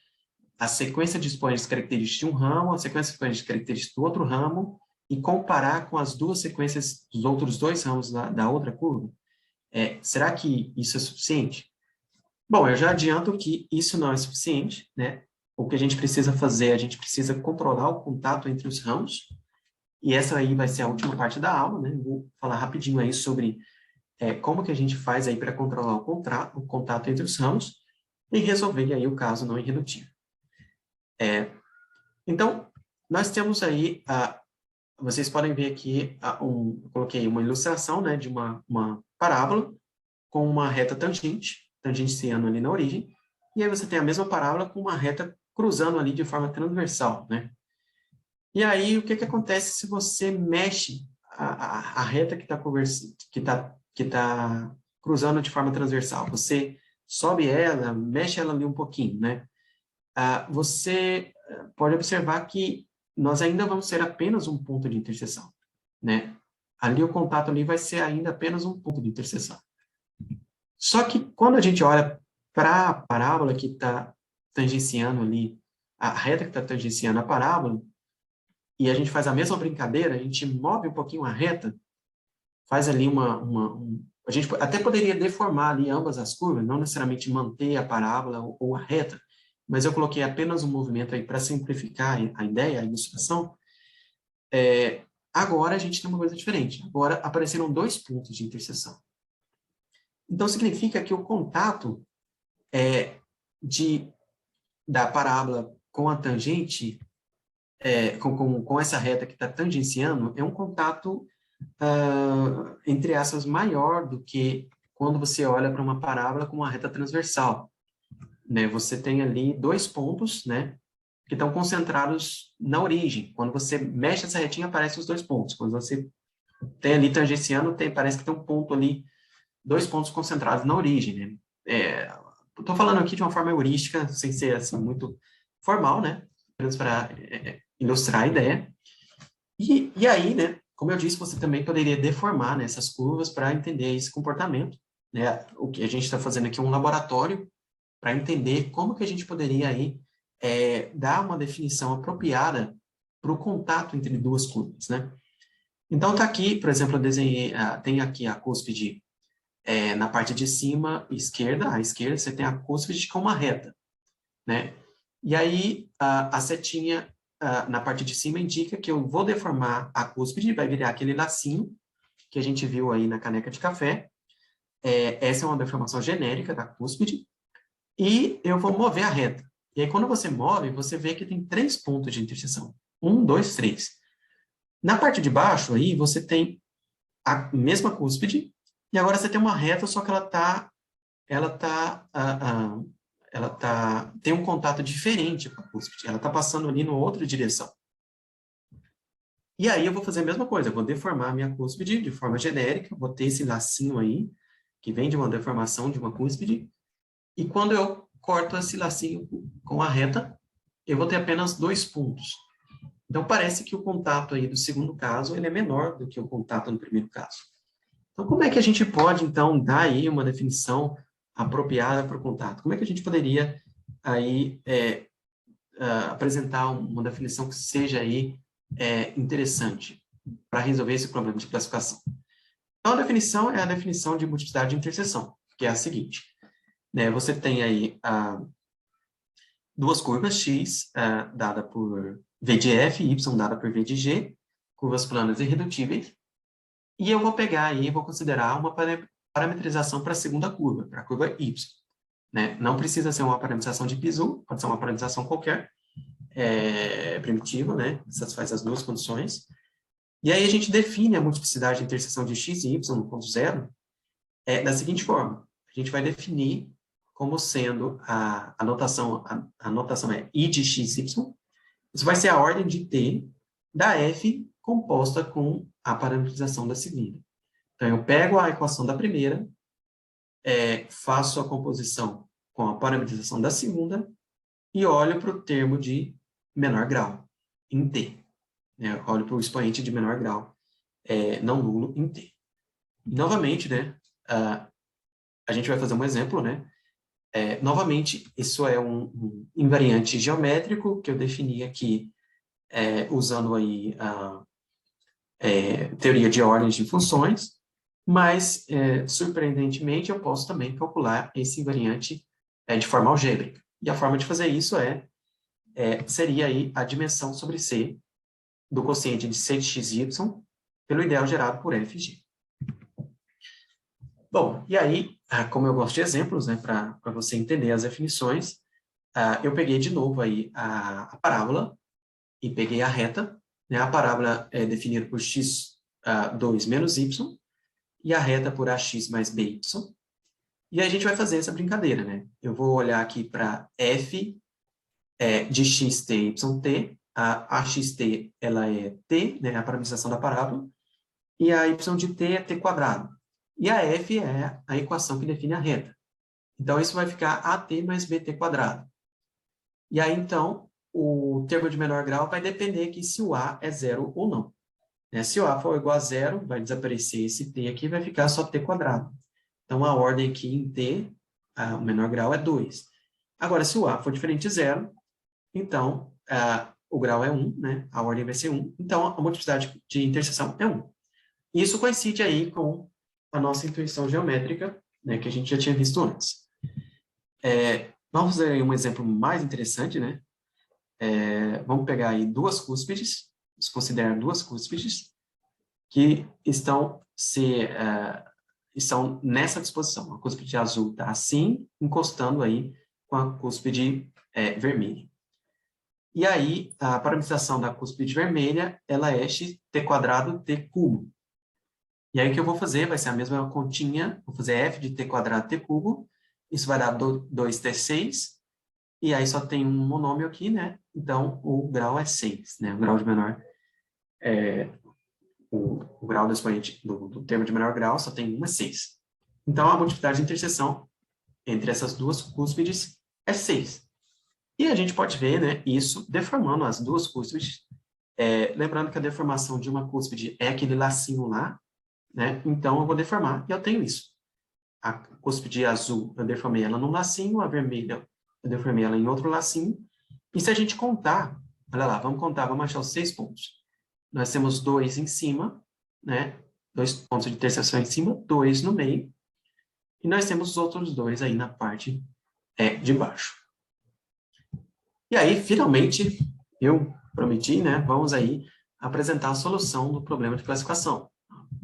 a sequência de expoentes características de um ramo, a sequência de expoentes características do outro ramo, e comparar com as duas sequências dos outros dois ramos da outra curva. Será que isso é suficiente? Bom, eu já adianto que isso não é suficiente, né? O que a gente precisa fazer, a gente precisa controlar o contato entre os ramos, e essa aí vai ser a última parte da aula, né? Eu vou falar rapidinho aí sobre como que a gente faz aí para controlar o contato entre os ramos e resolver aí o caso não irredutível. Então, nós temos aí, vocês podem ver aqui, eu coloquei uma ilustração, né, de uma parábola com uma reta tangente, tangenciando ali na origem, e aí você tem a mesma parábola com uma reta cruzando ali de forma transversal, né? E aí, o que acontece se você mexe a reta que tá cruzando de forma transversal? Você sobe ela, mexe ela ali um pouquinho, né? Você pode observar que nós ainda vamos ser apenas um ponto de interseção, né? Ali o contato ali vai ser ainda apenas um ponto de interseção. Só que quando a gente olha para a parábola que está tangenciando ali, a reta que está tangenciando a parábola, e a gente faz a mesma brincadeira, a gente move um pouquinho a reta, faz ali a gente até poderia deformar ali ambas as curvas, não necessariamente manter a parábola ou a reta, mas eu coloquei apenas um movimento aí para simplificar a ideia, a ilustração. Agora a gente tem uma coisa diferente. Agora apareceram dois pontos de interseção. Então significa que o contato da parábola com a tangente, com essa reta que está tangenciando, é um contato, entre aspas, maior do que quando você olha para uma parábola com uma reta transversal. Né? Você tem ali dois pontos, né, que estão concentrados na origem. Quando você mexe essa retinha, aparecem os dois pontos. Quando você tem ali tangenciando, parece que tem um ponto ali, dois pontos concentrados na origem. Né? Estou falando aqui de uma forma heurística, sem ser assim, muito formal, né? Apenas para ilustrar a ideia. E aí, né, como eu disse, você também poderia deformar, né, essas curvas para entender esse comportamento. Né? O que a gente está fazendo aqui é um laboratório para entender como que a gente poderia aí dar uma definição apropriada para o contato entre duas curvas, né? Então, está aqui, por exemplo, eu desenhei, tem aqui a cúspide na parte de cima, à esquerda, você tem a cúspide com uma reta, né? E aí, a setinha na parte de cima indica que eu vou deformar a cúspide, vai virar aquele lacinho que a gente viu aí na caneca de café. Essa é uma deformação genérica da cúspide, e eu vou mover a reta. E aí, quando você move, você vê que tem 3 pontos de interseção. 1, 2, 3. Na parte de baixo, aí, você tem a mesma cúspide, e agora você tem uma reta, só que tem um contato diferente com a cúspide. Ela está passando ali numa outra direção. E aí, eu vou fazer a mesma coisa. Eu vou deformar a minha cúspide de forma genérica, vou ter esse lacinho aí, que vem de uma deformação de uma cúspide, e quando eu corto esse lacinho com a reta, eu vou ter apenas 2 pontos. Então, parece que o contato aí do segundo caso, ele é menor do que o contato no primeiro caso. Então, como é que a gente pode, então, dar aí uma definição apropriada para o contato? Como é que a gente poderia aí apresentar uma definição que seja aí interessante para resolver esse problema de classificação? Então, a definição é a definição de multiplicidade de interseção, que é a seguinte. Né, você tem aí duas curvas x dada por v de f e y dada por v de g, curvas planas irredutíveis, e eu vou pegar aí, vou considerar uma parametrização para a segunda curva, para a curva y. Né? Não precisa ser uma parametrização de Piso, pode ser uma parametrização qualquer, primitiva, né? Satisfaz as duas condições. E aí a gente define a multiplicidade de interseção de x e y no ponto zero da seguinte forma. A gente vai definir como sendo a notação é I de XY, isso vai ser a ordem de T da F composta com a parametrização da segunda. Então, eu pego a equação da primeira, faço a composição com a parametrização da segunda e olho para o termo de menor grau. em T. Né? Eu olho para o expoente de menor grau não nulo em T. E, novamente, né, a gente vai fazer um exemplo, né? Novamente, isso é um invariante geométrico que eu defini aqui usando aí a teoria de ordens de funções, mas, surpreendentemente, eu posso também calcular esse invariante de forma algébrica. E a forma de fazer isso seria aí a dimensão sobre C do quociente de C de x e y pelo ideal gerado por f de g. Bom, e aí, como eu gosto de exemplos, né, para você entender as definições, eu peguei de novo aí a parábola e peguei a reta. Né? A parábola é definida por x2 menos y e a reta por ax mais by. E aí a gente vai fazer essa brincadeira, né? Eu vou olhar aqui para f de xt, yt. A axt, ela é t, né, a parametrização da parábola, e a y de t é t quadrado. E a f é a equação que define a reta. Então, isso vai ficar at mais bt quadrado. E aí, então, o termo de menor grau vai depender aqui se o a é zero ou não. Né? Se o a for igual a zero, vai desaparecer esse t aqui, vai ficar só t quadrado. Então, a ordem aqui em t, o menor grau é 2. Agora, se o a for diferente de zero, então, o grau é 1, né? A ordem vai ser 1. Então, a multiplicidade de interseção é 1. Isso coincide aí com a nossa intuição geométrica, né, que a gente já tinha visto antes. Vamos fazer aí um exemplo mais interessante, né? Vamos pegar aí duas cúspides, vamos considerar duas cúspides que estão nessa disposição. A cúspide azul está assim, encostando aí com a cúspide vermelha. E aí, a parametrização da cúspide vermelha, ela é t quadrado t cubo. E aí, o que eu vou fazer vai ser a mesma continha, vou fazer f de t quadrado t cubo, isso vai dar 2t6, e aí só tem um monômio aqui, né? Então, o grau é 6, né? O grau de menor, o grau do expoente do termo de menor grau só tem 1 é 6. Então, a multiplicidade de interseção entre essas duas cúspides é 6. E a gente pode ver, né, isso deformando as duas cúspides. Lembrando que a deformação de uma cúspide é aquele lacinho lá, né? Então, eu vou deformar e eu tenho isso. A cúspide azul, eu deformei ela num lacinho, a vermelha, eu deformei ela em outro lacinho. E se a gente contar, olha lá, vamos contar, vamos achar os 6 pontos. Nós temos 2 em cima, né? 2 pontos de interseção em cima, 2 no meio. E nós temos os outros 2 aí na parte de baixo. E aí, finalmente, eu prometi, né? Vamos aí apresentar a solução do problema de classificação,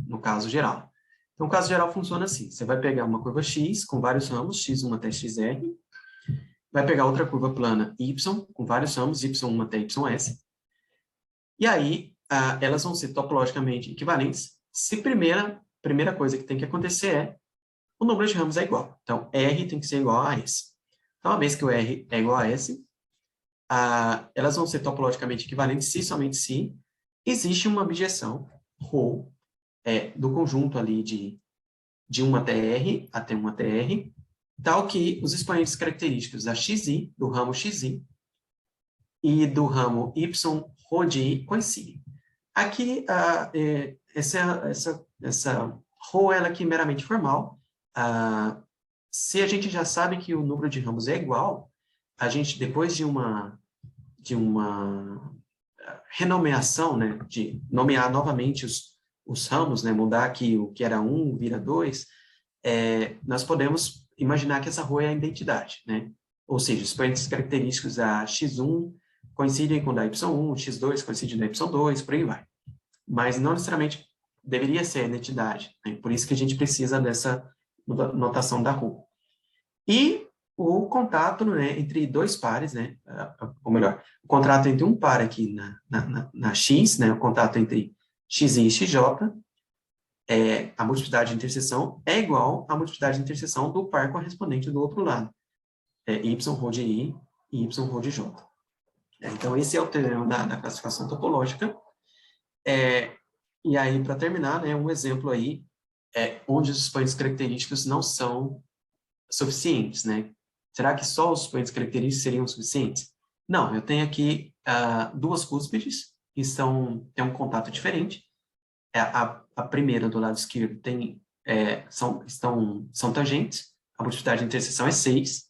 no caso geral. Então, o caso geral funciona assim. Você vai pegar uma curva x com vários ramos, x1 até xr. Vai pegar outra curva plana y com vários ramos, y1 até ys. E aí, elas vão ser topologicamente equivalentes se primeira coisa que tem que acontecer o número de ramos é igual. Então, R tem que ser igual a S. Então, uma vez que o R é igual a S, elas vão ser topologicamente equivalentes se somente se existe uma objeção ρ do conjunto ali de 1 até R, até 1 até R, tal que os expoentes característicos da xi, do ramo xi, e do ramo y, ρ de i, coincidem. Aqui, essa ρ, ela aqui é meramente formal. Se a gente já sabe que o número de ramos é igual, a gente, depois de uma renomeação, né, de nomear novamente os ramos, né, mudar aqui o que era 1 vira 2, nós podemos imaginar que essa ρ é a identidade, né? Ou seja, os expoentes característicos da x1 coincidem com da y1, x2 coincide com da y2, por aí vai. Mas não necessariamente deveria ser a identidade, né? Por isso que a gente precisa dessa notação da ρ. E o contato, né, entre dois pares, né, ou melhor, o contato entre um par aqui na x, né, o contato entre xi e xj, a multiplicidade de interseção é igual à multiplicidade de interseção do par correspondente do outro lado, y ρ de i e y ρ de j. Então, esse é o teorema da classificação topológica. E aí, para terminar, né, um exemplo aí onde os expoentes característicos não são suficientes, né? Será que só os expoentes característicos seriam suficientes? Não, eu tenho aqui duas cúspides que têm um contato diferente. A primeira, do lado esquerdo, são tangentes, a multiplicidade de interseção é 6,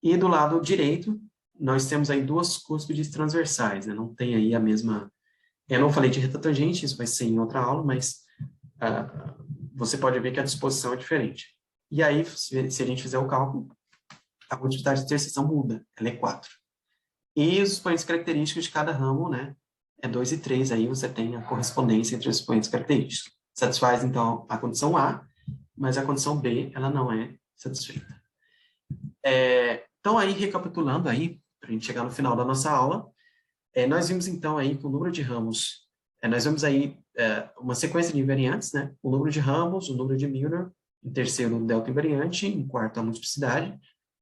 e do lado direito, nós temos aí duas cúspides transversais, né? Não tem aí a mesma... Eu não falei de reta tangente, isso vai ser em outra aula, mas você pode ver que a disposição é diferente. E aí, se a gente fizer o cálculo, a multiplicidade de interseção muda, ela é 4. E os expoentes característicos de cada ramo, né, é 2 e 3, aí você tem a correspondência entre os expoentes característicos. Satisfaz, então, a condição A, mas a condição B, ela não é satisfeita. Então, aí, recapitulando aí, para a gente chegar no final da nossa aula, nós vimos, então, aí, que o número de ramos, nós vemos aí uma sequência de invariantes, né, o número de ramos, o número de Milnor, em terceiro, o delta invariante, em quarto, a multiplicidade.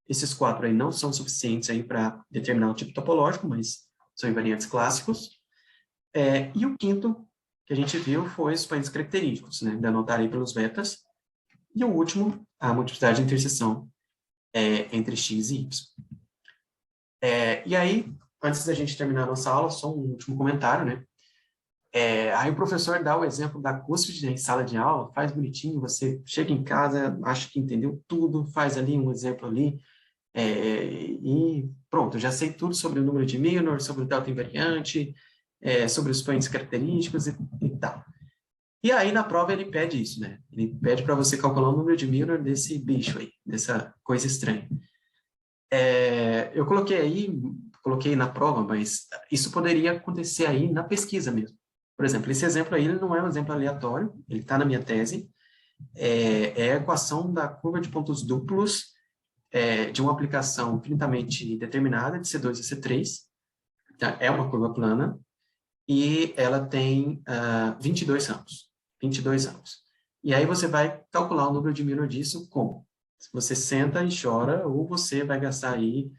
Esses 4 aí não são suficientes aí para determinar o tipo topológico, mas são invariantes clássicos. E o quinto que a gente viu foi os expoentes característicos, né, denotar aí pelos betas. E o último, a multiplicidade de interseção entre x e y. E aí, antes da gente terminar a nossa aula, só um último comentário, né? Aí o professor dá o exemplo da cúspide, né, em sala de aula, faz bonitinho, você chega em casa, acha que entendeu tudo, faz ali um exemplo ali, e pronto, já sei tudo sobre o número de Milnor, sobre o delta invariante, sobre os expoentes característicos e tal. E aí, na prova, ele pede isso, né? Ele pede para você calcular o número de Milnor desse bicho aí, dessa coisa estranha. Eu coloquei na prova, mas isso poderia acontecer aí na pesquisa mesmo. Por exemplo, esse exemplo aí ele não é um exemplo aleatório, ele está na minha tese, é a equação da curva de pontos duplos de uma aplicação finitamente determinada de C2 e C3, tá? É uma curva plana, e ela tem 22 ramos. 22 ramos. E aí você vai calcular o número de Milnor disso como? Se você senta e chora, ou você vai gastar aí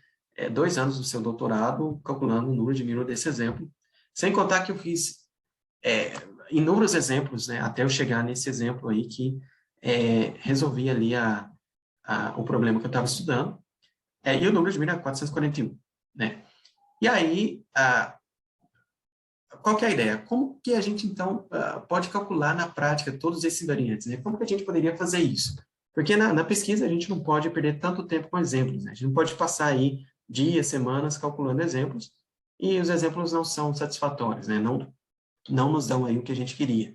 2 anos do seu doutorado calculando o número de Milnor desse exemplo, sem contar que eu fiz inúmeros exemplos, né, até eu chegar nesse exemplo aí que resolvi ali o problema que eu estava estudando, e o número de Milnor é 441, né? E aí, qual que é a ideia? Como que a gente, então, pode calcular na prática todos esses invariantes, né? Como que a gente poderia fazer isso? Porque na pesquisa a gente não pode perder tanto tempo com exemplos, né? A gente não pode passar aí dias, semanas calculando exemplos, e os exemplos não são satisfatórios, né? Não nos dão aí o que a gente queria.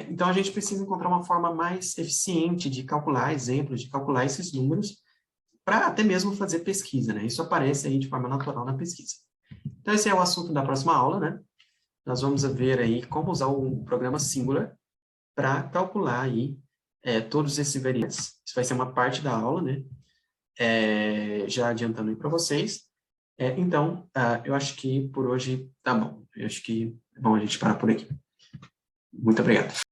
Então, a gente precisa encontrar uma forma mais eficiente de calcular exemplos, de calcular esses números, para até mesmo fazer pesquisa, né? Isso aparece aí de forma natural na pesquisa. Então, esse é o assunto da próxima aula, né? Nós vamos ver aí como usar o programa Singular para calcular aí todos esses invariantes. Isso vai ser uma parte da aula, né? Já adiantando aí para vocês. Então, eu acho que por hoje tá bom. Eu acho que é bom a gente parar por aqui. Muito obrigado.